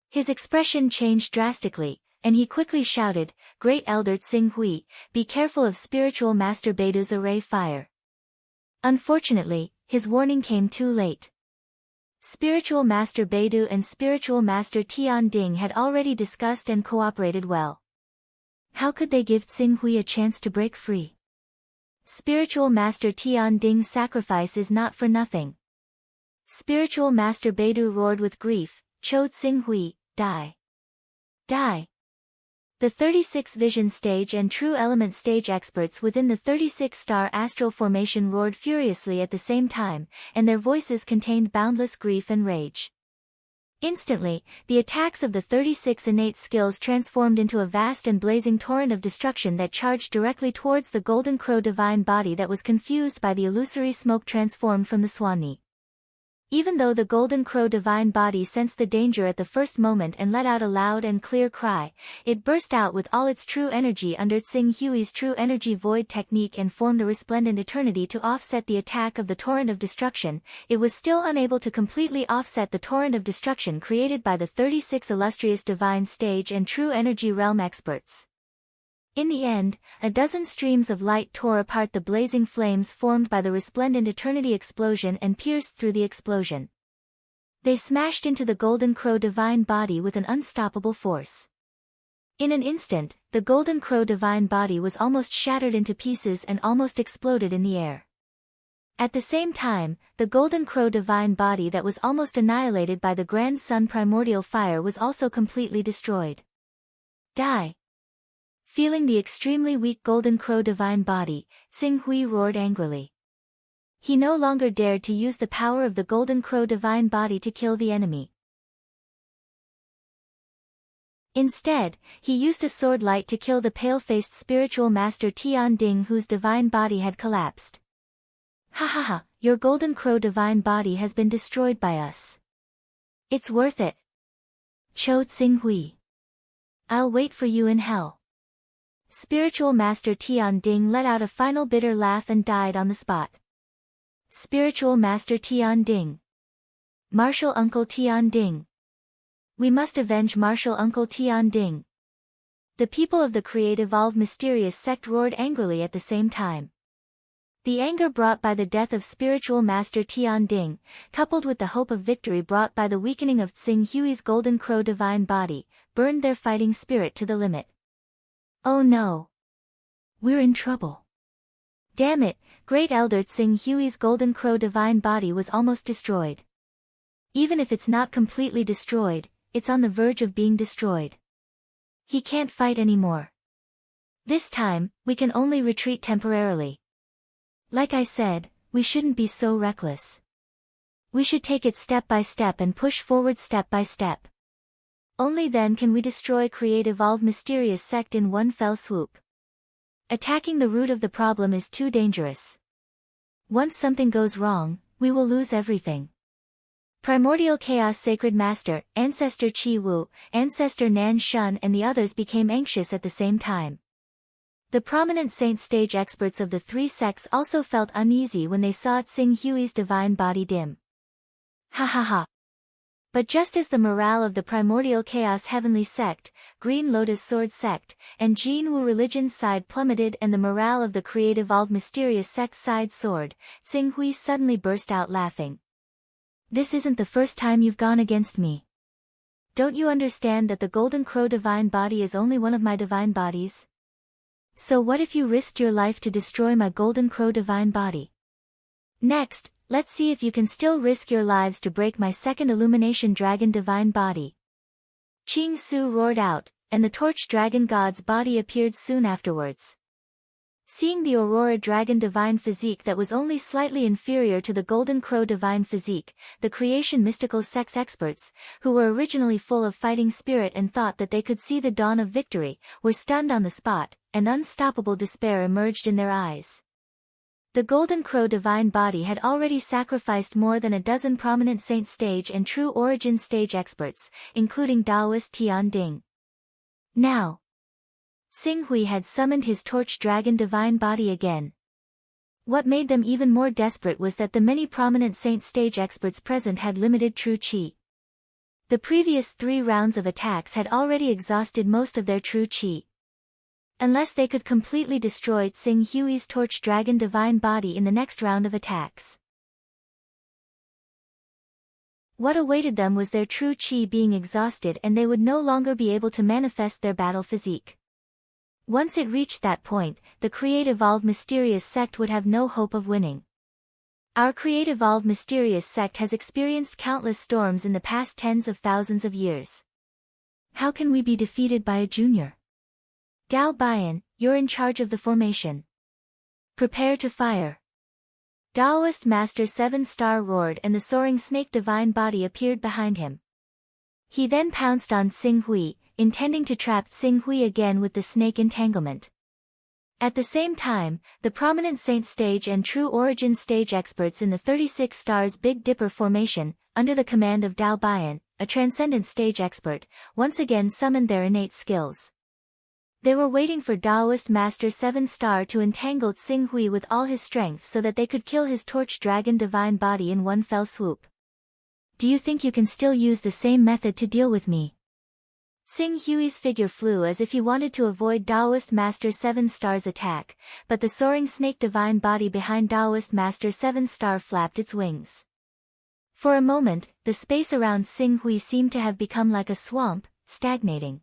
His expression changed drastically, and he quickly shouted, "Great Elder Tsing Hui, be careful of Spiritual Master Beidu's array fire." Unfortunately, his warning came too late. Spiritual Master Beidu and Spiritual Master Tian Ding had already discussed and cooperated well. How could they give Tsing Hui a chance to break free? Spiritual Master Tian Ding's sacrifice is not for nothing. Spiritual Master Beidu roared with grief, "Cho Tsing Hui, die! Die!" The 36 Vision Stage and True Element Stage experts within the 36-star astral formation roared furiously at the same time, and their voices contained boundless grief and rage. Instantly, the attacks of the 36 innate skills transformed into a vast and blazing torrent of destruction that charged directly towards the Golden Crow divine body that was confused by the illusory smoke transformed from the Swanee. Even though the Golden Crow divine body sensed the danger at the first moment and let out a loud and clear cry, it burst out with all its true energy under Tsing Hui's true energy void technique and formed a resplendent eternity to offset the attack of the torrent of destruction. It was still unable to completely offset the torrent of destruction created by the 36 illustrious divine stage and true energy realm experts. In the end, a dozen streams of light tore apart the blazing flames formed by the resplendent eternity explosion and pierced through the explosion. They smashed into the Golden Crow divine body with an unstoppable force. In an instant, the Golden Crow divine body was almost shattered into pieces and almost exploded in the air. At the same time, the Golden Crow divine body that was almost annihilated by the Grand Sun primordial fire was also completely destroyed. Die! Feeling the extremely weak Golden Crow divine body, Tsing Hui roared angrily. He no longer dared to use the power of the Golden Crow divine body to kill the enemy. Instead, he used a sword light to kill the pale-faced spiritual master Tian Ding whose divine body had collapsed. "Ha ha ha, your Golden Crow divine body has been destroyed by us. It's worth it. Cho Tsing Hui. I'll wait for you in hell." Spiritual Master Tian Ding let out a final bitter laugh and died on the spot. Spiritual Master Tian Ding. Martial Uncle Tian Ding. We must avenge Martial Uncle Tian Ding. The people of the Create Evolved Mysterious Sect roared angrily at the same time. The anger brought by the death of Spiritual Master Tian Ding, coupled with the hope of victory brought by the weakening of Tsing Hui's Golden Crow divine body, burned their fighting spirit to the limit. Oh no! We're in trouble. Damn it, Great Elder Tsing Hui's Golden Crow divine body was almost destroyed. Even if it's not completely destroyed, it's on the verge of being destroyed. He can't fight anymore. This time, we can only retreat temporarily. Like I said, we shouldn't be so reckless. We should take it step by step and push forward step by step. Only then can we destroy Create Evolved Mysterious Sect in one fell swoop. Attacking the root of the problem is too dangerous. Once something goes wrong, we will lose everything. Primordial Chaos Sacred Master, Ancestor Qi Wu, Ancestor Nan Shun and the others became anxious at the same time. The prominent saint stage experts of the three sects also felt uneasy when they saw Tsing Hui's divine body dim. Ha ha ha. But just as the morale of the Primordial Chaos Heavenly Sect, Green Lotus Sword Sect, and Jin Wu Religion's side plummeted and the morale of the Create Evolved Mysterious Sect's side soared, Tsing Hui suddenly burst out laughing. This isn't the first time you've gone against me. Don't you understand that the Golden Crow divine body is only one of my divine bodies? So what if you risked your life to destroy my Golden Crow divine body? Next, let's see if you can still risk your lives to break my second Illumination Dragon divine body. Qing Su roared out, and the Torch Dragon God's body appeared soon afterwards. Seeing the Aurora Dragon divine physique that was only slightly inferior to the Golden Crow divine physique, the Creation Mystical Sects experts, who were originally full of fighting spirit and thought that they could see the dawn of victory, were stunned on the spot, and unstoppable despair emerged in their eyes. The Golden Crow divine body had already sacrificed more than a dozen prominent saint stage and true origin stage experts, including Taoist Tian Ding. Now, Xing Hui had summoned his torch dragon divine body again. What made them even more desperate was that the many prominent saint stage experts present had limited true qi. The previous 3 rounds of attacks had already exhausted most of their true qi. Unless they could completely destroy Xing Hui's torch dragon divine body in the next round of attacks. What awaited them was their true qi being exhausted, and they would no longer be able to manifest their battle physique. Once it reached that point, the Create Evolve Mysterious sect would have no hope of winning. Our Create Evolve Mysterious sect has experienced countless storms in the past tens of thousands of years. How can we be defeated by a junior? Dao Bian, you're in charge of the formation. Prepare to fire. Taoist Master 7-star roared, and the soaring snake divine body appeared behind him. He then pounced on Xing Hui, intending to trap Xing Hui again with the snake entanglement. At the same time, the prominent Saint Stage and True Origin Stage experts in the 36 Stars Big Dipper formation, under the command of Dao Bian, a Transcendent Stage expert, once again summoned their innate skills. They were waiting for Taoist Master 7-star to entangle Xing Hui with all his strength so that they could kill his Torch Dragon divine body in one fell swoop. Do you think you can still use the same method to deal with me? Xing Hui's figure flew as if he wanted to avoid Taoist Master 7-star's attack, but the soaring snake divine body behind Taoist Master 7-star flapped its wings. For a moment, the space around Xing Hui seemed to have become like a swamp, stagnating.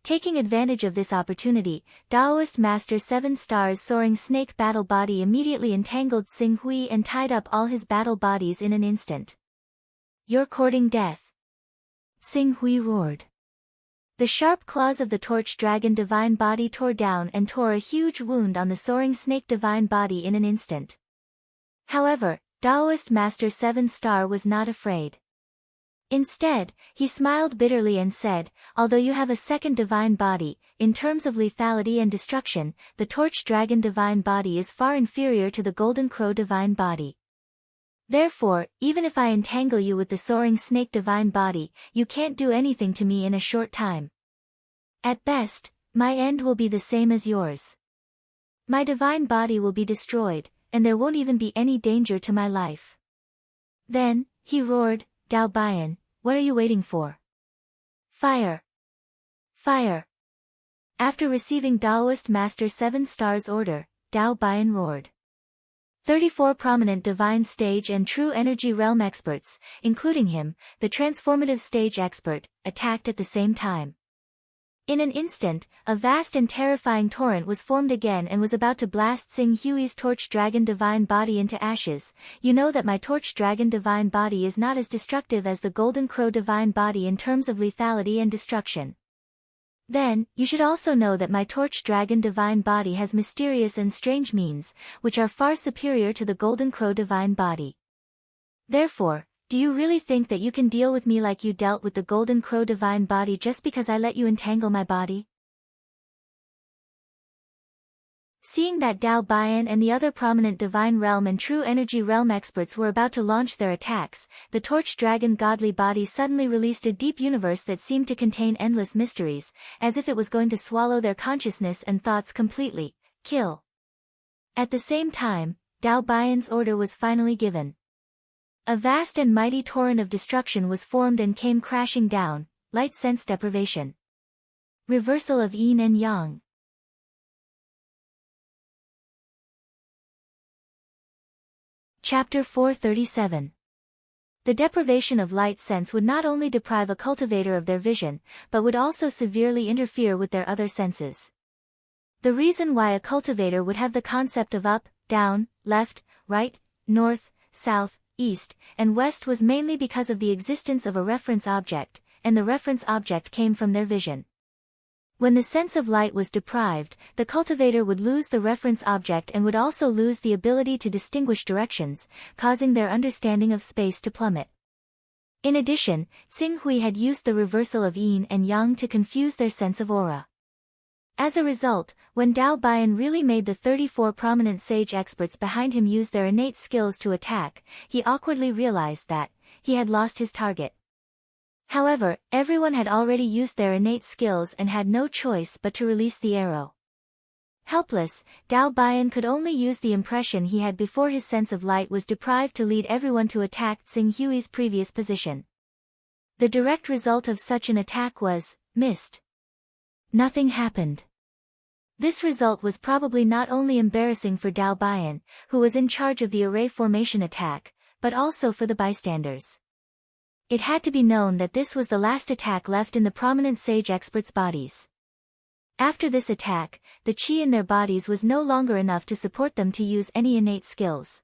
Taking advantage of this opportunity, Taoist Master 7-star's soaring snake battle body immediately entangled Xing Hui and tied up all his battle bodies in an instant. You're courting death. Xing Hui roared. The sharp claws of the Torch Dragon divine body tore down and tore a huge wound on the soaring snake divine body in an instant. However, Taoist Master 7-star was not afraid. Instead, he smiled bitterly and said, although you have a second divine body, in terms of lethality and destruction, the Torch Dragon divine body is far inferior to the Golden Crow divine body. Therefore, even if I entangle you with the soaring snake divine body, you can't do anything to me in a short time. At best, my end will be the same as yours. My divine body will be destroyed, and there won't even be any danger to my life. Then, he roared, Dao Bian, what are you waiting for? Fire! Fire! After receiving Taoist Master 7-star's order, Dao Bian roared. 34 prominent divine stage and true energy realm experts, including him, the transformative stage expert, attacked at the same time. In an instant, a vast and terrifying torrent was formed again and was about to blast Xing Hui's Torch Dragon divine body into ashes. You know that my Torch Dragon divine body is not as destructive as the Golden Crow divine body in terms of lethality and destruction. Then, you should also know that my Torch Dragon divine body has mysterious and strange means, which are far superior to the Golden Crow divine body. Therefore, do you really think that you can deal with me like you dealt with the Golden Crow divine body just because I let you entangle my body? Seeing that Dao Bian and the other prominent Divine Realm and True Energy Realm experts were about to launch their attacks, the Torch Dragon godly body suddenly released a deep universe that seemed to contain endless mysteries, as if it was going to swallow their consciousness and thoughts completely. Kill. At the same time, Dao Bian's order was finally given. A vast and mighty torrent of destruction was formed and came crashing down, light sense deprivation. Reversal of yin and yang. Chapter 437. The deprivation of light sense would not only deprive a cultivator of their vision, but would also severely interfere with their other senses. The reason why a cultivator would have the concept of up, down, left, right, north, south, east, and west was mainly because of the existence of a reference object, and the reference object came from their vision. When the sense of light was deprived, the cultivator would lose the reference object and would also lose the ability to distinguish directions, causing their understanding of space to plummet. In addition, Xing Hui had used the reversal of yin and yang to confuse their sense of aura. As a result, when Dao Bian really made the 34 prominent sage experts behind him use their innate skills to attack, he awkwardly realized that he had lost his target. However, everyone had already used their innate skills and had no choice but to release the arrow. Helpless, Dao Bian could only use the impression he had before his sense of light was deprived to lead everyone to attack Tsing Hui's previous position. The direct result of such an attack was missed. Nothing happened. This result was probably not only embarrassing for Dao Bian, who was in charge of the array formation attack, but also for the bystanders. It had to be known that this was the last attack left in the prominent sage experts' bodies. After this attack, the qi in their bodies was no longer enough to support them to use any innate skills.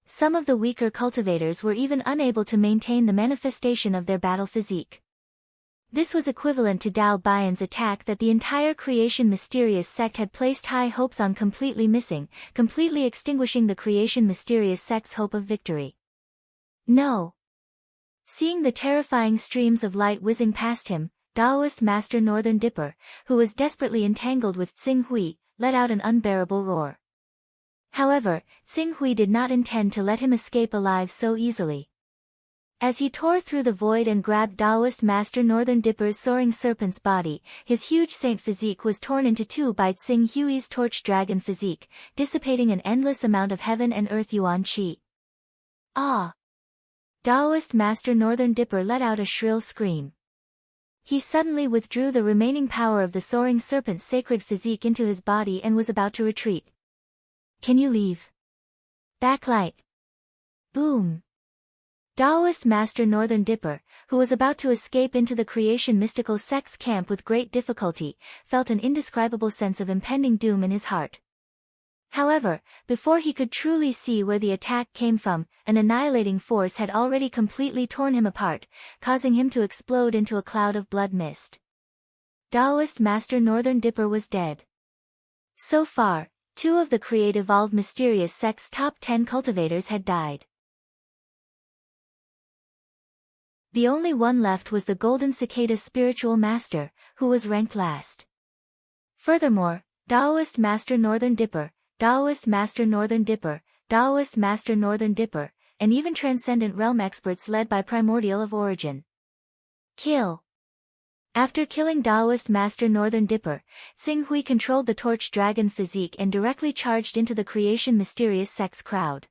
Some of the weaker cultivators were even unable to maintain the manifestation of their battle physique. This was equivalent to Dao Bian's attack that the entire Creation Mysterious sect had placed high hopes on completely missing, completely extinguishing the Creation Mysterious sect's hope of victory. No. Seeing the terrifying streams of light whizzing past him, Taoist Master Northern Dipper, who was desperately entangled with Tsing Hui, let out an unbearable roar. However, Tsing Hui did not intend to let him escape alive so easily. As he tore through the void and grabbed Taoist Master Northern Dipper's soaring serpent's body, his huge saint physique was torn into two by Tsing Hui's torch dragon physique, dissipating an endless amount of heaven and earth yuan qi. Ah! Taoist Master Northern Dipper let out a shrill scream. He suddenly withdrew the remaining power of the soaring serpent's sacred physique into his body and was about to retreat. Can you leave? Backlight. Boom. Taoist Master Northern Dipper, who was about to escape into the Creation Mystical Sect's camp with great difficulty, felt an indescribable sense of impending doom in his heart. However, before he could truly see where the attack came from, an annihilating force had already completely torn him apart, causing him to explode into a cloud of blood mist. Taoist Master Northern Dipper was dead. So far, 2 of the Create-Evolved Mysterious Sect's top 10 cultivators had died. The only one left was the Golden Cicada Spiritual Master, who was ranked last. Furthermore, Taoist Master Northern Dipper, Taoist Master Northern Dipper, Taoist Master Northern Dipper, and even Transcendent Realm experts led by Primordial of origin. Kill. After killing Taoist Master Northern Dipper, Tsing Hui controlled the Torch Dragon physique and directly charged into the Creation Mysterious Sect's crowd.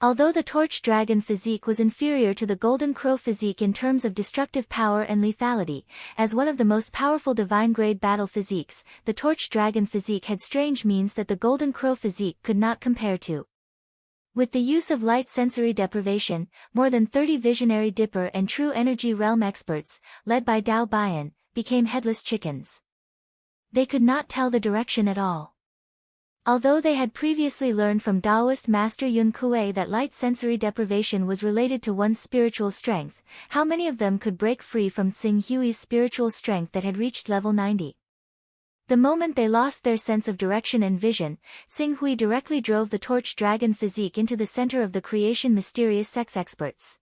Although the Torch Dragon physique was inferior to the Golden Crow physique in terms of destructive power and lethality, as one of the most powerful divine-grade battle physiques, the Torch Dragon physique had strange means that the Golden Crow physique could not compare to. With the use of light sensory deprivation, more than 30 Visionary Dipper and True Energy Realm experts, led by Dao Bian, became headless chickens. They could not tell the direction at all. Although they had previously learned from Taoist Master Yun Kuei that light sensory deprivation was related to one's spiritual strength, how many of them could break free from Tsing Hui's spiritual strength that had reached level 90? The moment they lost their sense of direction and vision, Tsing Hui directly drove the Torch Dragon physique into the center of the Creation Mysterious Sect's experts.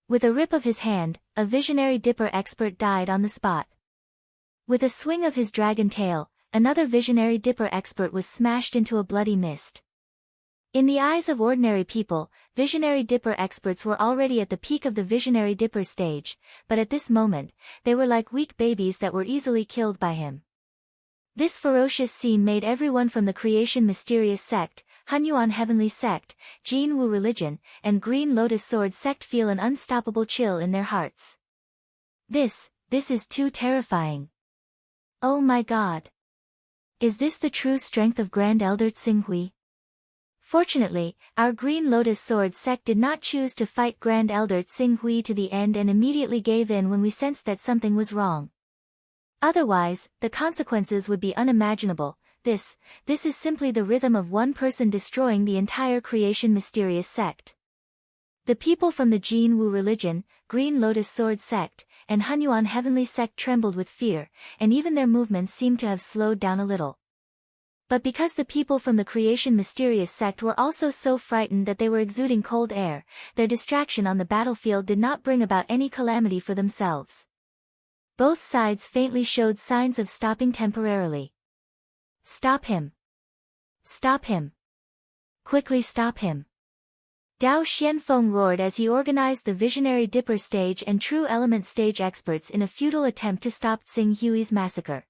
With a rip of his hand, a Visionary Dipper expert died on the spot. With a swing of his dragon tail, another Visionary Dipper expert was smashed into a bloody mist. In the eyes of ordinary people, Visionary Dipper experts were already at the peak of the Visionary Dipper stage, but at this moment, they were like weak babies that were easily killed by him. This ferocious scene made everyone from the Creation Mysterious Sect, Hunyuan Heavenly Sect, Jin Wu Religion, and Green Lotus Sword Sect feel an unstoppable chill in their hearts. This is too terrifying. Oh my God. Is this the true strength of Grand Elder Tsing Hui? Fortunately, our Green Lotus Sword sect did not choose to fight Grand Elder Tsing Hui to the end and immediately gave in when we sensed that something was wrong. Otherwise, the consequences would be unimaginable. This is simply the rhythm of one person destroying the entire Creation Mysterious Sect. The people from the Jin Wu Religion, Green Lotus Sword Sect, and Hunyuan Heavenly Sect trembled with fear, and even their movements seemed to have slowed down a little. But because the people from the Creation Mysterious Sect were also so frightened that they were exuding cold air, their distraction on the battlefield did not bring about any calamity for themselves. Both sides faintly showed signs of stopping temporarily. Stop him. Stop him. Quickly stop him. Dao Xianfeng roared as he organized the visionary Dipper stage and true element stage experts in a futile attempt to stop Tsing Hui's massacre.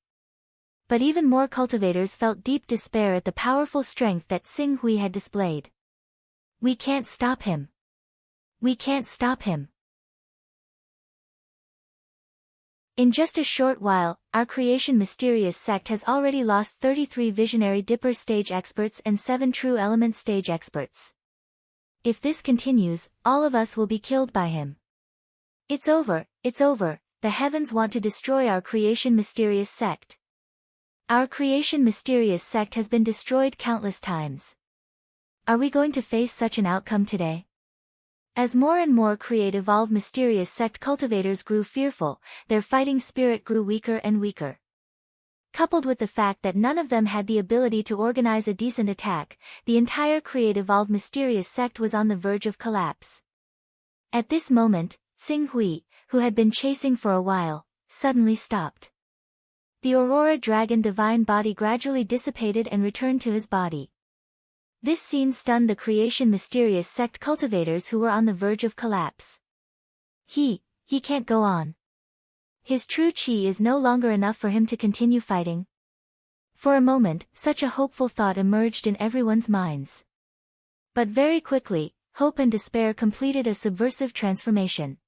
But even more cultivators felt deep despair at the powerful strength that Tsing Hui had displayed. We can't stop him. We can't stop him. In just a short while, our creation mysterious sect has already lost 33 visionary Dipper stage experts and 7 true element stage experts. If this continues, all of us will be killed by him. It's over, the heavens want to destroy our creation mysterious sect. Our creation mysterious sect has been destroyed countless times. Are we going to face such an outcome today? As more and more create evolved mysterious sect cultivators grew fearful, their fighting spirit grew weaker and weaker. Coupled with the fact that none of them had the ability to organize a decent attack, the entire create evolved mysterious sect was on the verge of collapse. At this moment, Tsing Hui, who had been chasing for a while, suddenly stopped. The Aurora Dragon divine body gradually dissipated and returned to his body. This scene stunned the creation mysterious sect cultivators who were on the verge of collapse. He can't go on. His true chi is no longer enough for him to continue fighting. For a moment, such a hopeful thought emerged in everyone's minds. But very quickly, hope and despair completed a subversive transformation.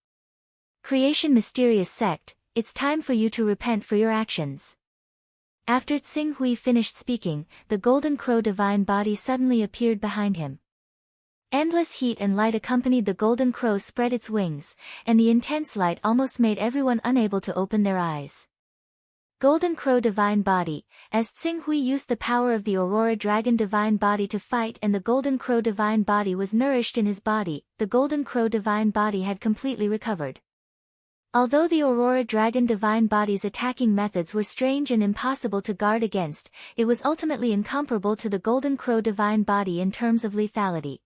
Creation mysterious sect, it's time for you to repent for your actions. After Tsing Hui finished speaking, the Golden Crow divine body suddenly appeared behind him. Endless heat and light accompanied the Golden Crow spread its wings, and the intense light almost made everyone unable to open their eyes. Golden Crow divine body, as Tsing Hui used the power of the Aurora Dragon divine body to fight and the Golden Crow divine body was nourished in his body, the Golden Crow divine body had completely recovered. Although the Aurora Dragon divine body's attacking methods were strange and impossible to guard against, it was ultimately incomparable to the Golden Crow divine body in terms of lethality.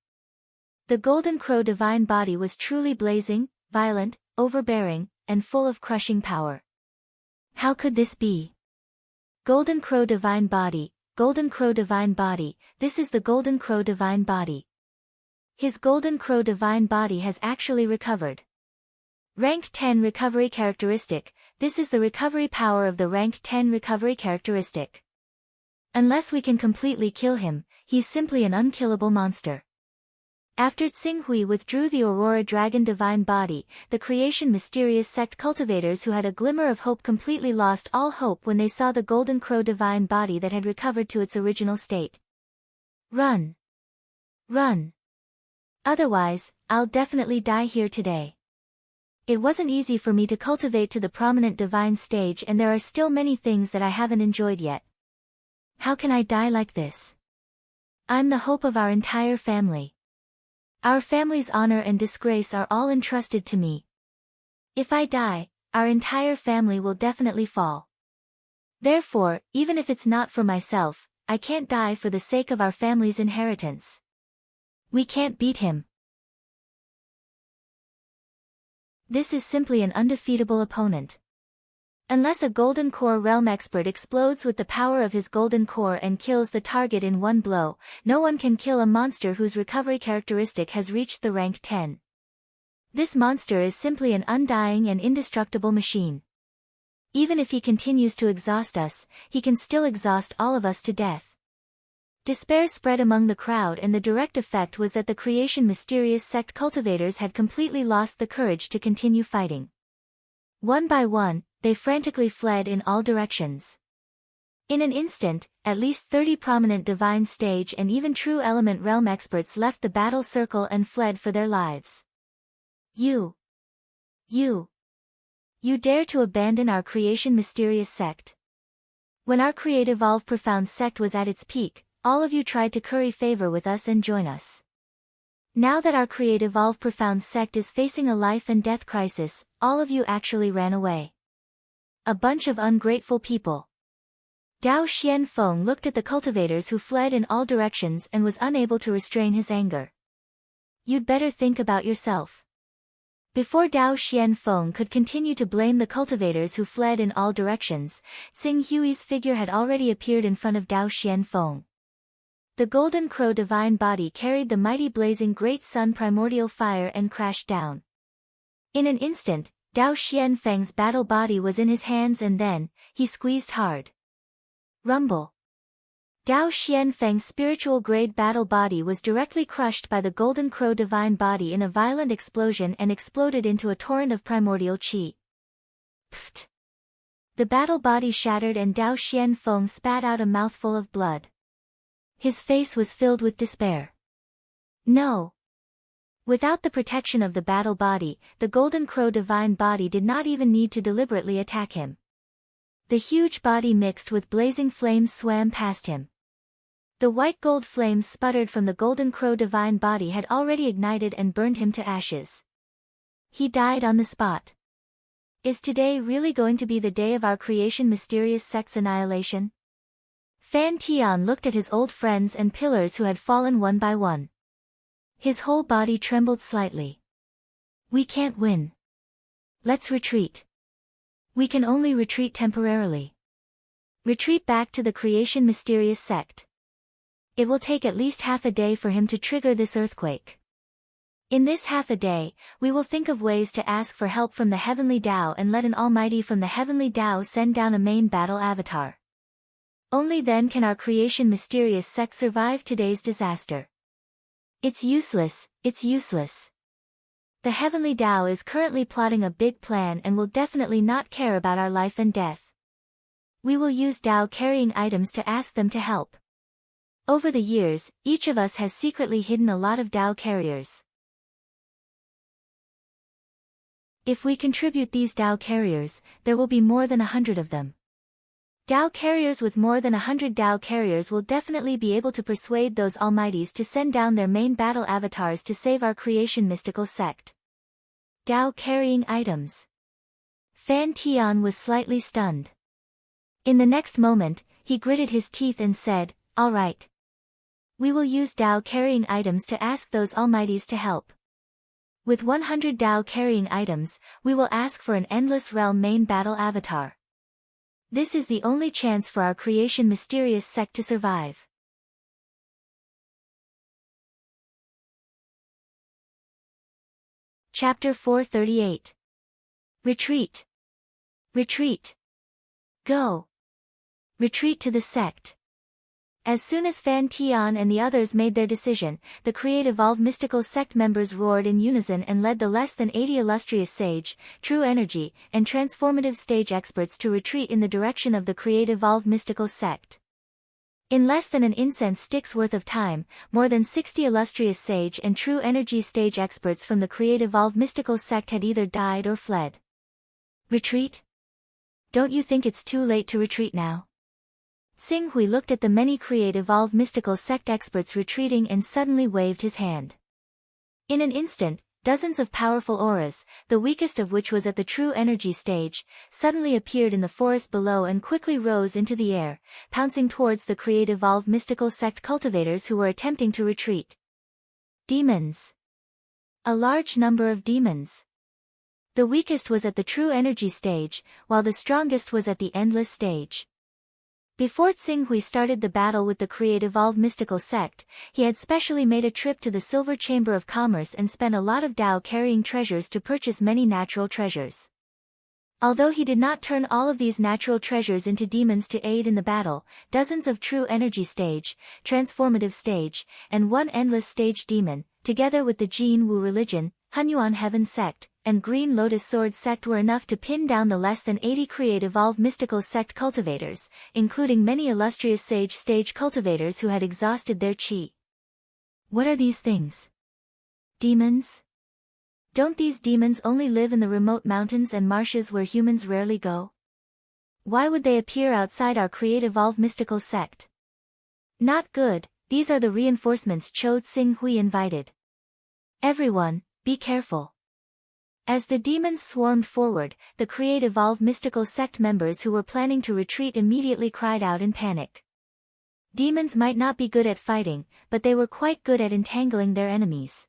The Golden Crow divine body was truly blazing, violent, overbearing, and full of crushing power. How could this be? Golden Crow divine body, this is the Golden Crow divine body. His Golden Crow divine body has actually recovered. Rank 10 recovery characteristic, this is the recovery power of the rank 10 recovery characteristic. Unless we can completely kill him, he's simply an unkillable monster. After Tsing Hui withdrew the Aurora Dragon divine body, the creation mysterious sect cultivators who had a glimmer of hope completely lost all hope when they saw the Golden Crow divine body that had recovered to its original state. Run! Run! Otherwise, I'll definitely die here today. It wasn't easy for me to cultivate to the prominent divine stage and there are still many things that I haven't enjoyed yet. How can I die like this? I'm the hope of our entire family. Our family's honor and disgrace are all entrusted to me. If I die, our entire family will definitely fall. Therefore, even if it's not for myself, I can't die for the sake of our family's inheritance. We can't beat him. This is simply an undefeatable opponent. Unless a Golden Core realm expert explodes with the power of his Golden Core and kills the target in one blow, no one can kill a monster whose recovery characteristic has reached the rank 10. This monster is simply an undying and indestructible machine. Even if he continues to exhaust us, he can still exhaust all of us to death. Despair spread among the crowd and the direct effect was that the creation mysterious sect cultivators had completely lost the courage to continue fighting. One by one, they frantically fled in all directions. In an instant, at least 30 prominent divine stage and even true element realm experts left the battle circle and fled for their lives. You dare to abandon our creation mysterious sect. When our create evolve profound sect was at its peak, all of you tried to curry favor with us and join us. Now that our create evolve profound sect is facing a life and death crisis, all of you actually ran away. A bunch of ungrateful people. Dao Xianfeng looked at the cultivators who fled in all directions and was unable to restrain his anger. You'd better think about yourself. Before Dao Xianfeng could continue to blame the cultivators who fled in all directions, Tsing Hui's figure had already appeared in front of Dao Xianfeng. The golden crow divine body carried the mighty blazing great sun primordial fire and crashed down. In an instant, Dao Xianfeng's battle body was in his hands and then, he squeezed hard. Rumble. Dao Xianfeng's spiritual grade battle body was directly crushed by the golden crow divine body in a violent explosion and exploded into a torrent of primordial qi. Pfft. The battle body shattered and Dao Xianfeng spat out a mouthful of blood. His face was filled with despair. No. Without the protection of the battle body, the golden crow divine body did not even need to deliberately attack him. The huge body mixed with blazing flames swam past him. The white gold flames sputtered from the golden crow divine body had already ignited and burned him to ashes. He died on the spot. Is today really going to be the day of our creation mysterious sect's annihilation? Fan Tian looked at his old friends and pillars who had fallen one by one. His whole body trembled slightly. We can't win. Let's retreat. We can only retreat temporarily. Retreat back to the creation mysterious sect. It will take at least half a day for him to trigger this earthquake. In this half a day, we will think of ways to ask for help from the heavenly Tao and let an almighty from the heavenly Tao send down a main battle avatar. Only then can our creation mysterious sect survive today's disaster. It's useless, it's useless. The heavenly Tao is currently plotting a big plan and will definitely not care about our life and death. We will use Tao carrying items to ask them to help. Over the years, each of us has secretly hidden a lot of Tao carriers. If we contribute these Tao carriers, there will be more than 100 of them. Tao carriers with more than 100 Tao carriers will definitely be able to persuade those almighties to send down their main battle avatars to save our creation mystical sect. Tao carrying items. Fan Tian was slightly stunned. In the next moment, he gritted his teeth and said, "All right. We will use Tao carrying items to ask those almighties to help. With 100 Tao carrying items, we will ask for an endless realm main battle avatar. This is the only chance for our creation mysterious sect to survive." Chapter 438. Retreat. Retreat. Go. Retreat to the sect. As soon as Fan Tian and the others made their decision, the Create Evolve Mystical Sect members roared in unison and led the less than 80 illustrious sage, true energy, and transformative stage experts to retreat in the direction of the Create Evolve Mystical Sect. In less than an incense stick's worth of time, more than 60 illustrious sage and true energy stage experts from the Create Evolve Mystical Sect had either died or fled. Retreat? Don't you think it's too late to retreat now? Tsing Hui looked at the many Create Evolve Mystical Sect experts retreating and suddenly waved his hand. In an instant, dozens of powerful auras, the weakest of which was at the true energy stage, suddenly appeared in the forest below and quickly rose into the air, pouncing towards the Create Evolve Mystical Sect cultivators who were attempting to retreat. Demons. A large number of demons. The weakest was at the true energy stage, while the strongest was at the endless stage. Before Tsing Hui started the battle with the Create Evolve Mystical Sect, he had specially made a trip to the Silver Chamber of Commerce and spent a lot of Tao carrying treasures to purchase many natural treasures. Although he did not turn all of these natural treasures into demons to aid in the battle, dozens of true energy stage, transformative stage, and one endless stage demon, together with the Jin Wu religion, Hunyuan Heaven Sect, and Green Lotus Sword Sect were enough to pin down the less than 80 Create Evolve Mystical Sect cultivators, including many illustrious sage stage cultivators who had exhausted their qi. What are these things? Demons? Don't these demons only live in the remote mountains and marshes where humans rarely go? Why would they appear outside our Create Evolve Mystical Sect? Not good, these are the reinforcements Cho Tsing Hui invited. Everyone, be careful. As the demons swarmed forward, the Create Evolve Mystical Sect members who were planning to retreat immediately cried out in panic. Demons might not be good at fighting, but they were quite good at entangling their enemies.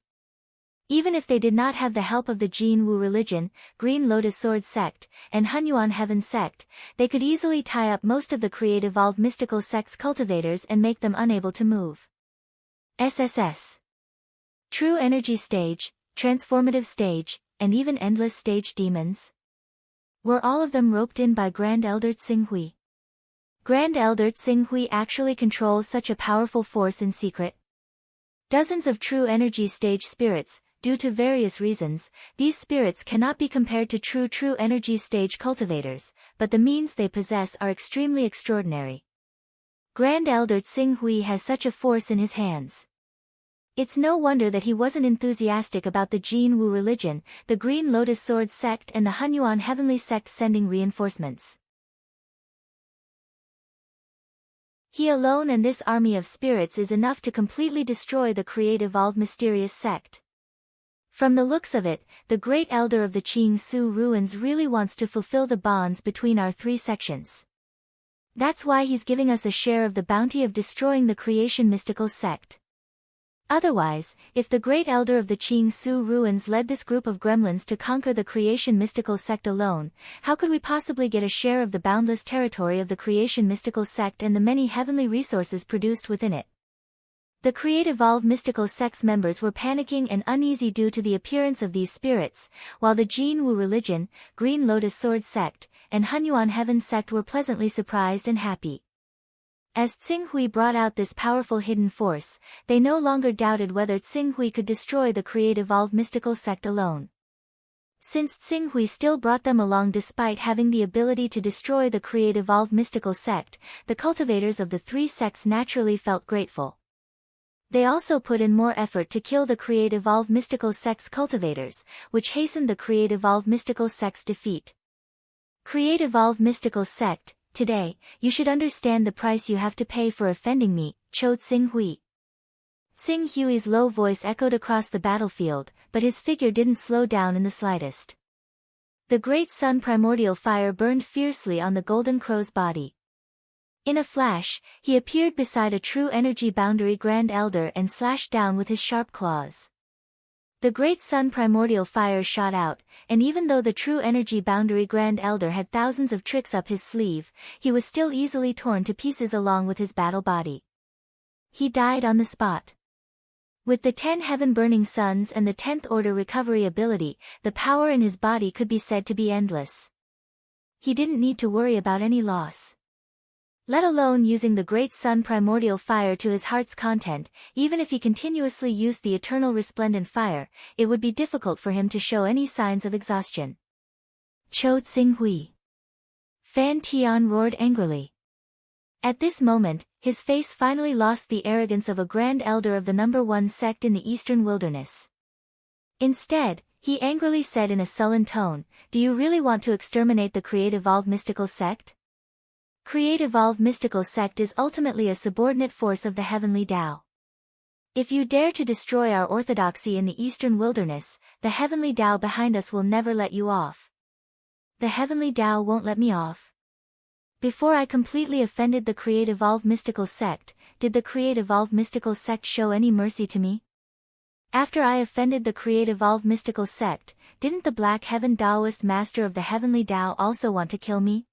Even if they did not have the help of the Jin Wu religion, Green Lotus Sword sect, and Hunyuan Heaven sect, they could easily tie up most of the creative evolved mystical sect's cultivators and make them unable to move. SSS. True energy stage, transformative stage, and even endless stage demons. Were all of them roped in by Grand Elder Tsinghui? Grand Elder Tsinghui actually controls such a powerful force in secret. Dozens of true energy stage spirits. Due to various reasons, these spirits cannot be compared to true energy stage cultivators, but the means they possess are extremely extraordinary. Grand Elder Tsinghui has such a force in his hands. It's no wonder that he wasn't enthusiastic about the Jin Wu religion, the Green Lotus Sword sect and the Hunyuan Heavenly sect sending reinforcements. He alone and this army of spirits is enough to completely destroy the creative evolved mysterious sect. From the looks of it, the great elder of the Qing Su ruins really wants to fulfill the bonds between our three sections. That's why he's giving us a share of the bounty of destroying the creation mystical sect. Otherwise, if the great elder of the Qing Su ruins led this group of gremlins to conquer the creation mystical sect alone, how could we possibly get a share of the boundless territory of the creation mystical sect and the many heavenly resources produced within it? The creative evolved mystical sect's members were panicking and uneasy due to the appearance of these spirits, while the Jin Wu religion, Green Lotus Sword sect, and Hunyuan Heaven sect were pleasantly surprised and happy. As Tsinghui brought out this powerful hidden force, they no longer doubted whether Tsinghui could destroy the creative evolved mystical sect alone. Since Tsinghui still brought them along despite having the ability to destroy the creative evolved mystical sect, the cultivators of the three sects naturally felt grateful. They also put in more effort to kill the creative evolved mystical sect's cultivators, which hastened the creative evolved mystical sect's defeat. Creative evolved mystical sect, today, you should understand the price you have to pay for offending me, Cho Tsinghui. Tsinghui's low voice echoed across the battlefield, but his figure didn't slow down in the slightest. The great sun primordial fire burned fiercely on the golden crow's body. In a flash, he appeared beside a true energy boundary Grand Elder and slashed down with his sharp claws. The great sun primordial fire shot out, and even though the true energy boundary Grand Elder had thousands of tricks up his sleeve, he was still easily torn to pieces along with his battle body. He died on the spot. With the 10 heaven-burning suns and the 10th order recovery ability, the power in his body could be said to be endless. He didn't need to worry about any loss. Let alone using the great sun primordial fire to his heart's content, even if he continuously used the eternal resplendent fire, it would be difficult for him to show any signs of exhaustion. Cho Tsinghui. Fan Tian roared angrily. At this moment, his face finally lost the arrogance of a grand elder of the number 1 sect in the eastern wilderness. Instead, he angrily said in a sullen tone, "Do you really want to exterminate the creative evolved mystical sect? Creative evolved mystical sect is ultimately a subordinate force of the heavenly Tao. If you dare to destroy our orthodoxy in the eastern wilderness, the heavenly Tao behind us will never let you off." The heavenly Tao won't let me off. Before I completely offended the creative evolved mystical sect, did the creative evolved mystical sect show any mercy to me? After I offended the creative evolved mystical sect, didn't the Black Heaven Taoist master of the heavenly Tao also want to kill me?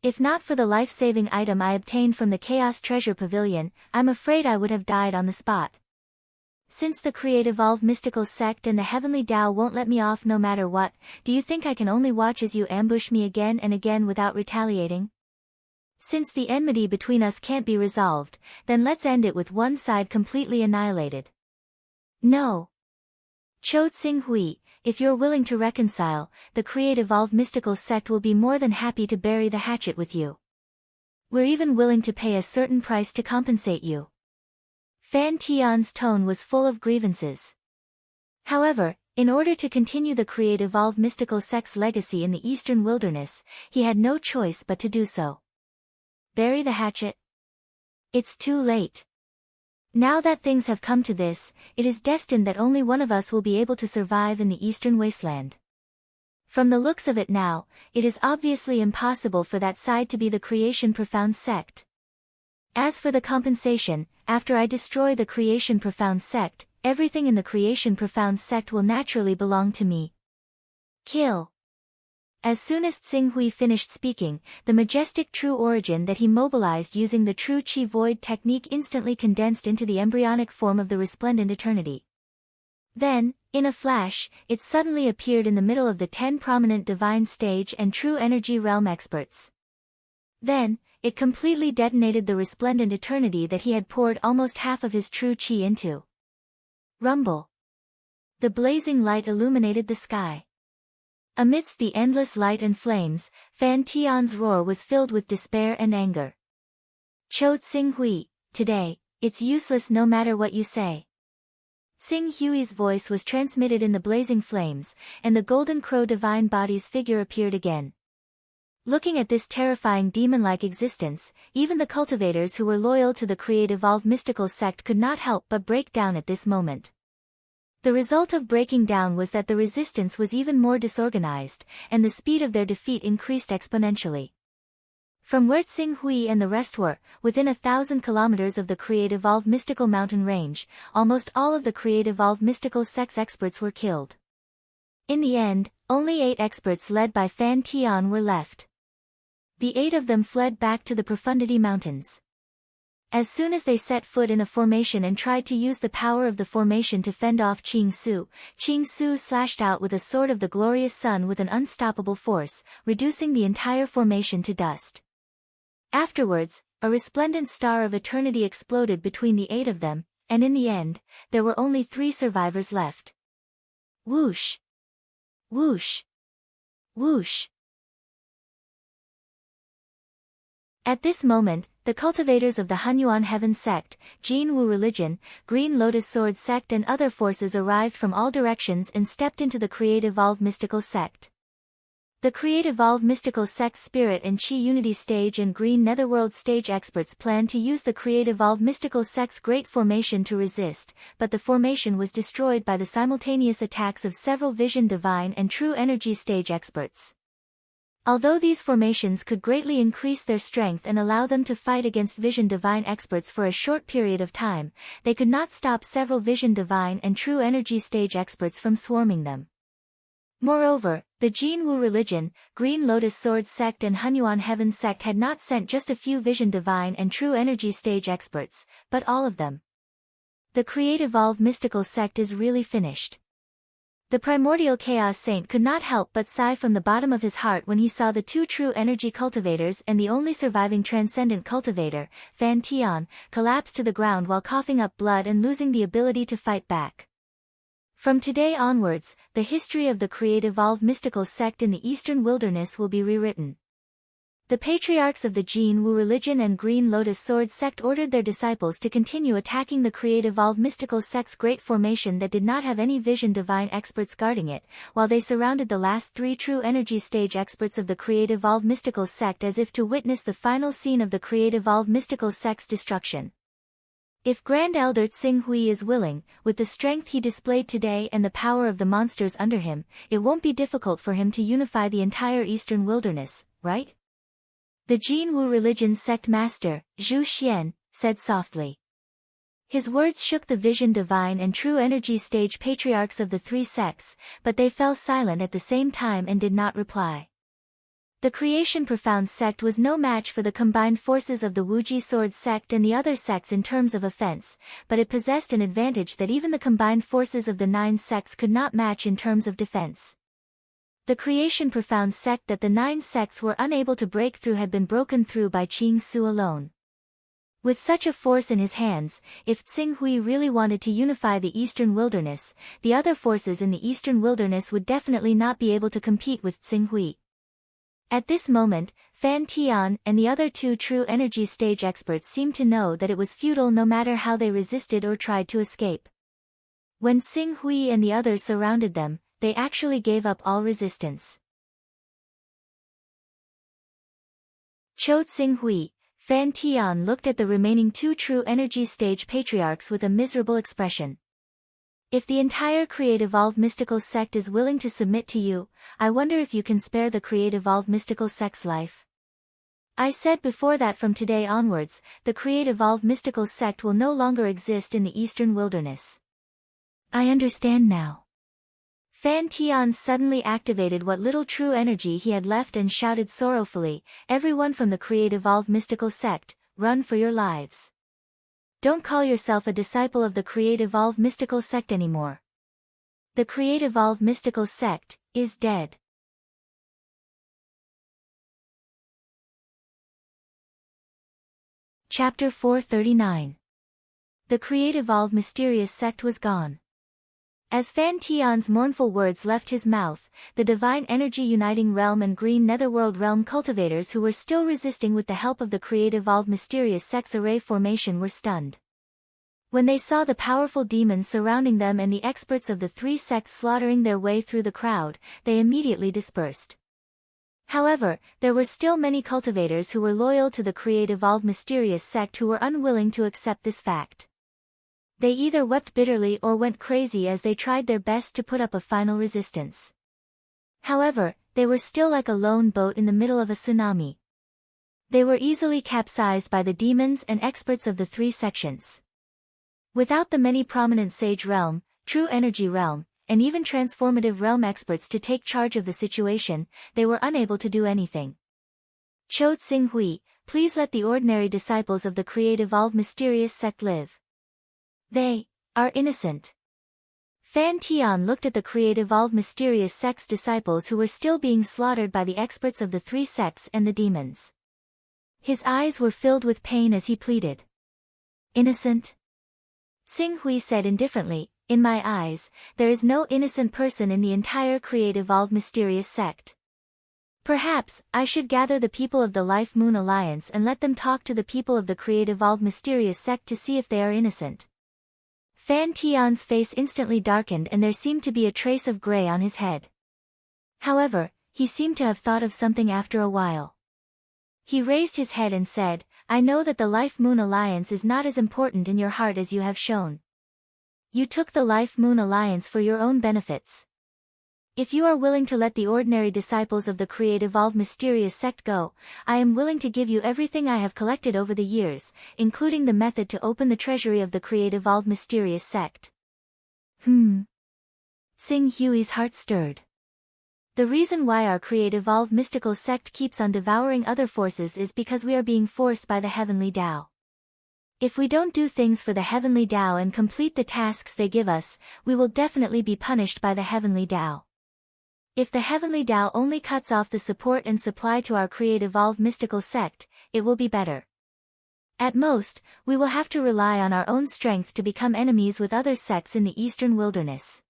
If not for the life-saving item I obtained from the Chaos Treasure Pavilion, I'm afraid I would have died on the spot. Since the creative evolved mystical sect and the heavenly Tao won't let me off no matter what, do you think I can only watch as you ambush me again and again without retaliating? Since the enmity between us can't be resolved, then let's end it with one side completely annihilated. No. Cho Tsinghui, if you're willing to reconcile, the creative evolved mystical sect will be more than happy to bury the hatchet with you. We're even willing to pay a certain price to compensate you. Fan Tian's tone was full of grievances. However, in order to continue the creative evolved mystical sect's legacy in the eastern wilderness, he had no choice but to do so. Bury the hatchet? It's too late. Now that things have come to this, it is destined that only one of us will be able to survive in the eastern wasteland. From the looks of it now, it is obviously impossible for that side to be the creation profound sect. As for the compensation, after I destroy the Creation Profound Sect, everything in the Creation Profound Sect will naturally belong to me. Kill. As soon as Tsing-Hui finished speaking, the majestic true origin that he mobilized using the true Qi Void technique instantly condensed into the embryonic form of the resplendent eternity. Then, in a flash, it suddenly appeared in the middle of the 10 prominent divine stage and true energy realm experts. Then, it completely detonated the resplendent eternity that he had poured almost half of his true Qi into. Rumble. The blazing light illuminated the sky. Amidst the endless light and flames, Fan Tian's roar was filled with despair and anger. Cho Tsing-Hui, today, it's useless no matter what you say. Tsing-Hui's voice was transmitted in the blazing flames, and the golden crow divine body's figure appeared again. Looking at this terrifying demon-like existence, even the cultivators who were loyal to the Create-Evolve mystical sect could not help but break down at this moment. The result of breaking down was that the resistance was even more disorganized, and the speed of their defeat increased exponentially. From where Tsing-Hui and the rest were, within 1,000 kilometers of the Create-Evolve mystical mountain range, almost all of the Create-Evolve mystical sect's experts were killed. In the end, only 8 experts led by Fan Tian were left. The 8 of them fled back to the Profundity Mountains. As soon as they set foot in a formation and tried to use the power of the formation to fend off Qing Su slashed out with a sword of the glorious sun with an unstoppable force, reducing the entire formation to dust. Afterwards, a resplendent star of eternity exploded between the 8 of them, and in the end, there were only 3 survivors left. Whoosh! Whoosh! Whoosh! At this moment, the cultivators of the Hunyuan Heaven sect, Jin Wu religion, Green Lotus Sword sect and other forces arrived from all directions and stepped into the Create-Evolve mystical sect. The Create-Evolve mystical sect Spirit and Qi Unity stage and Green Netherworld stage experts planned to use the Create-Evolve mystical sect's great formation to resist, but the formation was destroyed by the simultaneous attacks of several Vision Divine and True Energy stage experts. Although these formations could greatly increase their strength and allow them to fight against Vision Divine experts for a short period of time, they could not stop several Vision Divine and True Energy stage experts from swarming them. Moreover, the Jin Wu religion, Green Lotus Sword sect and Hunyuan Heaven sect had not sent just a few Vision Divine and True Energy stage experts, but all of them. The Create-Evolve mystical sect is really finished. The Primordial Chaos Saint could not help but sigh from the bottom of his heart when he saw the 2 true energy cultivators and the only surviving transcendent cultivator, Fan Tian, collapse to the ground while coughing up blood and losing the ability to fight back. From today onwards, the history of the Create-Evolve mystical sect in the Eastern Wilderness will be rewritten. The patriarchs of the Jin Wu religion and Green Lotus Sword sect ordered their disciples to continue attacking the Create-Evolve mystical sect's great formation that did not have any Vision Divine experts guarding it, while they surrounded the last 3 True Energy stage experts of the Create-Evolve mystical sect as if to witness the final scene of the Create-Evolve mystical sect's destruction. If Grand Elder Tsing-Hui is willing, with the strength he displayed today and the power of the monsters under him, it won't be difficult for him to unify the entire Eastern Wilderness, right? The Jin Wu religion sect master, Zhu Xian, said softly. His words shook the Vision Divine and True Energy stage patriarchs of the 3 sects, but they fell silent at the same time and did not reply. The Creation Profound sect was no match for the combined forces of the Wuji Sword sect and the other sects in terms of offense, but it possessed an advantage that even the combined forces of the 9 sects could not match in terms of defense. The Creation Profound sect that the 9 sects were unable to break through had been broken through by Qing Su alone. With such a force in his hands, if Tsing-Hui really wanted to unify the Eastern Wilderness, the other forces in the Eastern Wilderness would definitely not be able to compete with Tsing-Hui. At this moment, Fan Tian and the other 2 True Energy stage experts seemed to know that it was futile no matter how they resisted or tried to escape. When Tsing-Hui and the others surrounded them, they actually gave up all resistance. Cho Tsing-Hui, Fan Tian looked at the remaining 2 True Energy stage patriarchs with a miserable expression. If the entire Create-Evolve mystical sect is willing to submit to you, I wonder if you can spare the Create-Evolve mystical sect's life. I said before that from today onwards, the Create-Evolve mystical sect will no longer exist in the eastern wilderness. I understand now. Fan Tian suddenly activated what little true energy he had left and shouted sorrowfully, "Everyone from the Create-Evolve mystical sect, run for your lives. Don't call yourself a disciple of the Create-Evolve mystical sect anymore. The Create-Evolve mystical sect is dead." Chapter 439. The Create-Evolve mysterious sect was gone. As Fan Tian's mournful words left his mouth, the Divine Energy Uniting Realm and Green Netherworld Realm cultivators who were still resisting with the help of the Create-Evolve mysterious sect's array formation were stunned. When they saw the powerful demons surrounding them and the experts of the three sects slaughtering their way through the crowd, they immediately dispersed. However, there were still many cultivators who were loyal to the Create-Evolve mysterious sect who were unwilling to accept this fact. They either wept bitterly or went crazy as they tried their best to put up a final resistance. However, they were still like a lone boat in the middle of a tsunami. They were easily capsized by the demons and experts of the three sections. Without the many prominent Sage Realm, True Energy Realm, and even Transformative Realm experts to take charge of the situation, they were unable to do anything. Cho Tsing-hui, please let the ordinary disciples of the Create-Evolve mysterious sect live. They are innocent. Fan Tian looked at the Create-Evolve mysterious sect's disciples who were still being slaughtered by the experts of the three sects and the demons. His eyes were filled with pain as he pleaded. Innocent? Tsing-hui said indifferently, "In my eyes, there is no innocent person in the entire Create-Evolve mysterious sect. Perhaps, I should gather the people of the Life Moon Alliance and let them talk to the people of the Create-Evolve mysterious sect to see if they are innocent." Fan Tian's face instantly darkened and there seemed to be a trace of gray on his head. However, he seemed to have thought of something after a while. He raised his head and said, "I know that the Life Moon Alliance is not as important in your heart as you have shown. You took the Life Moon Alliance for your own benefits. If you are willing to let the ordinary disciples of the Create-Evolve mysterious sect go, I am willing to give you everything I have collected over the years, including the method to open the treasury of the Create-Evolve mysterious sect." Tsing Hui's heart stirred. The reason why our Create-Evolve mystical sect keeps on devouring other forces is because we are being forced by the Heavenly Tao. If we don't do things for the Heavenly Tao and complete the tasks they give us, we will definitely be punished by the Heavenly Tao. If the Heavenly Tao only cuts off the support and supply to our Create-Evolve mystical sect, it will be better. At most, we will have to rely on our own strength to become enemies with other sects in the eastern wilderness.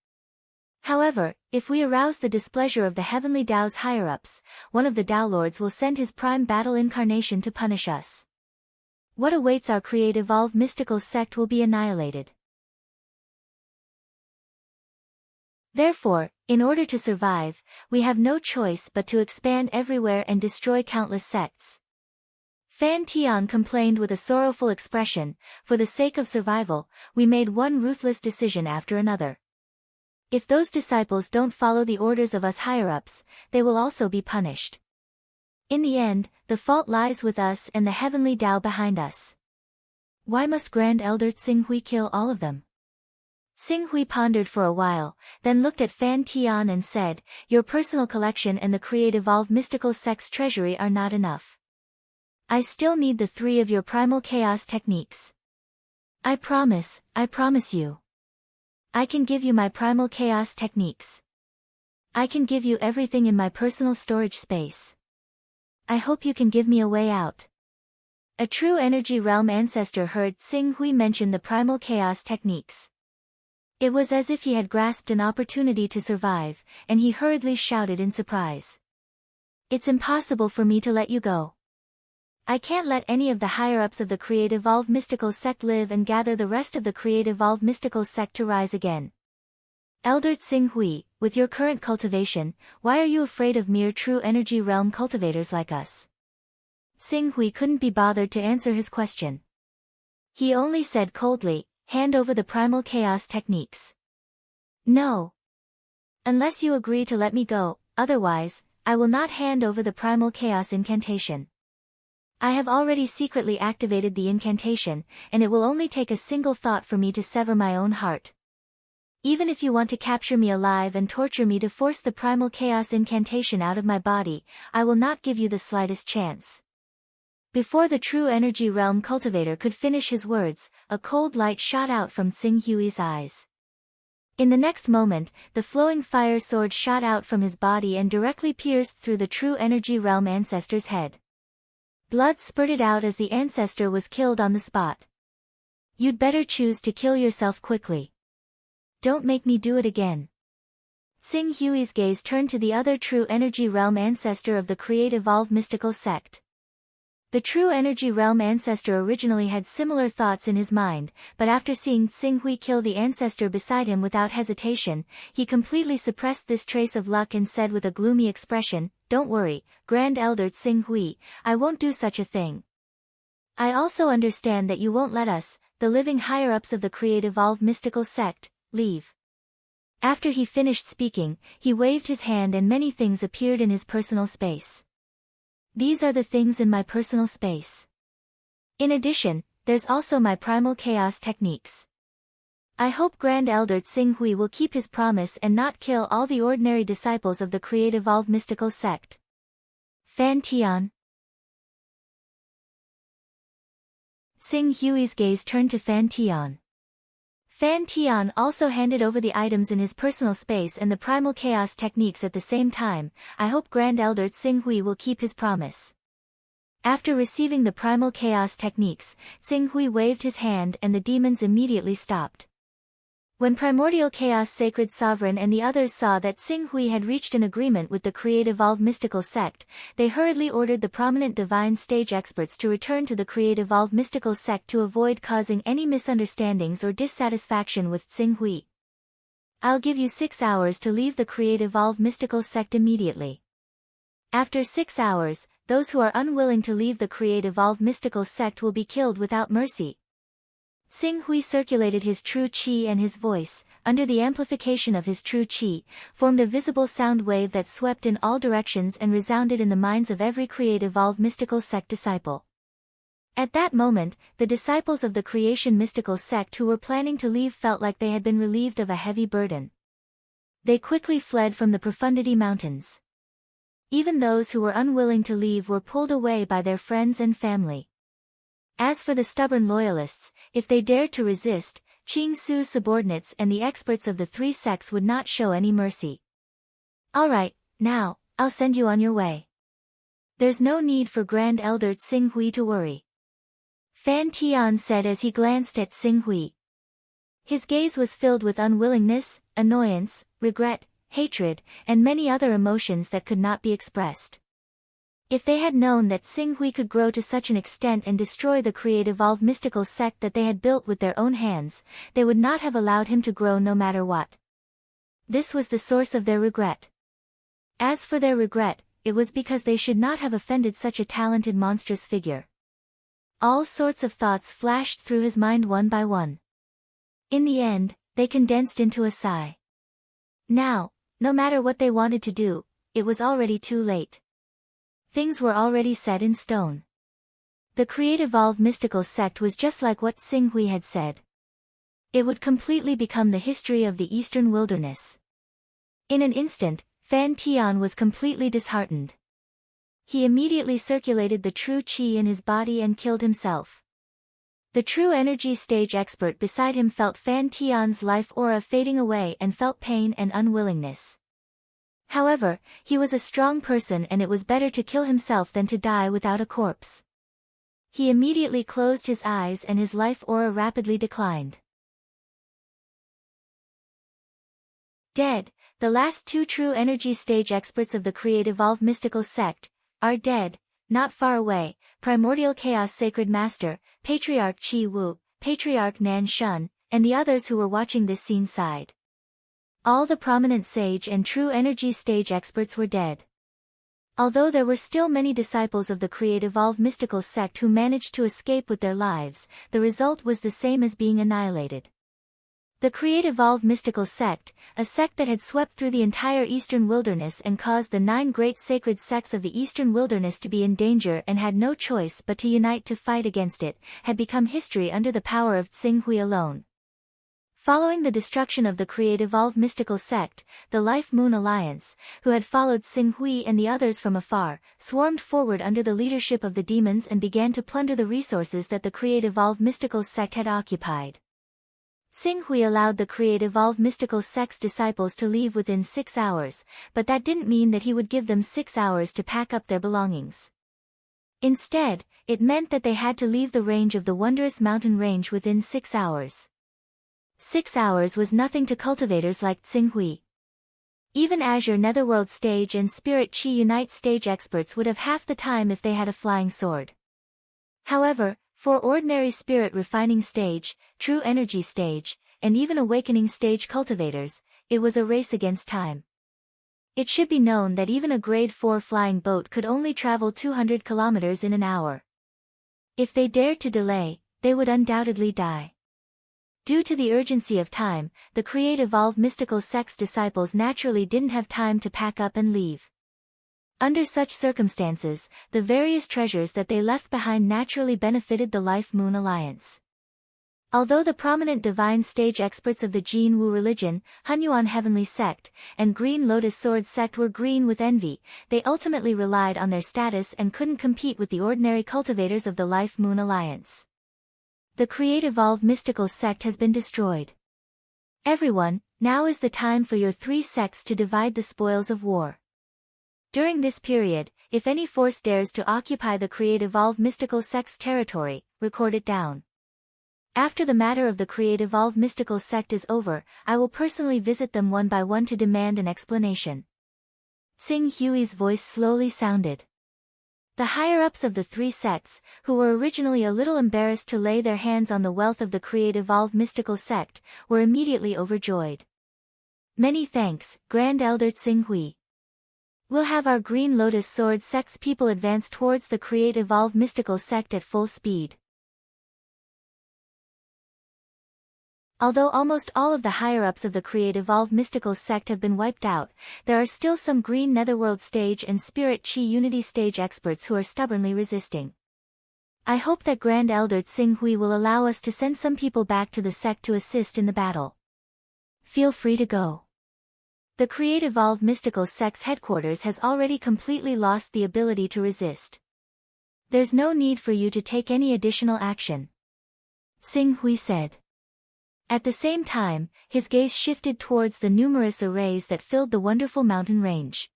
However, if we arouse the displeasure of the Heavenly Tao's higher-ups, one of the Tao Lords will send his prime battle incarnation to punish us. What awaits our Create-Evolve mystical sect will be annihilated. Therefore, in order to survive, we have no choice but to expand everywhere and destroy countless sects. Fan Tian complained with a sorrowful expression, "For the sake of survival, we made one ruthless decision after another. If those disciples don't follow the orders of us higher-ups, they will also be punished. In the end, the fault lies with us and the Heavenly Tao behind us. Why must Grand Elder Tsing-hui kill all of them?" Tsing-hui pondered for a while, then looked at Fan Tian and said, "Your personal collection and the Create-Evolve mystical sect's treasury are not enough. I still need the 3 of your primal chaos techniques. I promise you. I can give you my primal chaos techniques. I can give you everything in my personal storage space. I hope you can give me a way out." A true energy realm ancestor heard Tsing-hui mention the primal chaos techniques. It was as if he had grasped an opportunity to survive, and he hurriedly shouted in surprise. "It's impossible for me to let you go. I can't let any of the higher-ups of the Create-Evolve mystical sect live and gather the rest of the Create-Evolve mystical sect to rise again. Elder Tsing-hui, with your current cultivation, why are you afraid of mere true energy realm cultivators like us?" Tsing-hui couldn't be bothered to answer his question. He only said coldly, "Hand over the primal chaos techniques." "No. Unless you agree to let me go, otherwise, I will not hand over the primal chaos incantation." I have already secretly activated the incantation, and it will only take a single thought for me to sever my own heart. Even if you want to capture me alive and torture me to force the primal chaos incantation out of my body, I will not give you the slightest chance." Before the true energy realm cultivator could finish his words, a cold light shot out from Tsing Hui's eyes. In the next moment, the flowing fire sword shot out from his body and directly pierced through the true energy realm ancestor's head. Blood spurted out as the ancestor was killed on the spot. "You'd better choose to kill yourself quickly. Don't make me do it again." Tsing Hui's gaze turned to the other true energy realm ancestor of the Create Evolve mystical sect. The true energy realm ancestor originally had similar thoughts in his mind, but after seeing Tsing Hui kill the ancestor beside him without hesitation, he completely suppressed this trace of luck and said with a gloomy expression, "Don't worry, Grand Elder Tsing Hui, I won't do such a thing. I also understand that you won't let us, the living higher-ups of the Create Evolve mystical sect, leave." After he finished speaking, he waved his hand and many things appeared in his personal space. "These are the things in my personal space. In addition, there's also my primal chaos techniques. I hope Grand Elder Tsing Hui will keep his promise and not kill all the ordinary disciples of the Create Evolve mystical sect." Fan Tian. Tsing Hui's gaze turned to Fan Tian. Fan Tian also handed over the items in his personal space and the primal chaos techniques at the same time. "I hope Grand Elder Tsing Hui will keep his promise." After receiving the primal chaos techniques, Tsing Hui waved his hand and the demons immediately stopped. When Primordial Chaos Sacred Sovereign and the others saw that Tsing Hui had reached an agreement with the Create Evolve mystical sect, they hurriedly ordered the prominent divine stage experts to return to the Create Evolve mystical sect to avoid causing any misunderstandings or dissatisfaction with Tsing Hui. "I'll give you 6 hours to leave the Create Evolve mystical sect immediately. After 6 hours, those who are unwilling to leave the Create Evolve mystical sect will be killed without mercy." Tsing Hui circulated his true qi and his voice, under the amplification of his true qi, formed a visible sound wave that swept in all directions and resounded in the minds of every Create Evolve mystical sect disciple. At that moment, the disciples of the Creation mystical sect who were planning to leave felt like they had been relieved of a heavy burden. They quickly fled from the Profundity Mountains. Even those who were unwilling to leave were pulled away by their friends and family. As for the stubborn loyalists, if they dared to resist, Qing Su's subordinates and the experts of the 3 sects would not show any mercy. "All right, now, I'll send you on your way. There's no need for Grand Elder Tsing Hui to worry," Fan Tian said as he glanced at Tsing Hui. His gaze was filled with unwillingness, annoyance, regret, hatred, and many other emotions that could not be expressed. If they had known that Tsing Hui could grow to such an extent and destroy the Create Evolve mystical sect that they had built with their own hands, they would not have allowed him to grow no matter what. This was the source of their regret. As for their regret, it was because they should not have offended such a talented monstrous figure. All sorts of thoughts flashed through his mind one by one. In the end, they condensed into a sigh. Now, no matter what they wanted to do, it was already too late. Things were already set in stone. The Create Evolve mystical sect was just like what Tsing Hui had said. It would completely become the history of the Eastern Wilderness. In an instant, Fan Tian was completely disheartened. He immediately circulated the true qi in his body and killed himself. The true energy stage expert beside him felt Fan Tian's life aura fading away and felt pain and unwillingness. However, he was a strong person and it was better to kill himself than to die without a corpse. He immediately closed his eyes and his life aura rapidly declined. Dead, the last 2 true energy stage experts of the Create Evolve mystical sect, are dead. Not far away, Primordial Chaos Sacred Master, Patriarch Qi Wu, Patriarch Nan Shun, and the others who were watching this scene sighed. All the prominent sage and true energy stage experts were dead. Although there were still many disciples of the Create Evolve mystical sect who managed to escape with their lives, the result was the same as being annihilated. The Create-Evolve mystical sect, a sect that had swept through the entire Eastern Wilderness and caused the 9 great sacred sects of the Eastern Wilderness to be in danger and had no choice but to unite to fight against it, had become history under the power of Tsing Hui alone. Following the destruction of the Create-Evolve mystical sect, the Life Moon Alliance, who had followed Tsing Hui and the others from afar, swarmed forward under the leadership of the demons and began to plunder the resources that the Create-Evolve mystical sect had occupied. Tsing Hui allowed the Create-Evolve mystical sect's disciples to leave within 6 hours, but that didn't mean that he would give them 6 hours to pack up their belongings. Instead, it meant that they had to leave the range of the wondrous mountain range within 6 hours. 6 hours was nothing to cultivators like Tsing Hui. Even Azure Netherworld stage and Spirit Chi Unite stage experts would have half the time if they had a flying sword. However, for ordinary spirit refining stage, true energy stage, and even awakening stage cultivators, it was a race against time. It should be known that even a grade 4 flying boat could only travel 200 kilometers in an hour. If they dared to delay, they would undoubtedly die. Due to the urgency of time, the Create-Evolve mystical sect's disciples naturally didn't have time to pack up and leave. Under such circumstances, the various treasures that they left behind naturally benefited the Life Moon Alliance. Although the prominent divine stage experts of the Jin Wu religion, Hunyuan Heavenly Sect, and Green Lotus Sword Sect were green with envy, they ultimately relied on their status and couldn't compete with the ordinary cultivators of the Life Moon Alliance. The Create-Evolve mystical sect has been destroyed. Everyone, now is the time for your 3 sects to divide the spoils of war. During this period, if any force dares to occupy the Create-Evolve mystical sect's territory, record it down. After the matter of the Create-Evolve mystical sect is over, I will personally visit them one by one to demand an explanation. Tsing Hui's voice slowly sounded. The higher-ups of the 3 sects, who were originally a little embarrassed to lay their hands on the wealth of the Create-Evolve mystical sect, were immediately overjoyed. Many thanks, Grand Elder Tsing Hui. We'll have our Green Lotus Sword sect's people advance towards the Create-Evolve mystical sect at full speed. Although almost all of the higher-ups of the Create-Evolve mystical sect have been wiped out, there are still some Green Netherworld stage and Spirit Chi Unity stage experts who are stubbornly resisting. I hope that Grand Elder Tsing Hui will allow us to send some people back to the sect to assist in the battle. Feel free to go. The Create-Evolve mystical sect's headquarters has already completely lost the ability to resist. There's no need for you to take any additional action. Tsing Hui said. At the same time, his gaze shifted towards the numerous arrays that filled the wonderful mountain range.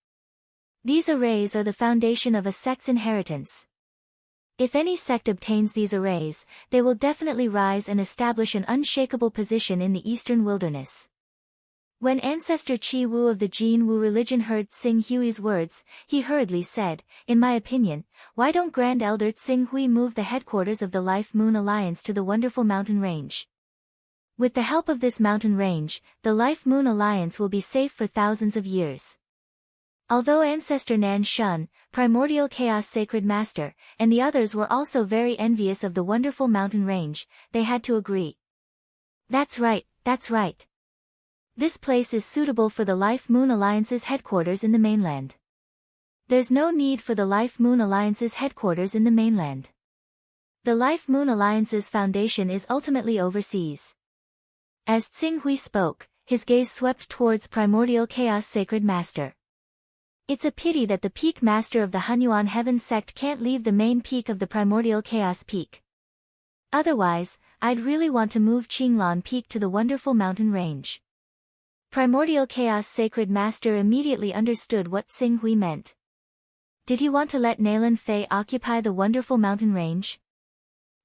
These arrays are the foundation of a sect's inheritance. If any sect obtains these arrays, they will definitely rise and establish an unshakable position in the Eastern Wilderness. When Ancestor Chi Wu of the Jin Wu religion heard Tsing Hui's words, he hurriedly said, "In my opinion, why don't Grand Elder Tsing Hui move the headquarters of the Life Moon Alliance to the wonderful mountain range? With the help of this mountain range, the Life Moon Alliance will be safe for thousands of years." Although Ancestor Nan Shun, Primordial Chaos Sacred Master, and the others were also very envious of the wonderful mountain range, they had to agree. That's right, that's right. This place is suitable for the Life Moon Alliance's headquarters in the mainland. There's no need for the Life Moon Alliance's headquarters in the mainland. The Life Moon Alliance's foundation is ultimately overseas. As Tsing Hui spoke, his gaze swept towards Primordial Chaos Sacred Master. It's a pity that the Peak Master of the Hunyuan Heaven Sect can't leave the main peak of the Primordial Chaos Peak. Otherwise, I'd really want to move Qinglan Peak to the wonderful mountain range. Primordial Chaos Sacred Master immediately understood what Tsing Hui meant. Did he want to let Nailan Fei occupy the wonderful mountain range?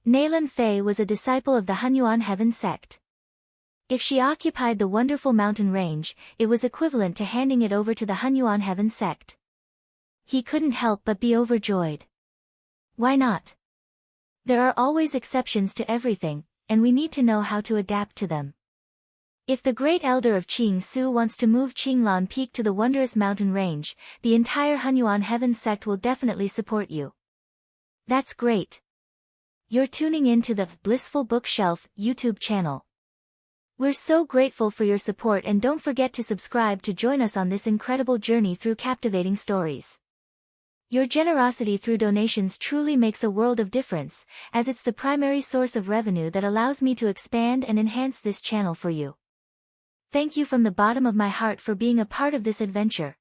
Nailan Fei was a disciple of the Hunyuan Heaven Sect. If she occupied the wonderful mountain range, it was equivalent to handing it over to the Hunyuan Heaven Sect. He couldn't help but be overjoyed. Why not? There are always exceptions to everything, and we need to know how to adapt to them. If the Great Elder of Qing Su wants to move Qinglan Peak to the wondrous mountain range, the entire Hunyuan Heaven Sect will definitely support you. That's great. You're tuning in to the Blissful Bookshelf YouTube channel. We're so grateful for your support, and don't forget to subscribe to join us on this incredible journey through captivating stories. Your generosity through donations truly makes a world of difference, as it's the primary source of revenue that allows me to expand and enhance this channel for you. Thank you from the bottom of my heart for being a part of this adventure.